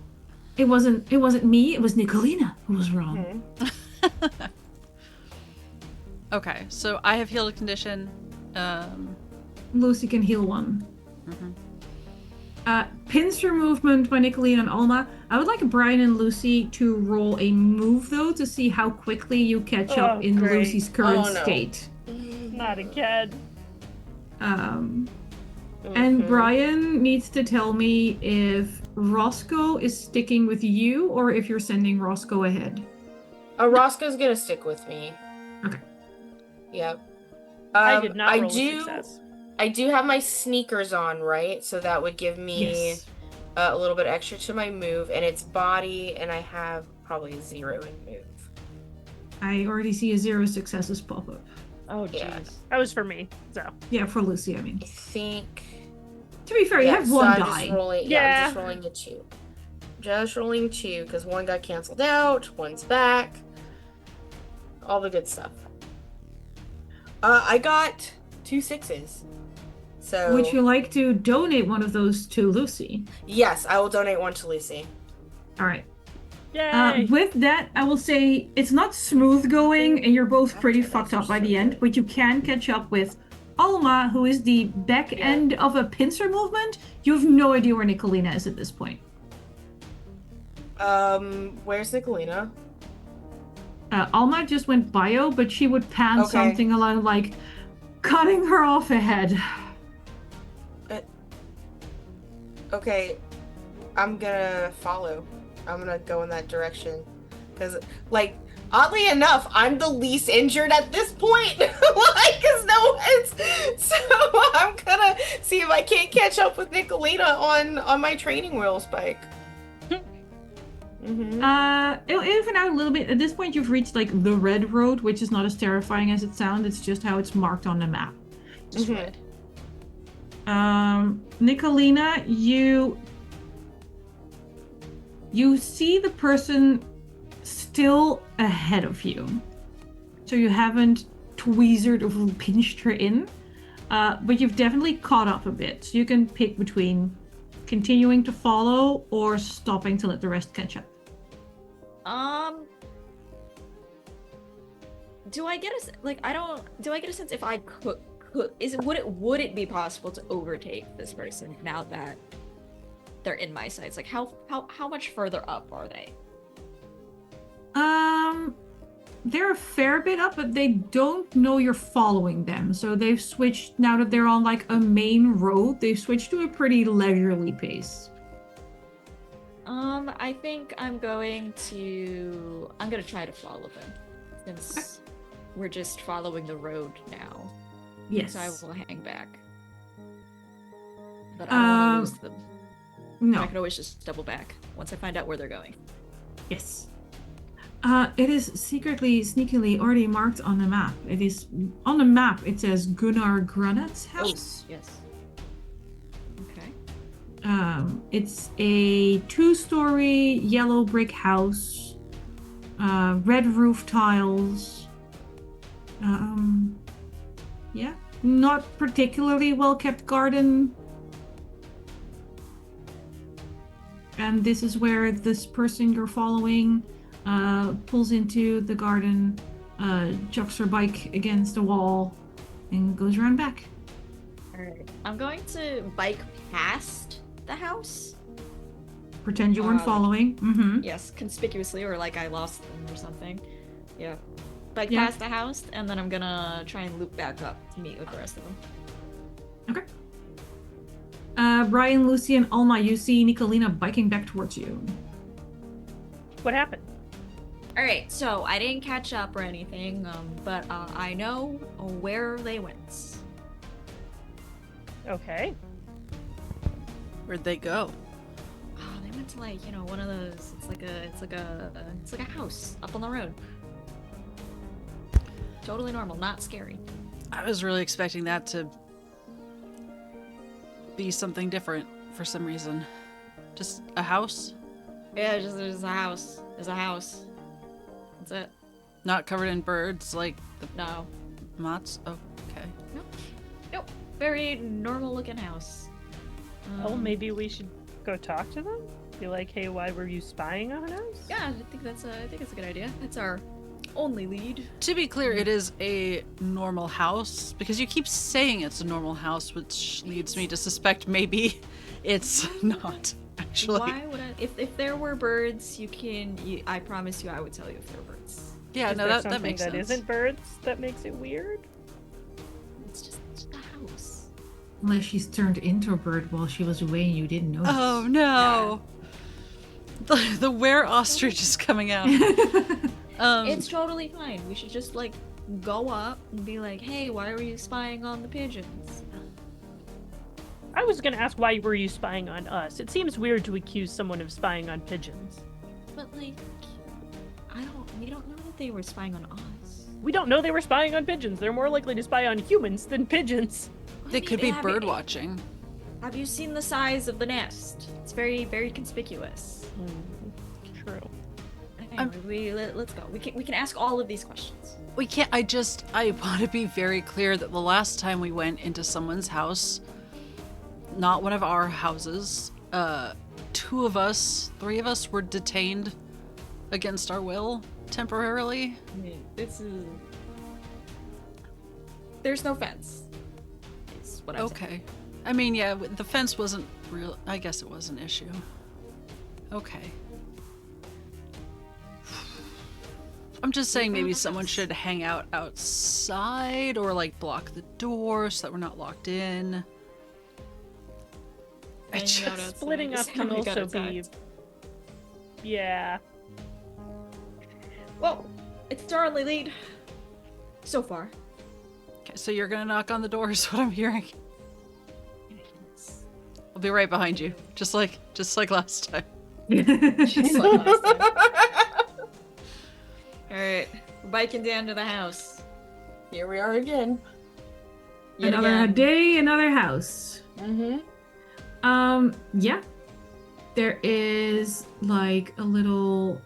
It wasn't me, it was Nicolina who was wrong. Mhm. Okay, so I have healed a condition. Lucy can heal one. Mhm. Pincer movement by Nicolina and Alma. I would like Brian and Lucy to roll a move though to see how quickly you catch up Oh, in great. Lucy's current Oh, no. state. Not again. And Mhm. Brian needs to tell me if Roscoe is sticking with you or if you're sending Roscoe ahead. Roscoe's gonna stick with me. Okay. Yep. I did not roll do, a success. I do have my sneakers on, right? So that would give me Yes. a little bit extra to my move, and it's body, and I have probably a 0 in move. I already see a 0 successes pop up. Oh, jeez. Yeah. That was for me. So Yeah, for Lucy, I mean. I think. To be fair, you have one I'm die. just rolling. Yeah. I'm just rolling a 2. Just rolling 2 because one got canceled out, one's back. All the good stuff. I got 2 6s. So Would you like to donate one of those to Lucy? yes, I will donate one to Lucy. All right. yay! With that, I will say it's not smooth going, and you're both pretty After fucked that's up by so the end, good. but you can catch up with Alma, who is the back Yeah. end of a pincer movement. You have no idea where Nicolina is at this point. Where's Nicolina? Alma just went bio, but she would pan Okay. something along like cutting her off ahead. Okay, I'm gonna follow. I'm gonna go in that direction. Because, like, oddly enough, I'm the least injured at this point. Like, because no one's. So I'm gonna see if I can't catch up with Nicolina on my training wheels bike. Mm-hmm. It'll even out a little bit. At this point, you've reached like the red road, which is not as terrifying as it sounds. It's just how it's marked on the map. Just Mhm. red. Nicolina, you see the person still ahead of you. So you haven't tweezered or pinched her in, but you've definitely caught up a bit. So you can pick between continuing to follow or stopping to let the rest catch up. Do I get do I get a sense if I could would it be possible to overtake this person now that they're in my sights? Like how much further up are they? They're a fair bit up, but they don't know you're following them. So they've switched, now that they're on like a main road, they've switched to a pretty leisurely pace. I think I'm gonna try to follow them since we're just following the road now. Yes. So I will hang back. But I don't want to lose them. No. I can always just double back once I find out where they're going. Yes. It is secretly, sneakily already marked on the map. It is on the map. It says Gunnar Grunet's house. Yes. Okay. It's a 2-story yellow brick house, red roof tiles. Yeah, not particularly well kept garden. And this is where this person you're following pulls into the garden, chucks her bike against the wall, and goes around back. Alright. I'm going to bike past the house. Pretend you weren't like- following. Mm-hmm. Yes, conspicuously, or like I lost them or something. Yeah. Bike Yeah. past the house, and then I'm gonna try and loop back up to meet with the rest of them. Okay. Brian, Lucy, and Alma, you see Nicolina biking back towards you. What happened? Alright, so I didn't catch up or anything, but I know where they went. Okay. Where'd they go? Oh, they went to like, one of those. It's like a house up on the road. Totally normal, not scary. I was really expecting that to be something different for some reason. Just a house? Yeah, there's a house. There's a house. That's it. Not covered in birds like the No. moths? Okay. Nope. Very normal looking house. Oh, maybe we should go talk to them? Be like, hey, why were you spying on us? Yeah, I think it's a good idea. That's our only lead. To be clear, it is a normal house because you keep saying it's a normal house, which leads me to suspect maybe it's not actually. Why would I? If there were birds, I promise you, I would tell you if there were birds. Yeah, Is no, there that something makes that sense. isn't birds that makes it weird? It's just a house. Unless she's turned into a bird while she was away and you didn't notice. Oh no! The were ostrich is coming out. It's totally fine. We should just like go up and be like, "Hey, why were you spying on the pigeons?" I was gonna ask, why were you spying on us? It seems weird to accuse someone of spying on pigeons. But like, we don't know that they were spying on us. We don't know they were spying on pigeons. They're more likely to spy on humans than pigeons. They could be bird watching. Have you seen the size of the nest? It's very, very conspicuous. True. Anyway, let's go. We can ask all of these questions. We can't. I want to be very clear that the last time we went into someone's house, not one of our houses, 3 of us were detained against our will temporarily. I mean, this is. There's no fence. Is what I'm saying. Okay. I mean, yeah, the fence wasn't real. I guess it was an issue. Okay. I'm just saying maybe someone should hang out outside or like block the door so that we're not locked in. Splitting up can also be. Yeah. Well, it's our only lead. So far. Okay, so you're gonna knock on the door is what I'm hearing. I'll be right behind you. Just like last time. Just like last time. Alright, we're biking down to the house. Here we are again. Yet Another again. day, another house. Mm-hmm. Yeah. There is like a little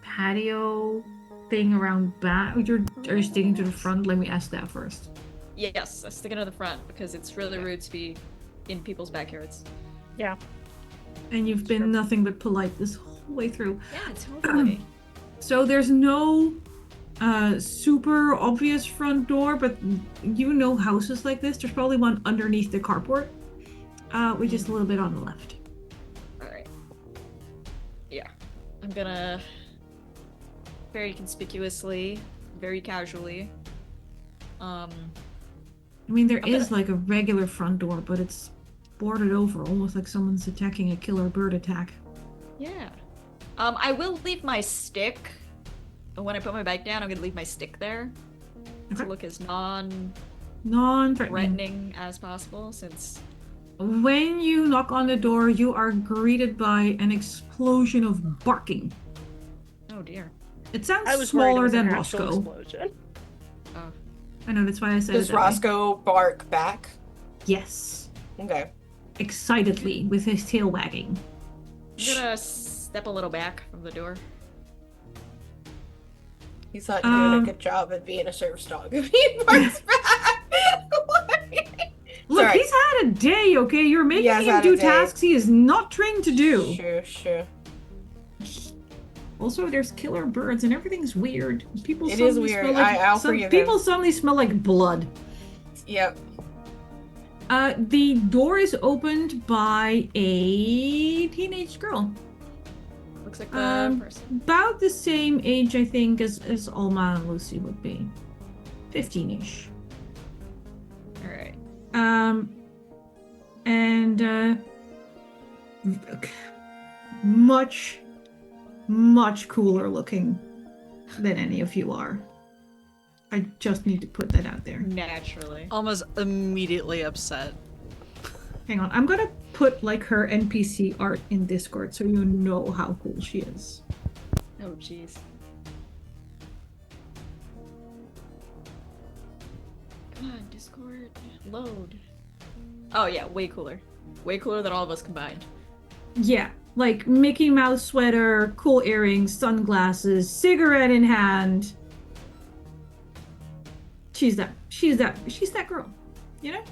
patio thing around back. Are you sticking to the front? Let me ask that first. Yes, I'm sticking to the front because it's really rude to be in people's backyards. Yeah. And you've been nothing but polite this whole way through. Yeah, totally. So there's no super obvious front door, but you know houses like this, there's probably one underneath the carport, which is a little bit on the left. Alright. Yeah. I'm gonna very conspicuously, very casually. I mean, there I'm is gonna- like a regular front door, but it's boarded over, almost like someone's attacking a killer bird attack. Yeah. I will leave my stick. When I put my bike down, I'm gonna leave my stick there Okay. to look as non-threatening Non-threatening. as possible, since When you knock on the door, you are greeted by an explosion of barking. oh dear. It sounds I was worried it smaller was an than actual Roscoe. explosion. Oh. I know, that's why I said Does it that way. Roscoe bark back? Yes. Okay. Excitedly, with his tail wagging. I'm gonna step a little back from the door. He's not doing a good job at being a service dog. If he barks back. Look, Sorry. he's had a day, okay? You're making has him had a do day. tasks he is not trained to do. Sure. Also, there's killer birds and everything's weird. People It suddenly is weird. smell like I'll forgive people him. suddenly smell like blood. Yep. The door is opened by a teenage girl. Looks like the person. About the same age, I think, as Alma and Lucy would be. 15-ish. Alright. And much cooler looking than any of you are. I just need to put that out there. Naturally. Alma's immediately upset. Hang on, I'm gonna put like her NPC art in Discord so you know how cool she is. Oh jeez. Come on, Discord. Load. Oh yeah, way cooler. Way cooler than all of us combined. Yeah, like Mickey Mouse sweater, cool earrings, sunglasses, cigarette in hand. She's that girl, you know?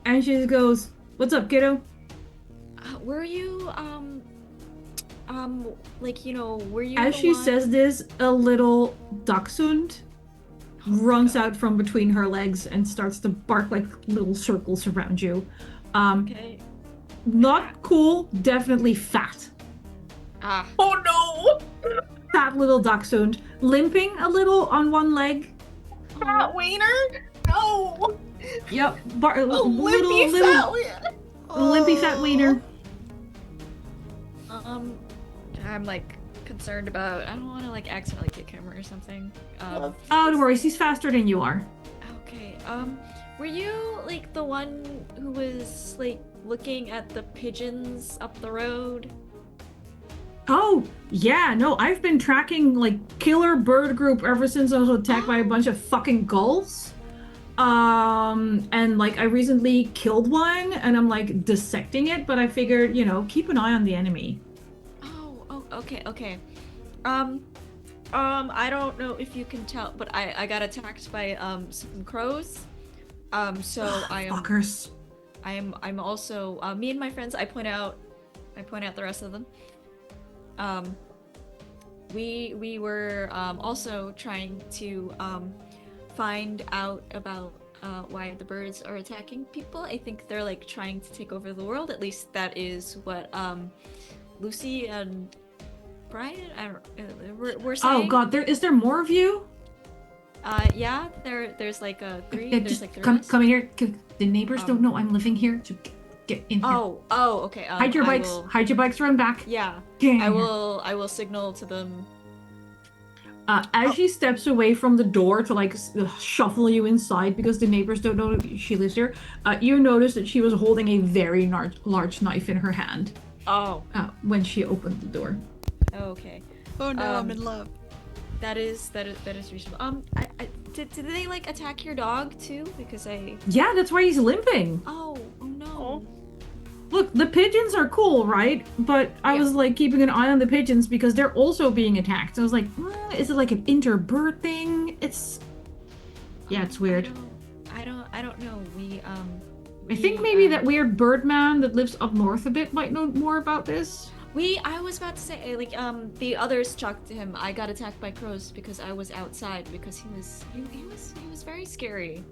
And she just goes, "What's up, kiddo?" Were you, like, you know, were you As the she one- says this, a little dachshund runs out from between her legs and starts to bark like little circles around you. Okay. Not cool, definitely fat. Ah. Oh no! Fat little dachshund, limping a little on one leg. Fat wiener? No! Yep, A limpy fat wiener. limpy fat wiener. I'm like concerned about. I don't want to like accidentally kick him or something. Oh, don't worry, he's faster than you are. Okay. Were you like the one who was like looking at the pigeons up the road? Oh, yeah, no, I've been tracking like killer bird group ever since I was attacked by a bunch of fucking gulls. And like I recently killed one and I'm like dissecting it, but I figured, keep an eye on the enemy. Oh, okay. I don't know if you can tell, but I got attacked by some crows. So Fuckers. I'm also me and my friends. I point out the rest of them. We were also trying to find out about why the birds are attacking people. I think they're like trying to take over the world. At least that is what Lucy and Brian we're saying. Oh god, is there more of you? Yeah, there's like three. There's Just like the come rest. in here. The neighbors don't know I'm living here. So get in here. Oh, okay. Hide your bikes. Hide your bikes. Run back. Yeah, Get in I here. I will signal to them. As she steps away from the door to like shuffle you inside because the neighbors don't know she lives here, you notice that she was holding a very large knife in her hand Oh. when she opened the door. Okay. Oh no, I'm in love. That is reasonable. Did they like attack your dog too? Because Yeah, that's why he's limping. Oh no. Oh. Look, the pigeons are cool, right? But I was like keeping an eye on the pigeons because they're also being attacked. So I was like, is it like an interbird thing? It's weird. I don't know. I think maybe that weird bird man that lives up north a bit might know more about this. I was about to say like the others talked to him. I got attacked by crows because I was outside because he was very scary.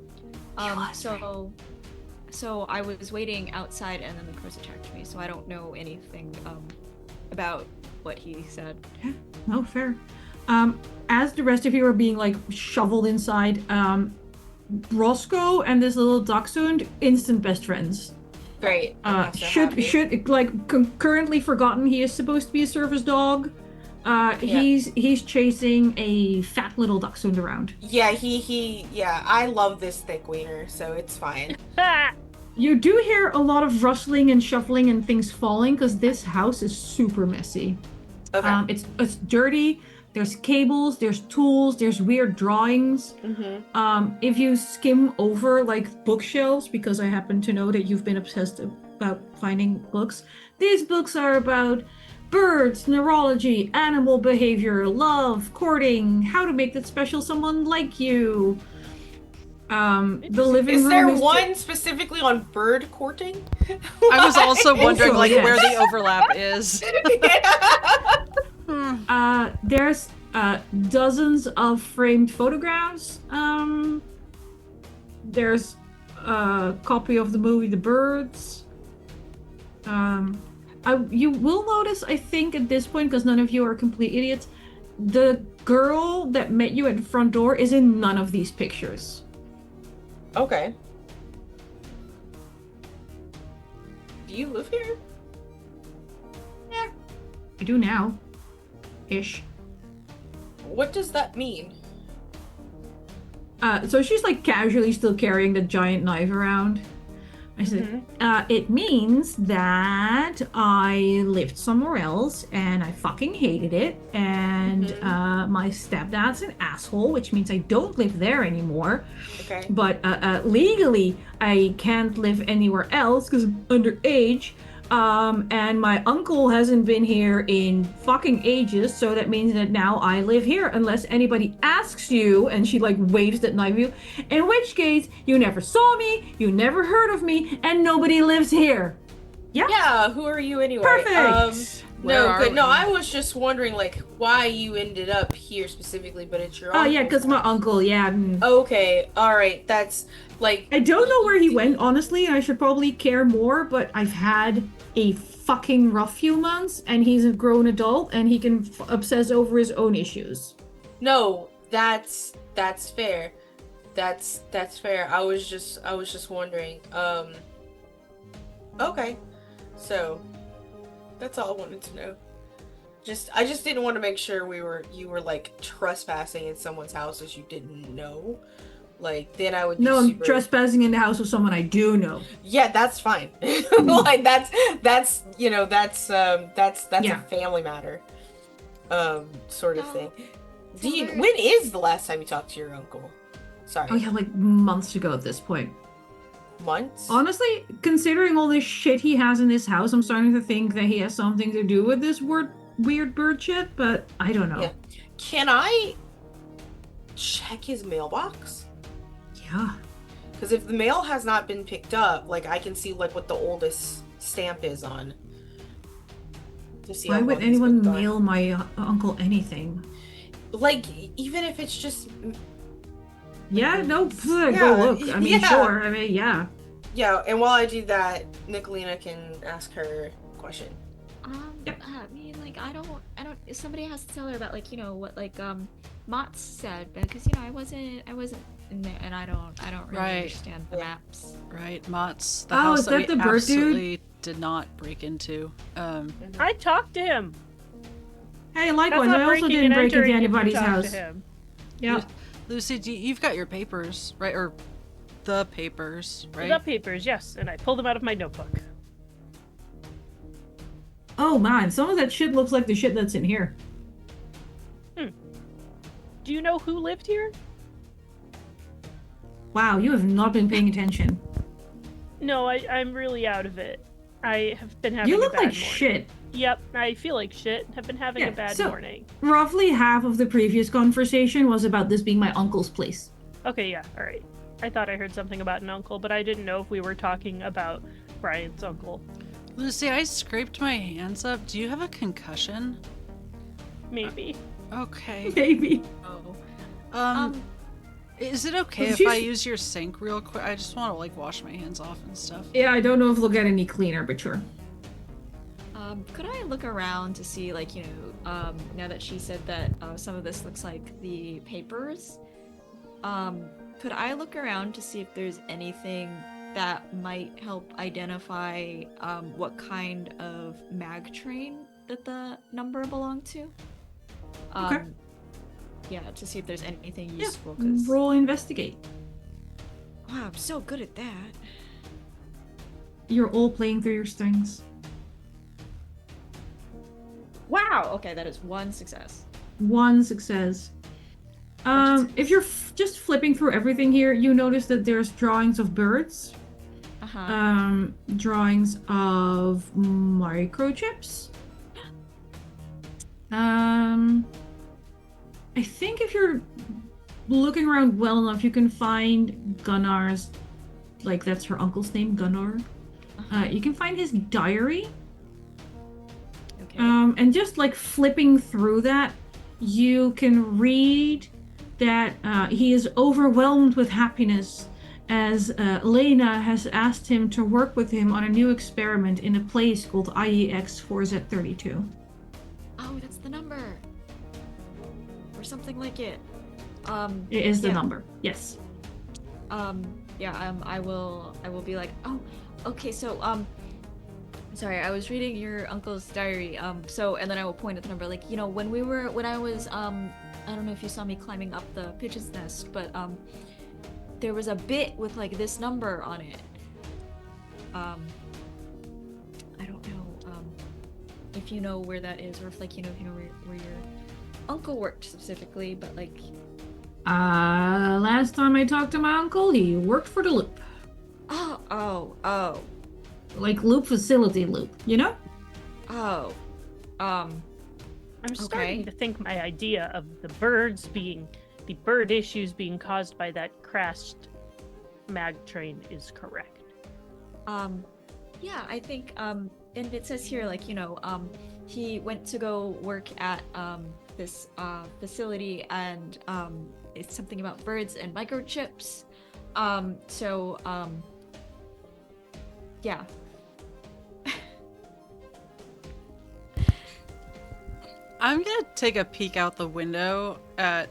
So I was waiting outside and then the crows attacked me. So I don't know anything about what he said. Yeah, no, fair. As the rest of you are being like shoveled inside, Roscoe and this little dachshund, instant best friends. Great. I'm so happy. Should like currently forgotten he is supposed to be a service dog. He's chasing a fat little dachshund around. Yeah, I love this thick wiener, so it's fine. You do hear a lot of rustling and shuffling and things falling because this house is super messy. Okay. It's dirty. There's cables, there's tools, there's weird drawings. If you skim over like bookshelves, because I happen to know that you've been obsessed about finding books, these books are about birds, neurology, animal behavior, love, courting, how to make that special someone like you. The living room is there is one specifically on bird courting? I was also wondering Also, like yes. where the overlap is. There's dozens of framed photographs. There's a copy of the movie The Birds. You will notice, I think, at this point, because none of you are complete idiots, the girl that met you at the front door is in none of these pictures. Okay. Do you live here? Yeah, I do now. Ish. What does that mean? So she's like casually still carrying the giant knife around. I said, it means that I lived somewhere else and I fucking hated it. And my stepdad's an asshole, which means I don't live there anymore. Okay. But legally, I can't live anywhere else because I'm underage. And my uncle hasn't been here in fucking ages, so that means that now I live here unless anybody asks you, and she like waves that knife at you, in which case you never saw me, you never heard of me, and nobody lives here. Yeah? Yeah, who are you anyway? Perfect! Where No, are good. No, we? I was just wondering like why you ended up here specifically, but it's your Oh uncle. yeah, because my uncle, yeah. Okay, alright, that's like I don't know where he went, honestly, and I should probably care more, but I've had a fucking rough few months, and he's a grown adult, and he can obsess over his own issues. no, that's fair. That's fair. I was just wondering. Okay. So that's all I wanted to know. I just didn't want to make sure you were like trespassing in someone's house as you didn't know. Like then I would be No, I'm super... trespassing in the house of someone I do know. Yeah, that's fine. Like that's you know that's Yeah. a family matter, sort of No, thing. Taylor- When is the last time you talked to your uncle? Sorry, Oh yeah, like months ago at this point. months. Honestly, considering all this shit he has in his house, I'm starting to think that he has something to do with this weird bird shit, but I don't know. Yeah. Can I check his mailbox? Yeah. Because if the mail has not been picked up, like I can see like what the oldest stamp is on. To see Why how would long he's been anyone gone. mail my uncle anything? Like even if it's just Yeah, no, Yeah, go look. I mean, yeah. sure. I mean, yeah. yeah. And while I do that, Nicolina can ask her question. Yep. I mean, like, I don't. Somebody has to tell her about, like, what, like, Mott's said, because I wasn't in there, and I don't really Right. understand the Yeah. maps. Right, Mott's the Oh, house is that that we the bird dude? absolutely did not break into. I talked to him. Hey, That's likewise, not I also breaking didn't and break into entering if you anybody's talk house. to him. Yeah. Lucy, you've got your papers, right? Or the papers, right? The papers, yes, and I pulled them out of my notebook. Oh man, some of that shit looks like the shit that's in here. Do you know who lived here? Wow, you have not been paying attention. No, I'm really out of it. I have been having You a look bad like morning. shit. Yep, I feel like shit. Have been having Yeah, a bad so- morning. Roughly half of the previous conversation was about this being my uncle's place. Okay, yeah, alright. I thought I heard something about an uncle, but I didn't know if we were talking about Brian's uncle. Lucy, I scraped my hands up. Do you have a concussion? Maybe. Okay. Maybe. Oh. Is it okay if She's- I use your sink real quick? I just want to like wash my hands off and stuff. Yeah, I don't know if they'll get any cleaner, but sure. Could I look around to see, like, now that she said that some of this looks like the papers, could I look around to see if there's anything that might help identify what kind of mag train that the number belonged to? Okay. Yeah, to see if there's anything Yeah, useful. 'Cause roll investigate. wow, I'm so good at that. You're all playing through your strings. Wow. Okay, that is one success. One success. If you're just flipping through everything here, you notice that there's drawings of birds, drawings of microchips. I think if you're looking around well enough, you can find Gunnar's, like that's her uncle's name, Gunnar. You can find his diary. Okay. And just like flipping through that, you can read that he is overwhelmed with happiness as Lena has asked him to work with him on a new experiment in a place called IEX 4Z32. Oh, that's the number. Or something like it. It is the yeah. number, yes. I will be like, oh, okay, so, sorry, I was reading your uncle's diary, and then I will point at the number, like, when I was, I don't know if you saw me climbing up the pigeon's nest, but, there was a bit with, like, this number on it. I don't know, if you know where that is, or if, like, if you know where your uncle worked specifically, but, like... Last time I talked to my uncle, he worked for the Loop. Oh. Like Loop Facility Loop, you know? Oh. I'm starting Okay. to think my idea of the bird issues being caused by that crashed mag train is correct. Yeah, I think, and it says here, like, he went to go work at, this, facility, and, it's something about birds and microchips. Yeah. I'm gonna take a peek out the window at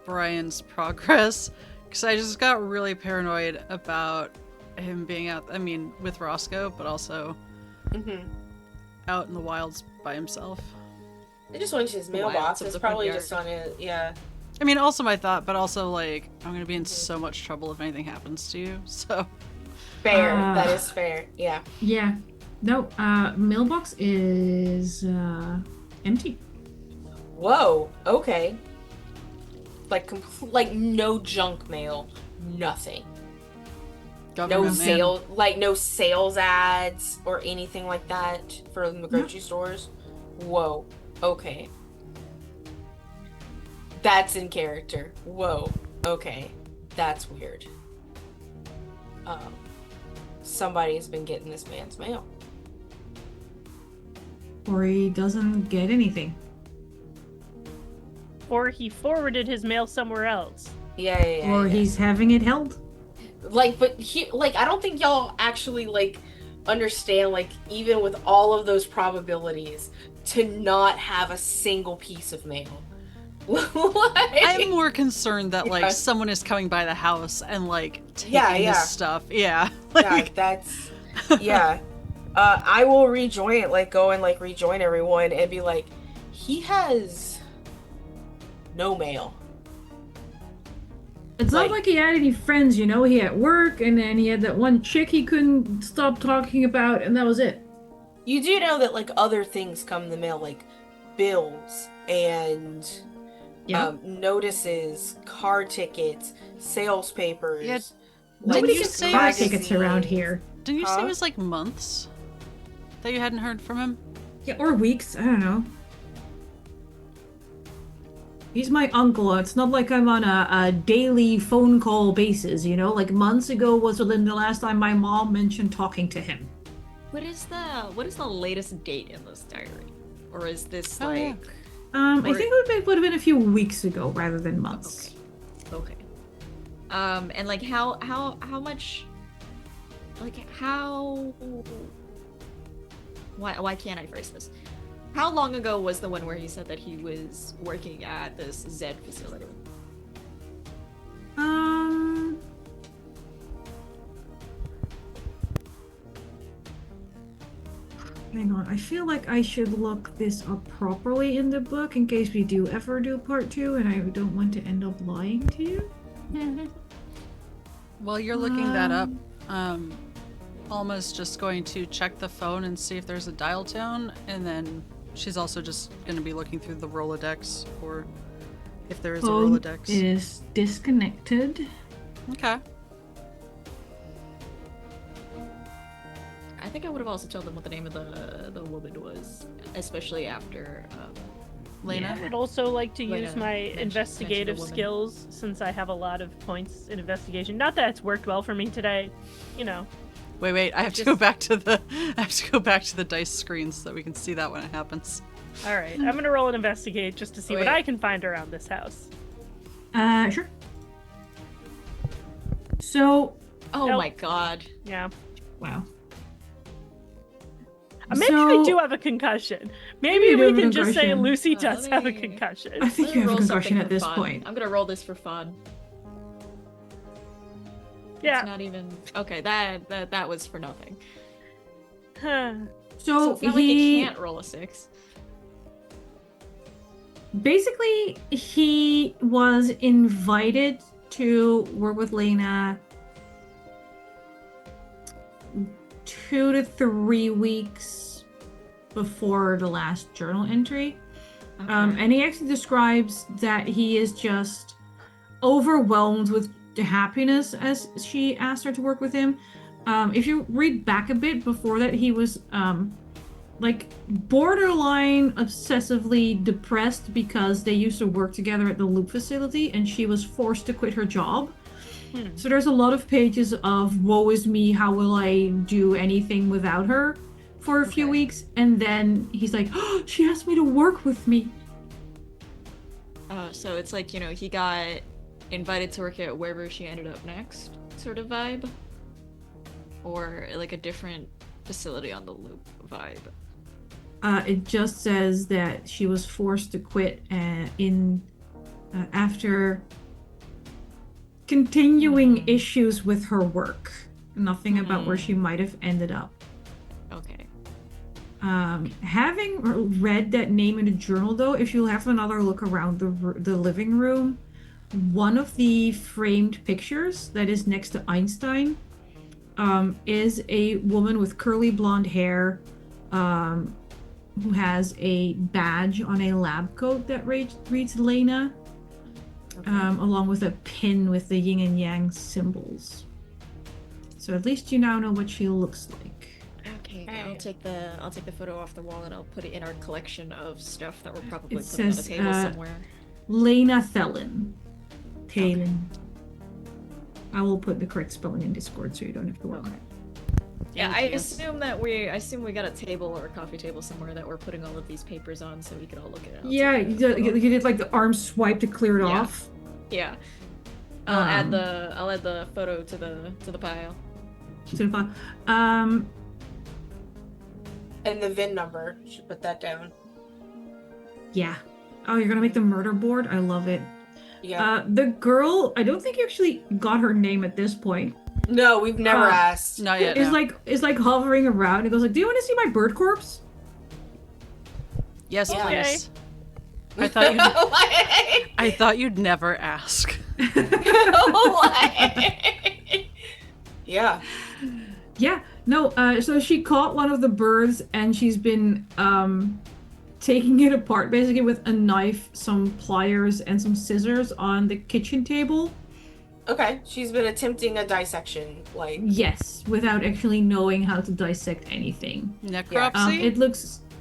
Brian's progress because I just got really paranoid about him being out. I mean, with Roscoe, but also out in the wilds by himself. I just went to his Wilds mailbox. of It's the front probably yard. just on it. Yeah. I mean, also my thought, but also, like, I'm gonna be in so much trouble if anything happens to you, so... Fair. That is fair. Yeah. Yeah. No, mailbox is empty. Whoa. Okay. Like like no junk mail. Nothing. Government No man. sale, like no sales ads or anything like that for the grocery stores. Whoa. Okay. That's in character. Whoa. Okay. That's weird. Somebody's been getting this man's mail. Or he doesn't get anything. Or he forwarded his mail somewhere else. Yeah. Or he's having it held. Like, but he, like, I don't think y'all actually, like, understand, like, even with all of those probabilities, to not have a single piece of mail. Like, I'm more concerned that, like, Yeah. someone is coming by the house and, like, taking Yeah. his stuff. Yeah. Yeah, Like, that's, yeah. I will rejoin it, like, go and, like, rejoin everyone and be like, he has no mail. It's not Like- like he had any friends, you know? He had work, and then he had that one chick he couldn't stop talking about, and that was it. You do know that, like, other things come in the mail, like bills and notices, car tickets, sales papers. Yeah, like, Nobody you gets say- car magazines. tickets around here. didn't you say Huh? it was, like, months that you hadn't heard from him? Yeah, or weeks. I don't know. He's my uncle. It's not like I'm on a daily phone call basis, you know? Like months ago was within the last time my mom mentioned talking to him. What is the latest date in this diary? Or is this Oh, yeah. like I Or- think it would have been a few weeks ago rather than months. okay. And like how much like how why can't I phrase this? How long ago was the one where he said that he was working at this Z facility? Hang on. I feel like I should look this up properly in the book in case we do ever do part 2 and I don't want to end up lying to you. While you're looking that up, Alma's just going to check the phone and see if there's a dial tone, and then she's also just going to be looking through the Rolodex for if there is a Phone Rolodex. is disconnected. Okay. I think I would have also told them what the name of the woman was, especially after Lena? I would also like to Lena use my mentioned investigative the woman. skills since I have a lot of points in investigation. Not that it's worked well for me today, you know. Wait, I have to go back to the dice screen so that we can see that when it happens. All right, I'm gonna roll and investigate just to see what Wait. I can find around this house. Sure. So, Oh Nope. my god. Yeah. wow. Maybe So- we do have a concussion. Maybe Maybe we we do have a can just say concussion. Lucy does let have a me- concussion. I think I'm you gonna have a roll concussion something at for this fun. point. I'm gonna roll this for fun. Yeah. It's not even okay. That was for nothing. Huh. So it's not like you can't roll a 6. Basically, he was invited to work with Lena 2 to 3 weeks before the last journal entry. And he actually describes that he is just overwhelmed with happiness as she asked her to work with him. If you read back a bit before that, he was like borderline obsessively depressed because they used to work together at the Loop facility and she was forced to quit her job. So there's a lot of pages of woe is me, how will I do anything without her for a few Okay. weeks, and then he's like, oh, she asked me to work with me. So it's like, you know, he got invited to work at wherever she ended up next, sort of vibe, or like a different facility on the Loop vibe. It just says that she was forced to quit after continuing issues with her work. Nothing about where she might have ended up. Okay. Having read that name in the journal, though, if you have another look around the living room, one of the framed pictures that is next to Einstein is a woman with curly blonde hair who has a badge on a lab coat that reads Lena, along with a pin with the yin and yang symbols. So at least you now know what she looks like. Okay, I'll take the photo off the wall and I'll put it in our collection of stuff that we're probably It putting on the says, table somewhere. Lena Thelen. Thelen. I will put the correct spelling in Discord so you don't have to work. Okay. Yeah, I assume we got a table or a coffee table somewhere that we're putting all of these papers on so we can all look at it. Yeah, you did like the arm swipe to clear it off. Yeah. I'll add the photo to the pile. To the file. And the VIN number. Should put that down. Yeah. Oh, you're gonna make the murder board? I love it. Yeah. The girl, I don't think you actually got her name at this point. No, we've never asked. Not yet. It's No. like hovering around. It goes like, "Do you want to see my bird corpse?" Yes, Yeah. please. I thought you'd never ask. Yeah. Yeah. No. So she caught one of the birds and she's been taking it apart basically with a knife, some pliers, and some scissors on the kitchen table. Okay. She's been attempting a dissection, like. Yes, without actually knowing how to dissect anything. Necropsy?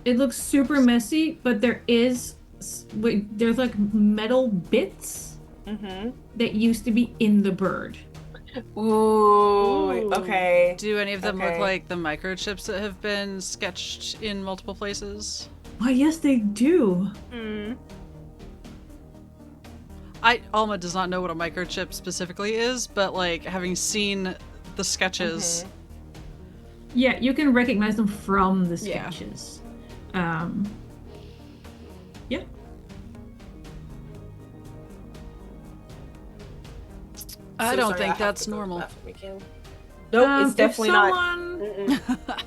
It looks super messy, but there's like metal bits that used to be in the bird. Ooh. Okay. Do any of them look Okay. like the microchips that have been sketched in multiple places? Why, yes, they do. Alma does not know what a microchip specifically is, but like having seen the sketches, Yeah, you can recognize them from the Yeah. sketches. Yeah. I So don't sorry, think have that's to go to the normal. bathroom again. Nope, it's definitely not.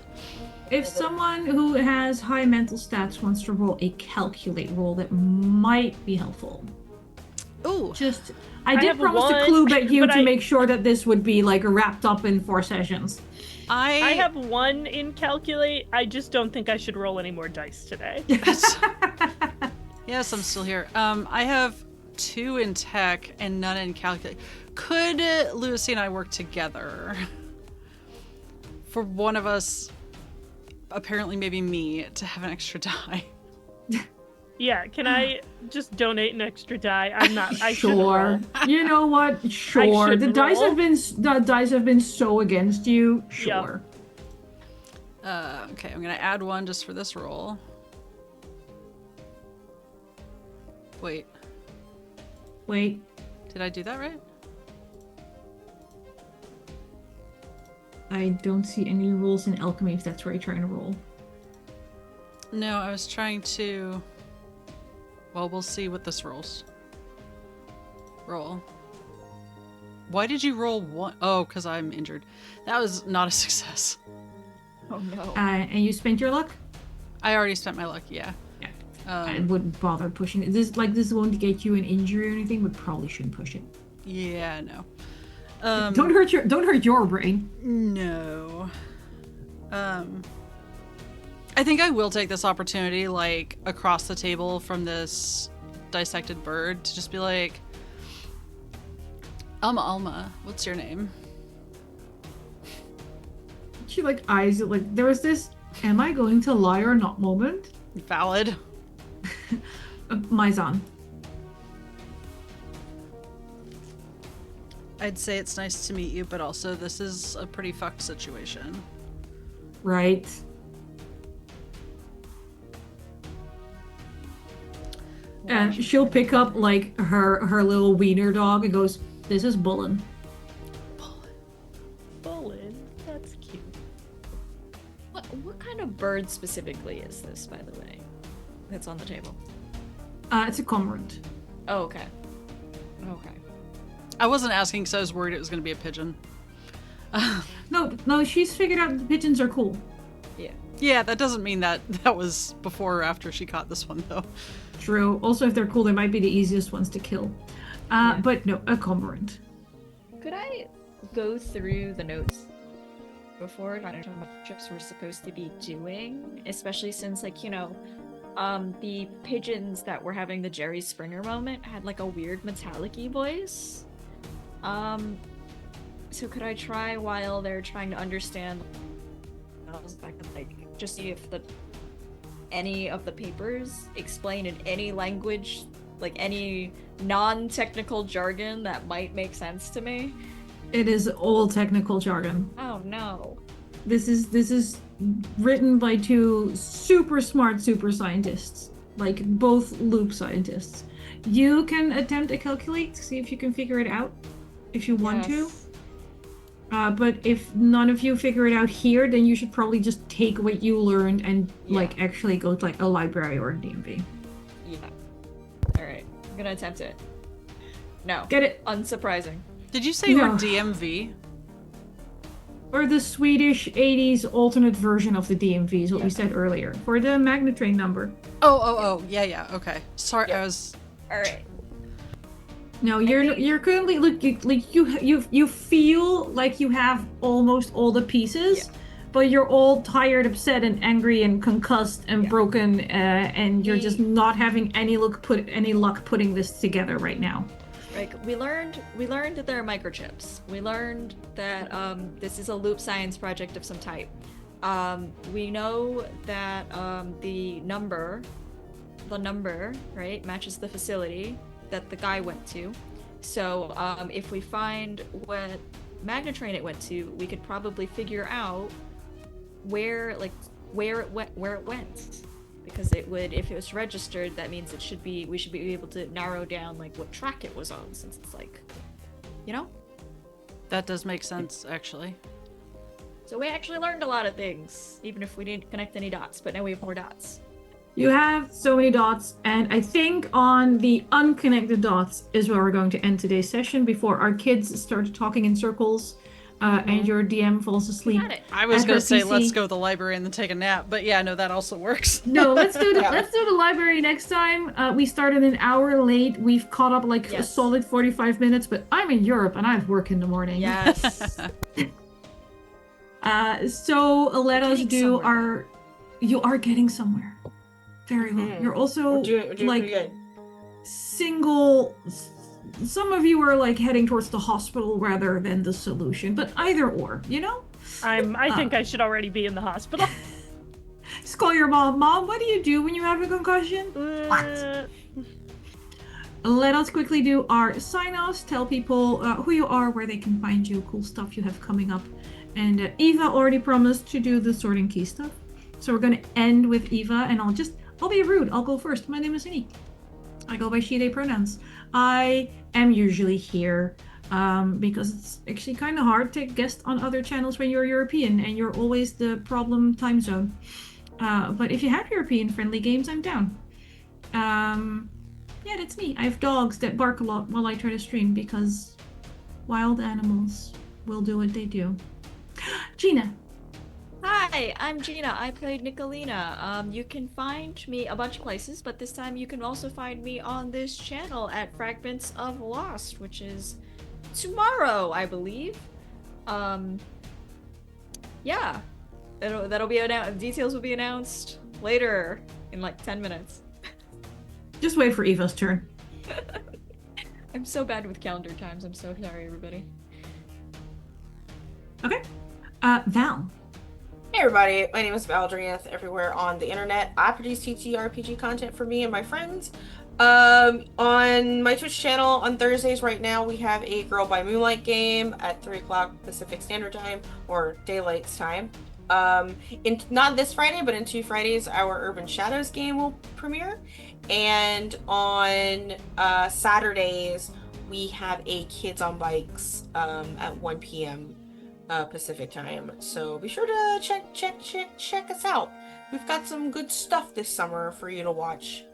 If someone who has high mental stats wants to roll a calculate roll, that might be helpful. Ooh, I did have promise to one, clue back you but to make sure that this would be like wrapped up in 4 sessions. I have 1 in calculate. I just don't think I should roll any more dice today. yes, I'm still here. I have 2 in tech and none in calculate. Could Lucy and I work together? For one of us, apparently maybe me, to have an extra die. Yeah, can I just donate an extra die? I Sure. roll. You know what? Sure. The shouldn't dice roll. have been so against you. Sure. Okay, I'm gonna add 1 just for this roll. Wait, did I do that right? I don't see any rules in alchemy if that's where you're trying to roll. No, I was trying to... Well, we'll see what this rolls. Roll. Why did you roll 1? Oh, because I'm injured. That was not a success. Oh no. And you spent your luck? I already spent my luck, yeah. Yeah. I wouldn't bother pushing it. This won't get you an injury or anything, but probably shouldn't push it. Yeah, no. Don't hurt your brain. No. I think I will take this opportunity, like, across the table from this dissected bird to just be like, Alma, what's your name? She like eyes it like there was this am I going to lie or not moment. Valid. Maizan. I'd say it's nice to meet you, but also this is a pretty fucked situation. Right. And she'll pick up like her little wiener dog and goes, "This is Bullen." Bullen, that's cute. What kind of bird specifically is this, by the way? That's on the table. It's a cormorant. Oh, okay. Okay. I wasn't asking because I was worried it was going to be a pigeon. No, she's figured out the pigeons are cool. Yeah. Yeah, that doesn't mean that was before or after she caught this one, though. True. Also, if they're cool, they might be the easiest ones to kill. Yeah. But no, a cormorant. Could I go through the notes before trying to what trips we're supposed to be doing? Especially since, like, the pigeons that were having the Jerry Springer moment had like a weird metallic-y voice. So could I try while they're trying to understand? I could like just see if any of the papers explain in any language, like any non-technical jargon that might make sense to me. It is all technical jargon. Oh no. This is written by two super smart super scientists, like both loop scientists. You can attempt to calculate to see if you can figure it out, if you want to. Yes. But if none of you figure it out here, then you should probably just take what you learned and like actually go to like a library or a DMV. Yeah. Alright. I'm gonna attempt it. No. Get it? Unsurprising. Did you say No. or DMV? Or the Swedish 80s alternate version of the DMV is what we said earlier. For the Magnetrain number. Oh, yeah, okay. Sorry, Yeah. I was... Alright. No, you're currently you feel like you have almost all the pieces, but you're all tired, upset, and angry, and concussed, and broken, and you're just not having any luck putting this together right now. Like we learned that there are microchips. We learned that this is a loop science project of some type. We know that the number, right, matches the facility that the guy went to. So if we find what Magnetrain it went to, we could probably figure out where it went. Because it would, if it was registered, that means we should be able to narrow down like what track it was on, since it's like, That does make sense, actually. So we actually learned a lot of things, even if we didn't connect any dots, but now we have more dots. You have so many dots, and I think on the unconnected dots is where we're going to end today's session before our kids start talking in circles, and your DM falls asleep. Got it. I was At going her to say, PC. let's go to the library and then take a nap, but yeah, no, that also works. No, let's do Yeah. the library next time. We started an hour late. We've caught up like a Yes. solid 45 minutes, but I'm in Europe and I have work in the morning. Yes. So let us getting do somewhere. you are getting somewhere. Very well. Mhm. You're also We're doing like pretty good. single. Some of you are like heading towards the hospital rather than the solution, but either or, I think I should already be in the hospital. Just call your mom. Mom, what do you do when you have a concussion? Uh, Let us quickly do our sign-offs. Tell people who you are, where they can find you, cool stuff you have coming up. And Eva already promised to do the sorting key stuff. So we're going to end with Eva, and I'll be rude. I'll go first. My name is Anniek. I go by she, they pronouns. I am usually here because it's actually kind of hard to guest on other channels when you're European, and you're always the problem time zone. But if you have European-friendly games, I'm down. Yeah, that's me. I have dogs that bark a lot while I try to stream because wild animals will do what they do. Gena. Hi, I'm Gena. I played Nicolina. You can find me a bunch of places, but this time you can also find me on this channel at Fragments of Lost, which is tomorrow, I believe. Yeah. That'll be announced. Details will be announced later in like 10 minutes. Just wait for Eva's turn. I'm so bad with calendar times. I'm so sorry, everybody. Okay. Val. Hey everybody, my name is Valdriath everywhere on the internet. I produce TTRPG content for me and my friends. On my Twitch channel on Thursdays right now we have a Girl by Moonlight game at 3 o'clock Pacific Standard Time, or Daylight's time. Not this Friday, but in 2 Fridays our Urban Shadows game will premiere. And on Saturdays we have a Kids on Bikes at 1 p.m. Pacific time, so be sure to check us out. We've got some good stuff this summer for you to watch.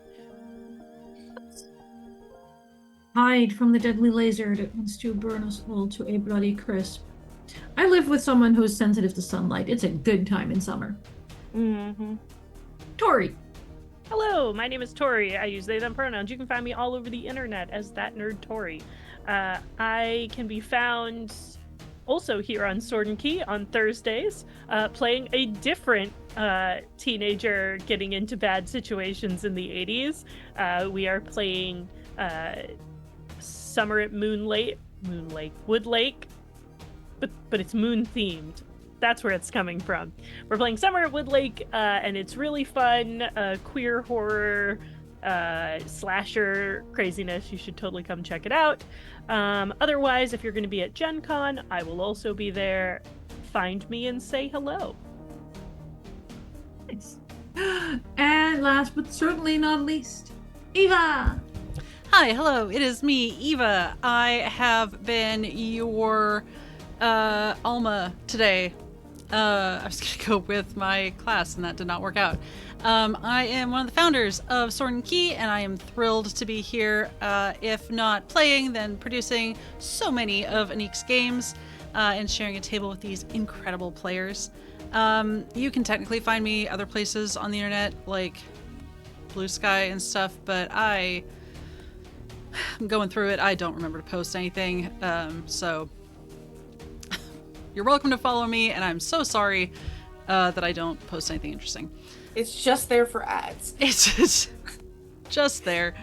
Hide from the deadly laser that wants to burn us all to a bloody crisp. I live with someone who is sensitive to sunlight. It's a good time in summer. Mm-hmm. Tori. Hello, my name is Tori. I use they, them pronouns. You can find me all over the internet as that nerd Tori. I can be found also here on Sword and Key on Thursdays, playing a different teenager getting into bad situations in the 80s. We are playing Summer at Wood Lake, but it's moon themed. That's where it's coming from. We're playing Summer at Wood Lake, and it's really fun. Queer horror, slasher craziness. You should totally come check it out. Otherwise, if you're going to be at Gen Con, I will also be there. Find me and say hello. Nice. And last but certainly not least, Eva. Hi, hello, it is me, Eva. I have been your Alma today. I was gonna go with my class and that did not work out. I am one of the founders of Sword and Key, and I am thrilled to be here, if not playing, then producing so many of Anniek's games, and sharing a table with these incredible players. You can technically find me other places on the internet, like Blue Sky and stuff, but I'm going through it. I don't remember to post anything, so you're welcome to follow me, and I'm so sorry that I don't post anything interesting. It's just there for ads. It's just there.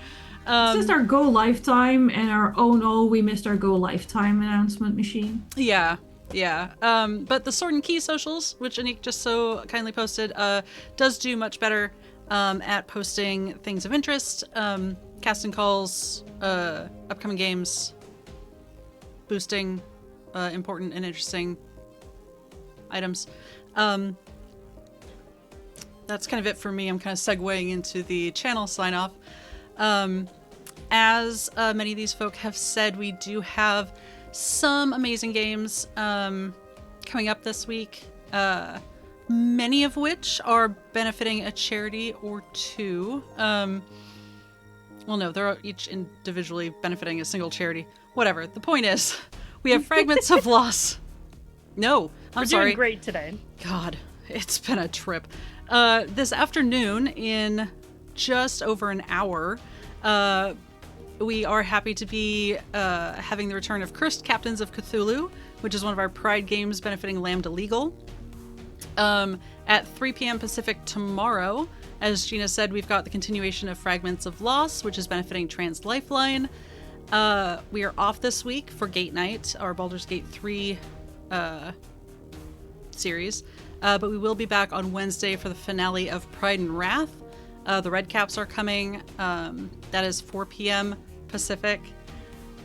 It's just our Go Lifetime and our oh no, we missed our Go Lifetime announcement machine. Yeah. But the Sword and Key socials, which Anniek just so kindly posted, does do much better at posting things of interest, casting calls, upcoming games, boosting important and interesting items. That's kind of it for me. I'm kind of segueing into the channel sign off. As many of these folk have said, we do have some amazing games coming up this week, many of which are benefiting a charity or two. Well, no, they're each individually benefiting a single charity. Whatever. The point is, we have Fragments of Loss. No, I'm sorry. We're doing great today. God, it's been a trip. This afternoon, in just over an hour, we are happy to be having the return of Cursed Captains of Cthulhu, which is one of our Pride games benefiting Lambda Legal. At 3 p.m. Pacific tomorrow, as Gena said, we've got the continuation of Fragments of Loss, which is benefiting Trans Lifeline. We are off this week for Gate Night, our Baldur's Gate 3 series. But we will be back on Wednesday for the finale of Pride and Wrath. The Red Caps are coming. That is 4 p.m. Pacific.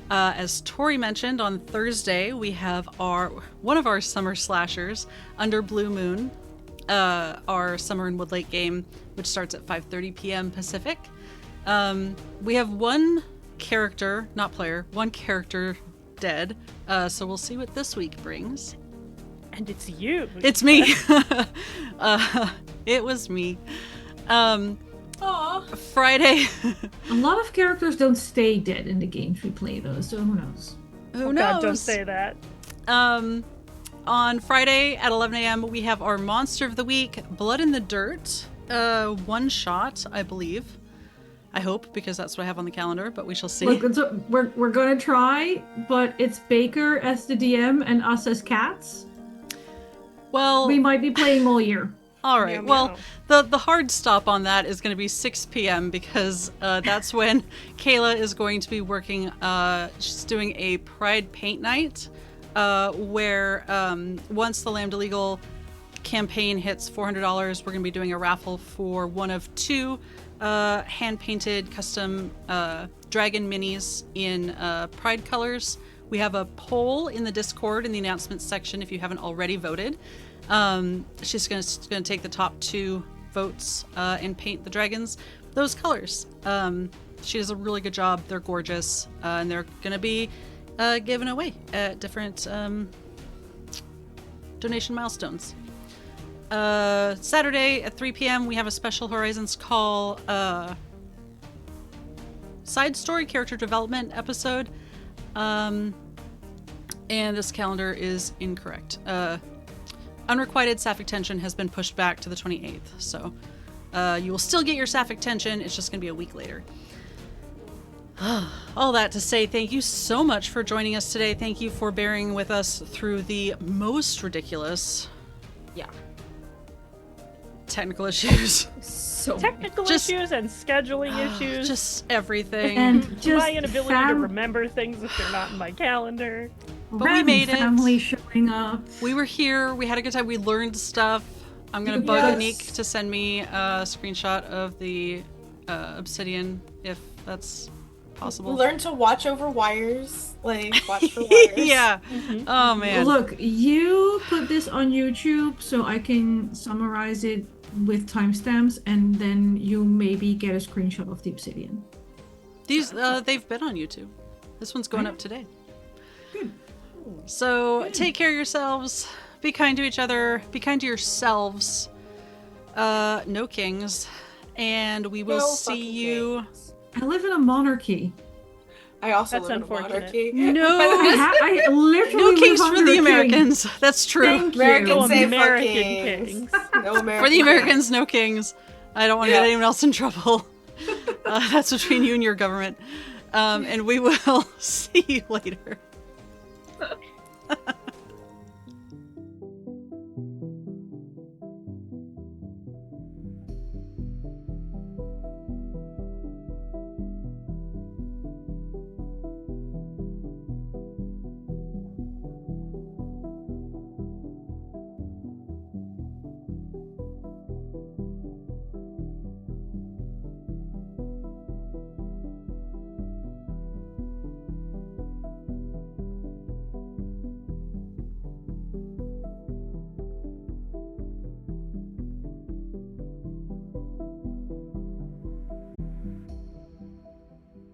As Tori mentioned, on Thursday we have one of our summer slashers, Under Blue Moon, our Summer in Woodlake game, which starts at 5:30 p.m. Pacific. We have one character dead, so we'll see what this week brings. And it's you. It's me. It was me. Friday. A lot of characters don't stay dead in the games we play, though, so who knows? Who Oh knows? God, don't say that. On Friday at 11 a.m. we have our Monster of the Week, Blood in the Dirt. One shot, I believe. I hope, because that's what I have on the calendar, but we shall see. Look, we're gonna try, but it's Baker as the DM and us as cats. Well, We might be playing all year. all right. Meow, Well, meow. the hard stop on that is going to be 6 p.m. because that's when Kayla is going to be working. She's doing a Pride Paint Night, where once the Lambda Legal campaign hits $400, we're going to be doing a raffle for one of two hand-painted custom dragon minis in Pride colors. We have a poll in the Discord in the announcements section if you haven't already voted. She's going to take the top 2 votes and paint the dragons those colors. She does a really good job. They're gorgeous, and they're going to be given away at different donation milestones. Saturday at 3 p.m. we have a special Horizons Call side story character development episode. And this calendar is incorrect. Unrequited Sapphic Tension has been pushed back to the 28th, so You will still get your sapphic tension. It's just going to be a week later. All that to say, thank you so much for joining us today. Thank you for bearing with us through the most ridiculous Yeah. technical issues. So Technical issues and scheduling issues. Just everything. And just my inability to remember things if they're not in my calendar. But we made it. Family showing up. We were here. We had a good time. We learned stuff. I'm going to bug Anniek to send me a screenshot of the obsidian, if that's possible. Learn to watch over wires. Like, watch for wires. Yeah. Mhm. Oh, man. Look, you put this on YouTube so I can summarize it with timestamps, and then you maybe get a screenshot of the obsidian. These, they've been on YouTube. This one's going up today. So take care of yourselves. Be kind to each other. Be kind to yourselves. No kings. And we will No see fucking you. kings. I live in a monarchy. I also That's live in a unfortunate. monarchy. No, I literally no live kings for under the a king. Americans. That's true. Thank Americans you. Oh, say American for kings. kings. No American For the Americans, kings. no kings. I don't want to Yeah. get anyone else in trouble. That's between you and your government. And we will see you later.